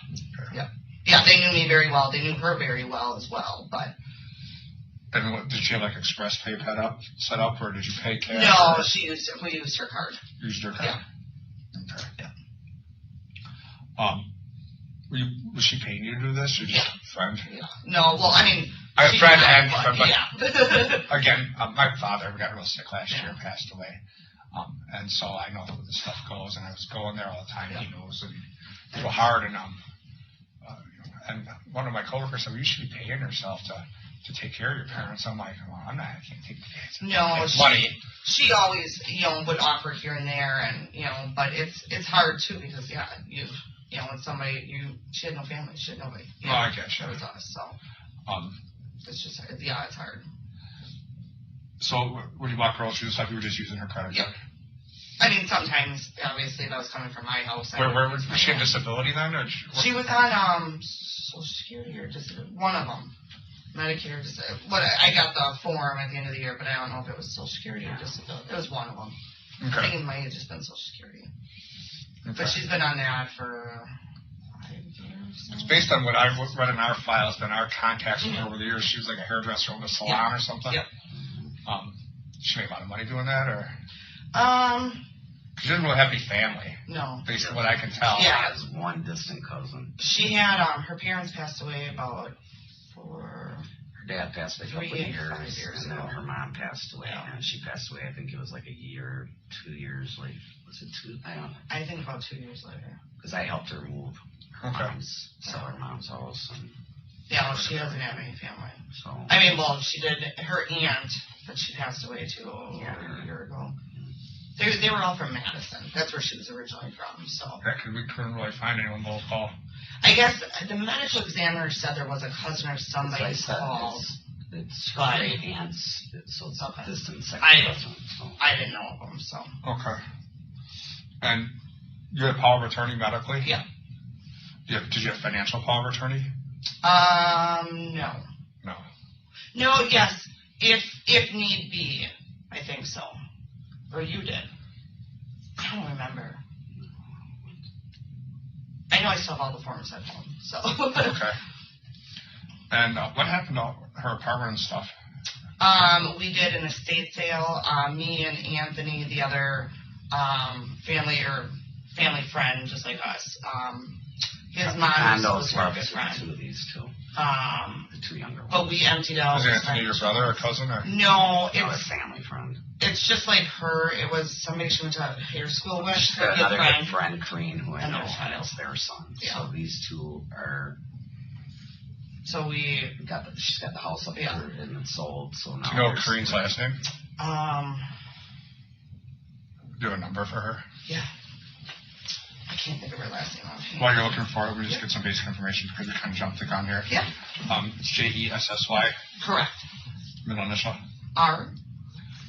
Okay. Yeah, they knew me very well. They knew her very well as well, but. And did she have express pay set up, or did you pay cash? No, we used her card. Used her card? Yeah. Okay. Yeah. Was she paying you to do this, or just a friend? Yeah. No, well, I mean... A friend and friend, but yeah. Again, my father got real sick last year and passed away. And so I know how this stuff goes, and I was going there all the time. He knows, and it's real hard. And one of my coworkers said, well, you should be paying yourself to take care of your parents. I'm like, well, I can't take the kids. No, money. She always, would offer here and there, and but it's hard too because when somebody she had no family, she had nobody. I get you. It was us, so it's just it's hard. So when you bought groceries and stuff, you were just using her credit card. I mean, sometimes obviously that was coming from my house. Where was she on disability then, or she was on Social Security or just one of them. Medicare, but I got the form at the end of the year, but I don't know if it was Social Security or disability. It was one of them. Okay. I think it might have just been Social Security. Okay. But she's been on that for 5 years. It's based on what I've read in our files, been our contacts with her over the years. She was like a hairdresser in a salon or something. Yep. She made a lot of money doing that, or? She didn't really have any family. No. Based on what I can tell. Yeah. She has one distant cousin. She had, her parents passed away about Her dad passed away a couple of years, and then her mom passed away, and she passed away, I think it was a year, 2 years later. Was it 2? I don't know. I think about 2 years later. Because I helped her move sell her mom's house. And yeah, well, she doesn't have any family. So I mean, well, she did, her aunt, but she passed away too a year ago. They were all from Madison. That's where she was originally from. So we couldn't really find anyone local. I guess the medical examiner said there was a cousin or somebody called. It's great aunts, so it's a distant second cousin. I didn't know of them, so. Okay. And you had power of attorney medically? Yeah. Did you have financial power of attorney? No. No. No, yes. If need be, I think so. Or you did. I don't remember. I know I still have all the forms at home, so. Okay. And what happened to her apartment and stuff? We did an estate sale. Me and Anthony, the other family friend, just like us. His mom was her good friend. Two of these two. The two younger ones. But we emptied out. Was Anthony your brother or cousin? Or? No, it's a family friend. It's just like her. It was somebody she went to hair school with. She's got another good friend, Crean, who I know has their son. Yeah. So these two are. So she's got the house up there and it's sold. So now. Do you know Crean's last name? Do you have a number for her? Yeah. I can't think of her last name. While you're looking for it, we just get some basic information because we kind of jumped the gun here. Yeah. It's Jessy. Correct. Middle initial. R.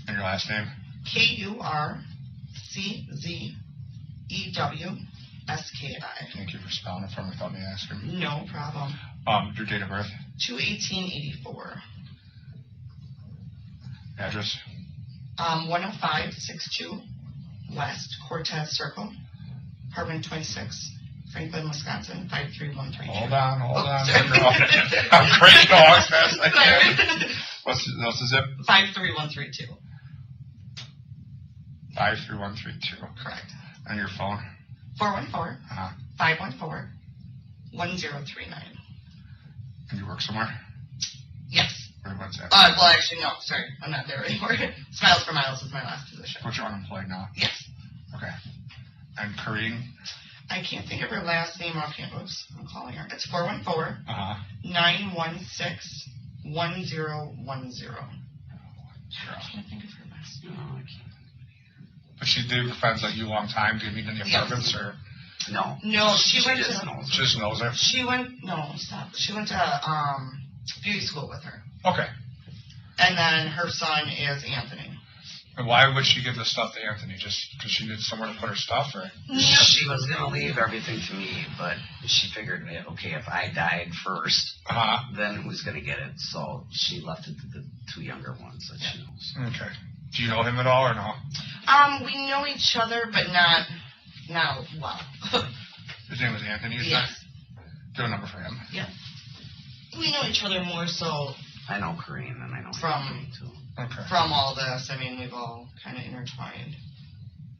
And your last name? Kurczewski. Thank you for spelling it for me without me asking. No problem. Your date of birth? 2/18/84. Address? 10562 West Cortez Circle, apartment 26, Franklin, Wisconsin, 53132. Hold on. I'm great. Go as fast as I can. What's the zip? 53132. 53132. Correct. And your phone? 414-514-1039. And you work somewhere? Yes. What's that? Well, actually, no. Sorry, I'm not there anymore. Smiles for Miles is my last position. But you're unemployed now? Yes. Okay. And Kareen? I can't think of her last name offhand. Oops, I'm calling her. It's 414-916-1010. I can't think of her last name. But she did friends like you a long time. Do you meet any apartments or? No. No, she went to. She just knows her. She went. No, stop. She went to beauty school with her. Okay. And then her son is Anthony. And why would she give the stuff to Anthony? Just because she needed somewhere to put her stuff, or? She was going to leave everything to me, but she figured, okay, if I died first, then who's going to get it? So she left it to the two younger ones that she knows. Okay. Do you know him at all, or no? We know each other, but not well. His name was Anthony, you said? Yes. Do you have a number for him? Yeah. We know each other more so. I know Kareem, and I know from too. Okay. From all this. I mean, we've all kind of intertwined.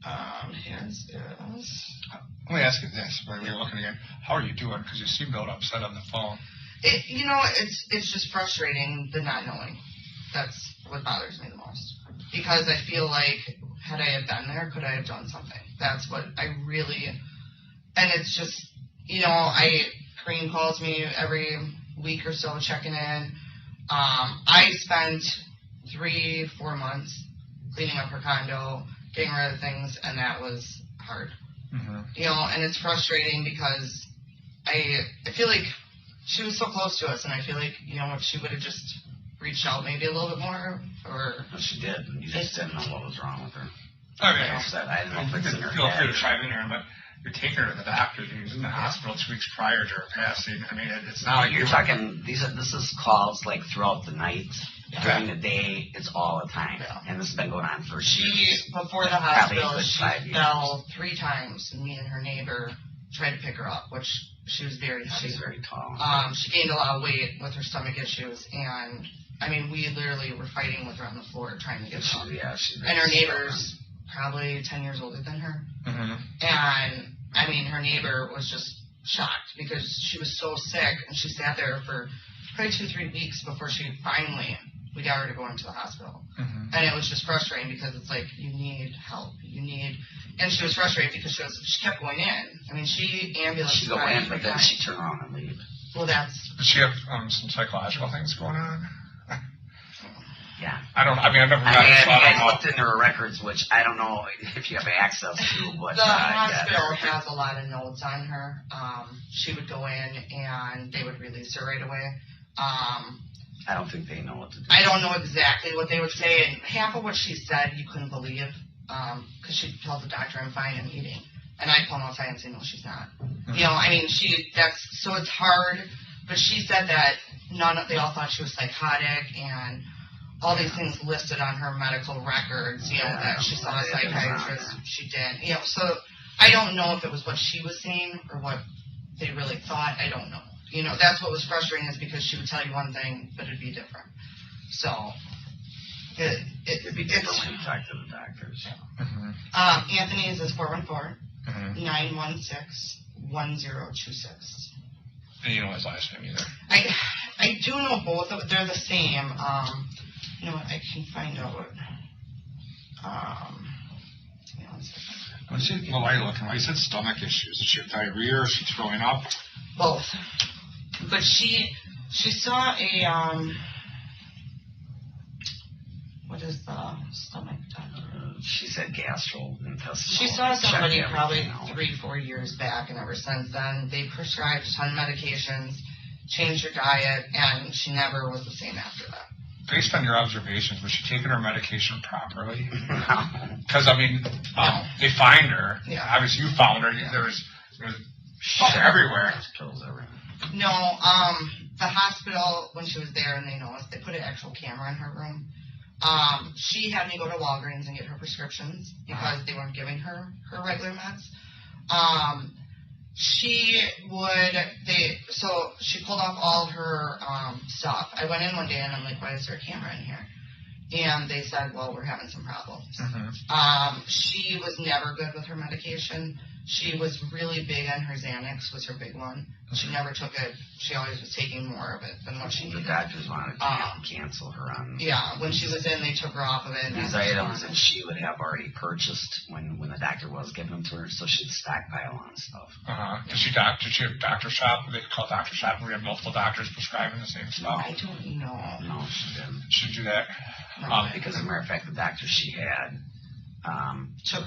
Let me ask you this, while we were looking again. How are you doing? Because you seem a little upset on the phone. It's just frustrating, the not knowing. That's what bothers me the most. Because I feel like, had I have been there, could I have done something? That's what I really, and it's just, Kareem calls me every week or so checking in. I spent 3-4 months cleaning up her condo, getting rid of things, and that was hard. Mm-hmm. And it's frustrating because I feel like she was so close to us, and I feel like, if she would have just reached out maybe a little bit more, or... Well, she did, and you just didn't know what was wrong with her. I mean, I didn't know if it's in her feel head. free to chime in here, but you're taking her to the doctor. She was in the hospital 2 weeks prior to her passing. I mean, it's not like you're talking. This is calls like throughout the night, during the day. It's all the time, and this has been going on for. Before the hospital, she fell 3 times, and me and her neighbor tried to pick her up, which she was very heavy. She's very tall. She gained a lot of weight with her stomach issues, and I mean, we literally were fighting with her on the floor trying to get her up. And her neighbor's probably 10 years older than her. Mm-hmm. And, I mean, her neighbor was just shocked because she was so sick, and she sat there for probably 2-3 weeks before we got her to go into the hospital. Mm-hmm. And it was just frustrating because it's like, you need help. And she was frustrated because she kept going in. I mean, she'd go in, but then she'd turn around and leave. Well, Does she have some psychological things going on? Yeah. I've never met her. I looked into her records, which I don't know if you have access to, but the hospital has a lot of notes on her. She would go in and they would release her right away. I don't think they know what to do. I don't know exactly what they would say, and half of what she said you couldn't believe, because she told the doctor, "I'm fine, I'm eating," and I call them outside and say, "No, she's not." Mm-hmm. So it's hard. But she said that they all thought she was psychotic, and all these things listed on her medical records, that she saw a psychiatrist, she didn't, so I don't know if it was what she was saying or what they really thought. I don't know. That's what was frustrating, is because she would tell you one thing, but it'd be different. So it'd be different when you talk to the doctors. Mm-hmm. Anthony's is 414-916-1026. And you know his last name either. I do know both of them. They're the same. I can find out. Why are you looking? Why you said stomach issues? Is she have diarrhea, or is she throwing up? Both. But she saw a what is the stomach doctor? She said gastrointestinal. She saw somebody probably 3-4 years back, and ever since then they prescribed a ton of medications, changed her diet, and she never was the same after that. Based on your observations, was she taking her medication properly? Because they find her. Yeah. Obviously, you found her. There was stuff everywhere. Pills everywhere. No, the hospital, when she was there and they noticed, they put an actual camera in her room. She had me go to Walgreens and get her prescriptions because they weren't giving her regular meds. she pulled off all her stuff. I went in one day and I'm like, why is there a camera in here? And they said, well, we're having some problems. She was never good with her medication. She was really big on her Xanax, was her big one. She never took it. She always was taking more of it than what she needed. The doctors wanted to cancel her on. Yeah, when she was in, they took her off of it. These items that she would have already purchased when the doctor was giving them to her, so she'd stockpile on stuff. Did she have doctor shop? They call doctor shop where we have multiple doctors prescribing the same stuff. I don't know. No, she didn't. She do that. Because as a matter of fact, the doctor she had took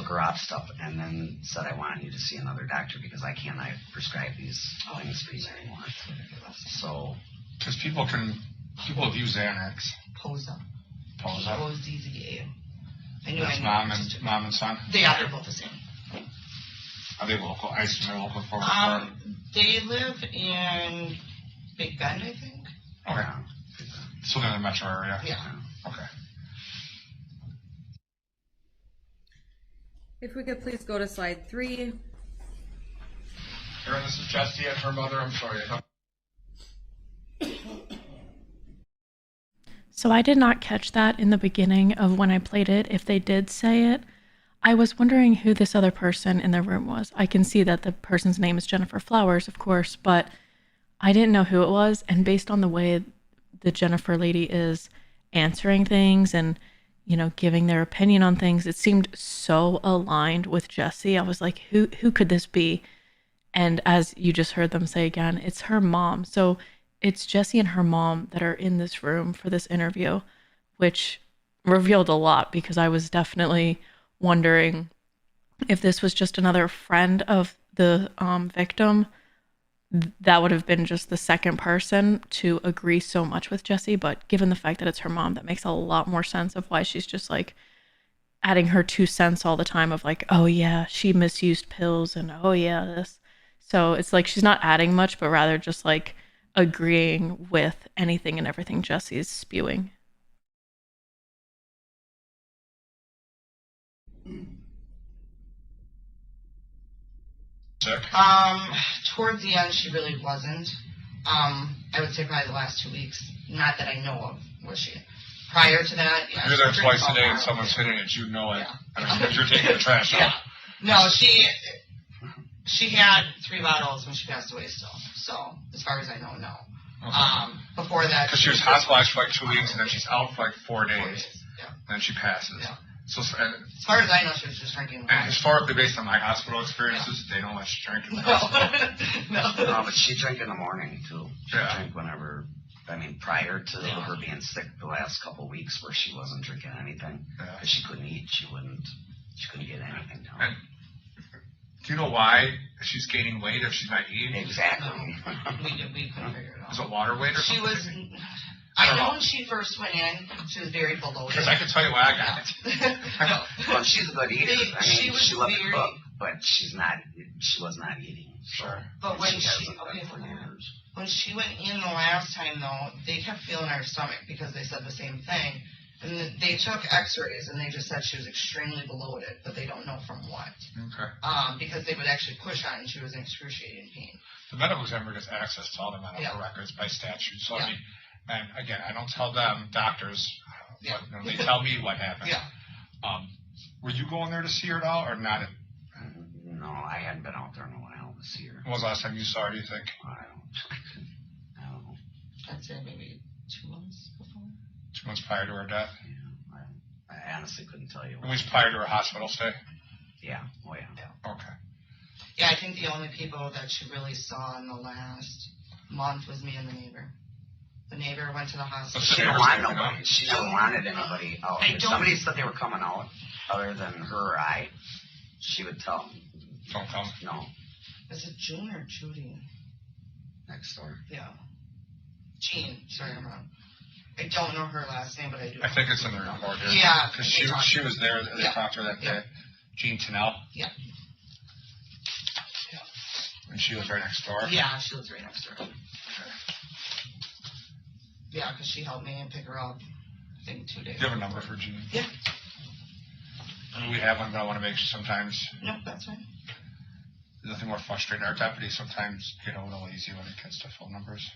her off stuff and then said, I want you to see another doctor because I cannot prescribe these things for you anymore. So, because people abuse Xanax. Poza. P-O-Z-Z-A. That's mom and son? They're both the same. Are they local? I assume they're local for they live in Big Bend, I think. Okay. So they're in the metro area? Yeah. Okay. If we could please go to slide 3. Erin, this is Jessy and her mother. I'm sorry. So I did not catch that in the beginning of when I played it. If they did say it, I was wondering who this other person in the room was. I can see that the person's name is Jennifer Flowers, of course, but I didn't know who it was. And based on the way the Jennifer lady is answering things and, you know, giving their opinion on things, it seemed so aligned with Jessy. I was like, who could this be? And as you just heard them say again, it's her mom. So it's Jessy and her mom that are in this room for this interview, which revealed a lot because I was definitely wondering if this was just another friend of the victim. That would have been just the second person to agree so much with Jessy. But given the fact that it's her mom, that makes a lot more sense of why she's just like adding her 2 cents all the time of like, oh yeah, she misused pills and oh yeah, this. So it's like she's not adding much, but rather just like agreeing with anything and everything Jessy's spewing. Towards the end, she really wasn't. I would say probably the last 2 weeks. Not that I know of, was she? Prior to that, yeah. You're there twice a day and someone's hitting it, you know it. Yeah. I mean, you're taking the trash out. No, she had 3 bottles when she passed away still. So, as far as I know, no. Okay. Before that... Because she was hospitalized for like 2 weeks and then she's out for like 4 days. Yeah. And then she passes. Yeah. So, as far as I know, she was just drinking water. And historically, based on my hospital experiences, they don't let you drink in the hospital. No, but she drank in the morning, too. She drank whenever, I mean, prior to her being sick the last couple of weeks where she wasn't drinking anything. Because she couldn't eat. She couldn't get anything down. Do you know why she's gaining weight if she's not eating? Exactly. We couldn't figure it out. Is it water weight or something? I know when she first went in, she was very bloated. Because I can tell you why I got it. Well, she's a good eater. I mean, she loved to cook, but she was not eating. Sure. But when she went in the last time, though, they kept feeling her stomach because they said the same thing. And they took x-rays, and they just said she was extremely bloated, but they don't know from what. Okay. Because they would actually push on, and she was in excruciating pain. The medical examiner gets access to all the medical records by statute. So, I mean, and again, I don't tell them, doctors, but they tell me what happened. Yeah. Were you going there to see her at all, or not? No, I hadn't been out there in a while to see her. When was the last time you saw her, do you think? I don't know. I'd say maybe 2 months before. 2 months prior to her death? Yeah, I honestly couldn't tell you. At least prior to her hospital stay? Yeah. Oh, yeah. Okay. Yeah, I think the only people that she really saw in the last month was me and the neighbor. The neighbor went to the hospital. She didn't want nobody. She never wanted anybody out. If somebody said they were coming out, other than her or I, she would tell them. Don't come? No. Is it June or Judy? Next door. Yeah. Jean. Sorry, I'm wrong. I don't know her last name, but I do. I think it's in the report here. Yeah. Because she was there. They talked to her that day. Jean Tennell. Yeah. And she lives right next door? Yeah, she lives right next door. Okay. Yeah, because she helped me and pick her up, I think, 2 days. Do you have a number for Jean? Yeah. I mean, we have one, but I want to make sure sometimes. No, that's fine. nothing more frustrating. Our deputies sometimes get a little lazy when it gets to phone numbers.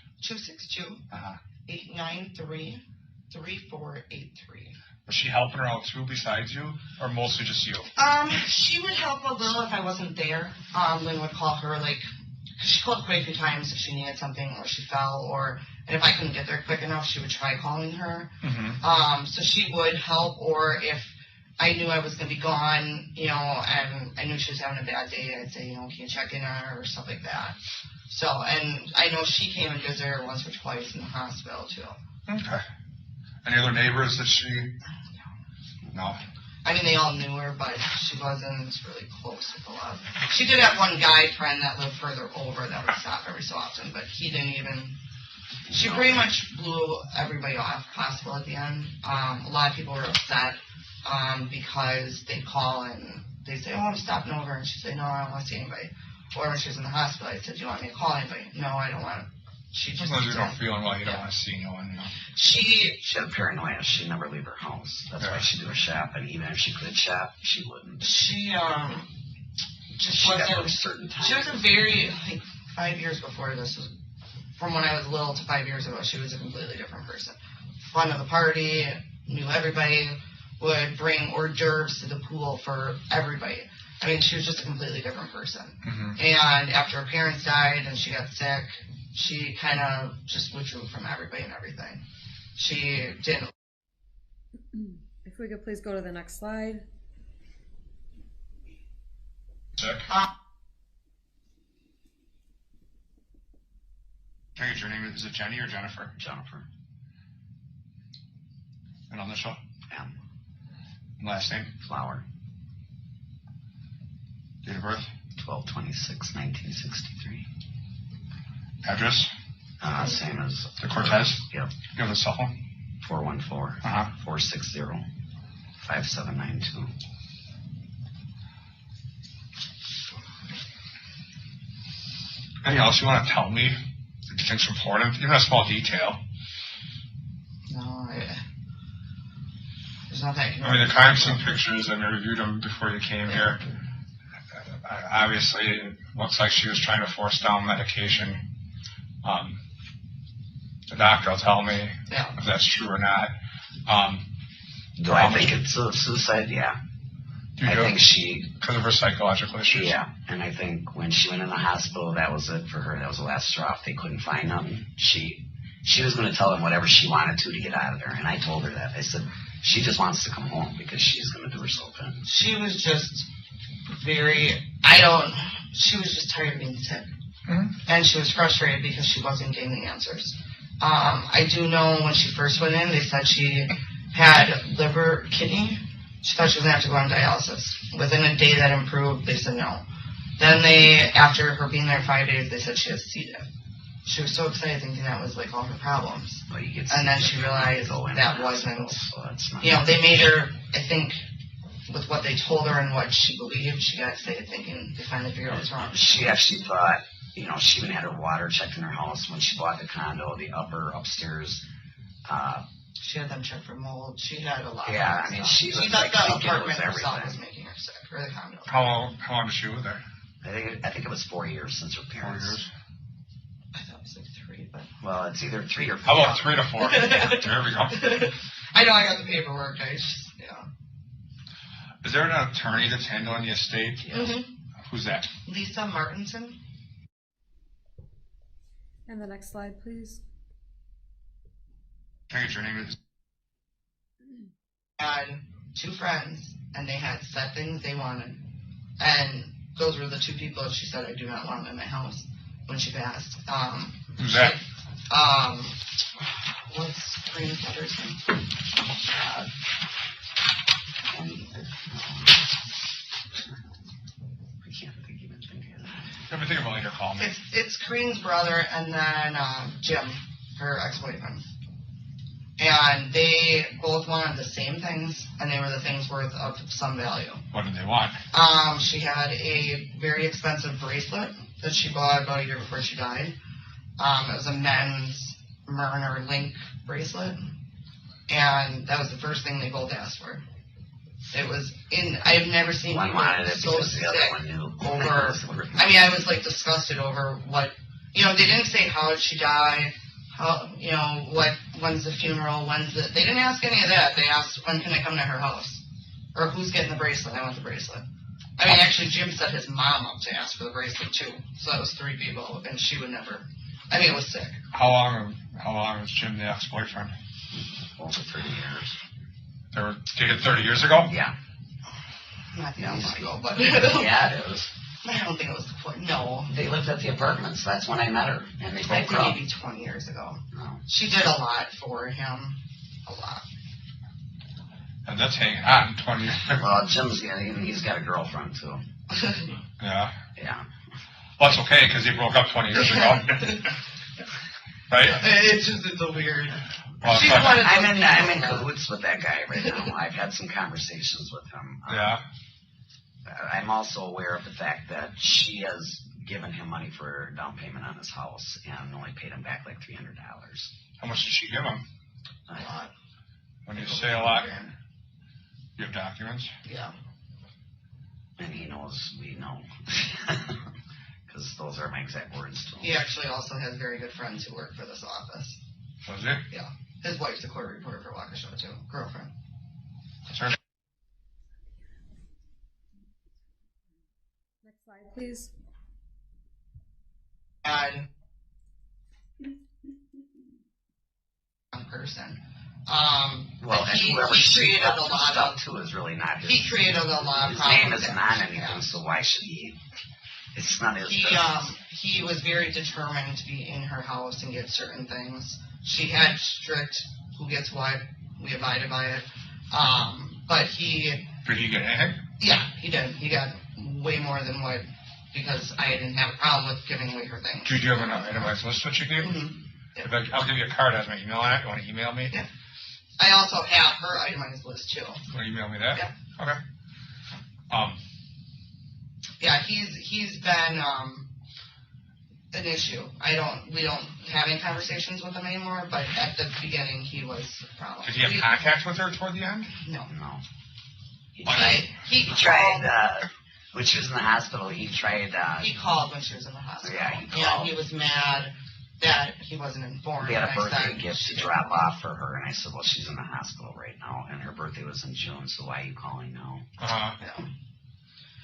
262-893-3483. Was she helping her out too besides you, or mostly just you? She would help a little if I wasn't there. Lynn would call her, like, she called quite a few times if she needed something or she fell, and if I couldn't get there quick enough, she would try calling her. So she would help, or if I knew I was going to be gone, you know, and I knew she was having a bad day, I'd say, you know, can you check in on her or stuff like that. So, and I know she came and visited her once or twice in the hospital, too. Okay. Any other neighbors that she... No. I mean, they all knew her, but she wasn't really close with a lot. She did have one guy friend that lived further over that would stop every so often, but he didn't even... She pretty much blew everybody off hospital at the end. A lot of people were upset because they'd call and they'd say, oh, I'm stopping over. And she'd say, no, I don't want to see anybody. Or when she was in the hospital, I said, do you want me to call anybody? No, I don't want to. She just sometimes you don't feeling well, you don't want to see no one, you know. She had paranoia. She'd never leave her house. That's why she'd do a shop, and even if she could shop, she wouldn't. She just she wasn't. got a certain time. She was a very, like, 5 years before this, from when I was little to 5 years ago, she was a completely different person. Fun of the party, knew everybody, would bring hors d'oeuvres to the pool for everybody. I mean, she was just a completely different person. And after her parents died and she got sick, she kind of just withdrew from everybody and everything. She didn't. If we could please go to the next slide. Sick. Can I get your name? Is it Jenny or Jennifer? Jennifer. And on the show? Yeah. And last name? Flower. Date of birth? 12/26/1963. Address? Same as the Cortez? Yep. You have a cell phone? 414-460-5792. Anything else you want to tell me that you think's important? Even a small detail. No, there's nothing I can. I mean, the crime scene pictures, I reviewed them before you came here. Obviously, it looks like she was trying to force down medication. The doctor will tell me if that's true or not. Do I think it's a suicide? Yeah. I think she... Because of her psychological issues? Yeah, and I think when she went in the hospital, that was it for her. That was the last straw. If they couldn't find nothing, she was going to tell them whatever she wanted to get out of there. And I told her that. I said, she just wants to come home because she's going to do herself in. She was just very... She was just tired of being sick. And she was frustrated because she wasn't getting the answers. I do know when she first went in, they said she had liver, kidney. She thought she was going to have to go on dialysis. Within a day that improved, they said no. Then after her being there 5 days, they said she has C. diff. She was so excited thinking that was like all her problems. And then she realized that wasn't, they made her, I think, with what they told her and what she believed, she got excited thinking they finally figured out what's wrong. She actually thought, she even had her water checked in her house when she bought the condo, the upstairs. She had them checked for mold. She had a lot. Yeah, I mean, she thought the apartment herself was making her sick, or the condo. How long did she live there? I think it was 4 years since her parents. 4 years? I thought it was like 3, but... Well, it's either 3 or 4. How about 3 to 4? There we go. I know, I got the paperwork. Is there an attorney that's handling the estate? Who's that? Lisa Martinson. And the next slide, please. Can I get your name? Had 2 friends, and they had set things they wanted. And those were the 2 people that she said, I do not want them in my house when she passed. Who's that? What's Green's mother's name? Let me think about later. Call me. It's Green's brother, and then Jim, her ex-boyfriend. And they both wanted the same things, and they were the things worth of some value. What did they want? She had a very expensive bracelet that she bought about a year before she died. It was a men's Myrner link bracelet, and that was the first thing they both asked for. It was I've never seen One people wanted it so because the other sick one knew. over. I mean, I was like disgusted over what, they didn't say how did she die, how, when's the funeral, they didn't ask any of that. They asked when can I come to her house, or who's getting the bracelet. I want the bracelet. I mean, actually, Jim set his mom up to ask for the bracelet too, so that was 3 people, and she would never. I mean, it was sick. How long was Jim the ex-boyfriend? Over 30 years. They were dated 30 years ago? Yeah. Not that long ago, but yeah, it was. I don't think it was the point. No. They lived at the apartments. That's when I met her, and they I broke think up. maybe 20 years ago. No. She did a lot for him. A lot. And that's hanging on 20 years. Well, he's got a girlfriend too. Yeah. Yeah. Well, that's okay because he broke up 20 years ago. Right? It's a weird. Well, I'm in cahoots with that guy right now. I've had some conversations with him. Yeah. I'm also aware of the fact that she has given him money for down payment on his house and only paid him back like $300. How much did she give him? A lot. When you say a lot, you have documents? Yeah. And he knows we know. Because those are my exact words to him. He actually also has very good friends who work for this office. Was he? Yeah. His wife's a court reporter for Waukesha too. Girlfriend. Sure. Next slide, please. And person. Well, he whoever created a of lot stuff of. too is really not his. He created a lot of his problems. name isn't on anything, so why should he? It's not his business. He was very determined to be in her house and get certain things. She had strict who gets what. We abided by it. But he. Did he get anything? Yeah, he did. He got way more than what, because I didn't have a problem with giving away her things. Do you have an itemized list that you gave? Mm-hmm. If I'll give you a card as my email on it. You want to email me? Yeah. I also have her itemized list too. You want to email me that? Yeah. Okay. Yeah, he's been an issue. We don't have any conversations with him anymore, but at the beginning he was a problem. Did he have contact with her toward the end? No. He tried when she was in the hospital, he tried. He called when she was in the hospital. Yeah, he called. Yeah, he was mad that he wasn't informed. We had a birthday gift to drop off for her, and I said, well, she's in the hospital right now, and her birthday was in June, so why are you calling now? Yeah.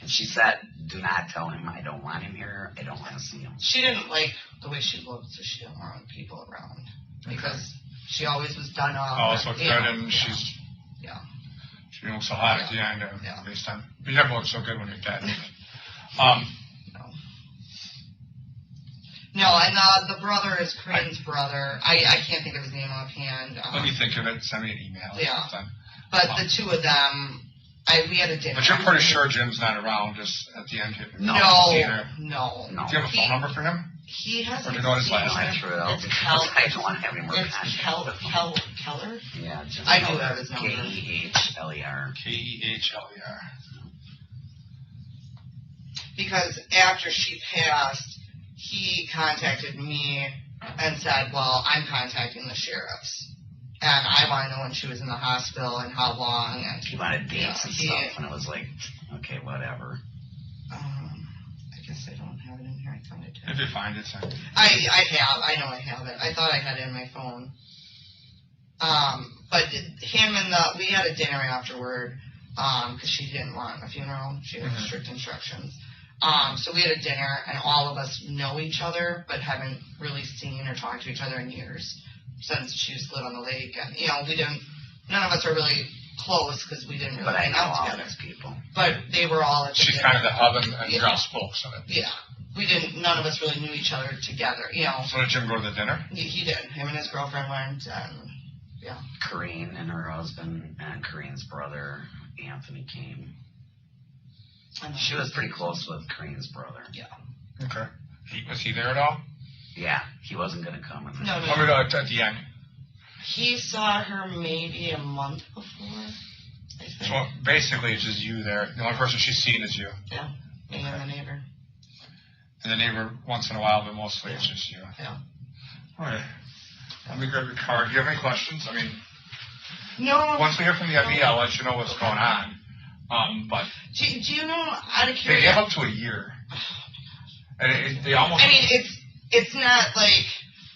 And she said, do not tell him I don't want him here. I don't want to see him. She didn't like the way she looked, so she didn't want people around. Because she always was done up. Oh, so good, and she's... Yeah. She didn't look so hot at the end, based on... You never look so good when you're dead. No, and the brother is Crane's brother. I can't think of his name offhand. Let me think of it. Send me an email. Yeah. But the two of them, we had a dinner. But you're pretty sure Jim's not around just at the end here? No. Do you have a phone number for him? He has. Or do you know his last name? It's Kel. I don't want to have any more It's Keller? Yeah, just I do have his number. K-E-H-L-E-R. K-E-H-L-E-R. Because after she passed, he contacted me and said, well, I'm contacting the sheriffs. And I want to know when she was in the hospital and how long. And he wanted dates and stuff, and it was like, okay, whatever. I guess I don't have it in here. I found it too. If you find it, send it. I know I have it. I thought I had it in my phone. But him and we had a dinner afterward, because she didn't want a funeral. She had strict instructions. So we had a dinner, and all of us know each other, but haven't really seen or talked to each other in years since she used to live on the lake. And, none of us are really close because we didn't really hang out together. People. But they were all at the She's dinner. kind of the hub and you're all spokes of it. Yeah. None of us really knew each other together, So did Jim go to the dinner? He did. Him and his girlfriend went, and, Corrine and her husband and Corine's brother, Anthony, came. She was pretty close with Corine's brother. Yeah. Okay. Was he there at all? Yeah, he wasn't going to come. No. At the end. He saw her maybe a month before, I think. So basically it's just you there. The only person she's seen is you. Yeah, me and the neighbor. And the neighbor once in a while, but mostly it's just you. Yeah. All right. Let me grab your card. Do you have any questions? No. Once we hear from the FE, I'll let you know what's going on. But Do you know, out of they curiosity? have up to a year. And they almost. I mean, it's not like,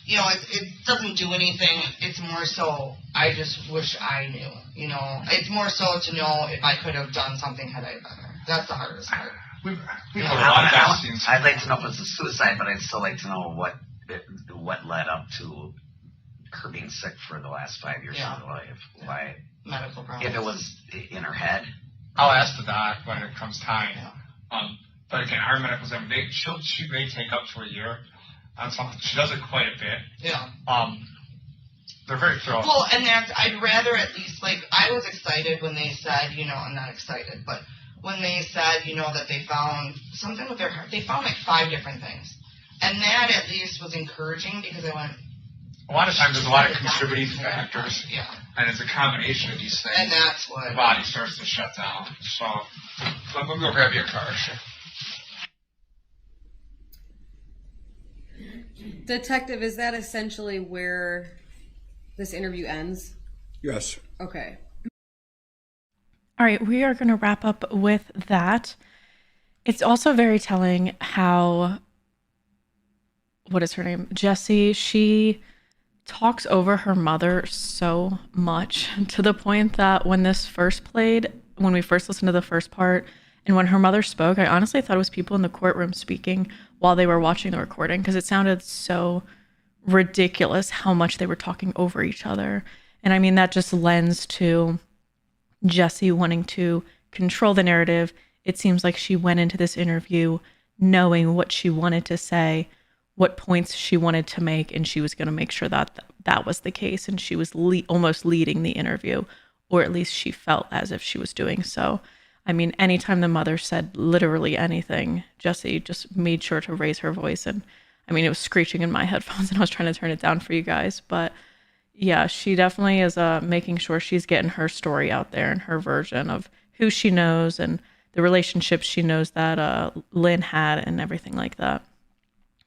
you know, it doesn't do anything. It's more so, I just wish I knew, you know. It's more so to know if I could have done something had I been there. That's the hardest part. I'd like to know if it's a suicide, but I'd still like to know what led up to her being sick for the last 5 years of her life. Why? Medical problems. If it was in her head. I'll ask the doc when it comes time. But again, our medical exam, she may take up to a year on something. She does it quite a bit. Yeah. They're very thorough. Well, and I'd rather at least, like, I was excited when they said, you know, I'm not excited, but when they said, you know, that they found something with their heart. They found like 5 different things. And that at least was encouraging because I went, a lot of times there's a lot of contributing factors. Yeah. And it's a combination of these things. And that's what the body starts to shut down. So I'm going to go grab you a car. Detective, is that essentially where this interview ends? Yes. Okay. All right, we are going to wrap up with that. It's also very telling how, what is her name? Jessy, she talks over her mother so much to the point that when this first played, when we first listened to the first part, and when her mother spoke, I honestly thought it was people in the courtroom speaking while they were watching the recording because it sounded so ridiculous how much they were talking over each other. And I mean, that just lends to Jessy wanting to control the narrative. It seems like she went into this interview knowing what she wanted to say, what points she wanted to make, and she was going to make sure that that was the case. And she was almost leading the interview, or at least she felt as if she was doing so. I mean, anytime the mother said literally anything, Jessy just made sure to raise her voice. And I mean, it was screeching in my headphones and I was trying to turn it down for you guys. But yeah, she definitely is making sure she's getting her story out there and her version of who she knows and the relationships she knows that Lynn had and everything like that.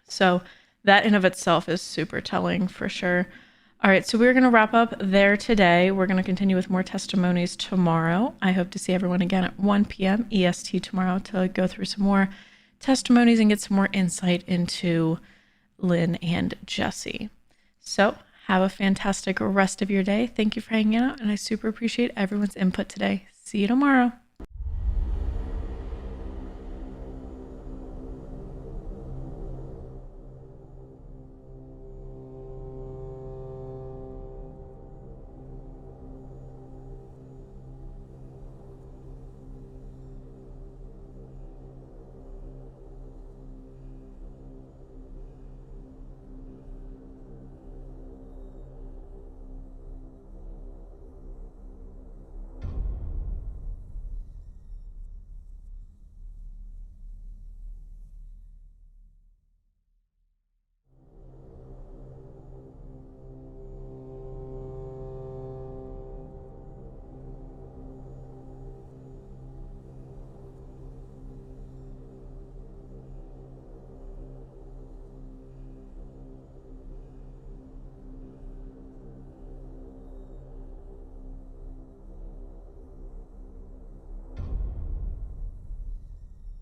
So that in of itself is super telling for sure. All right, so we're going to wrap up there today. We're going to continue with more testimonies tomorrow. I hope to see everyone again at 1 p.m. EST tomorrow to go through some more testimonies and get some more insight into Lynn and Jessy. So have a fantastic rest of your day. Thank you for hanging out, and I super appreciate everyone's input today. See you tomorrow.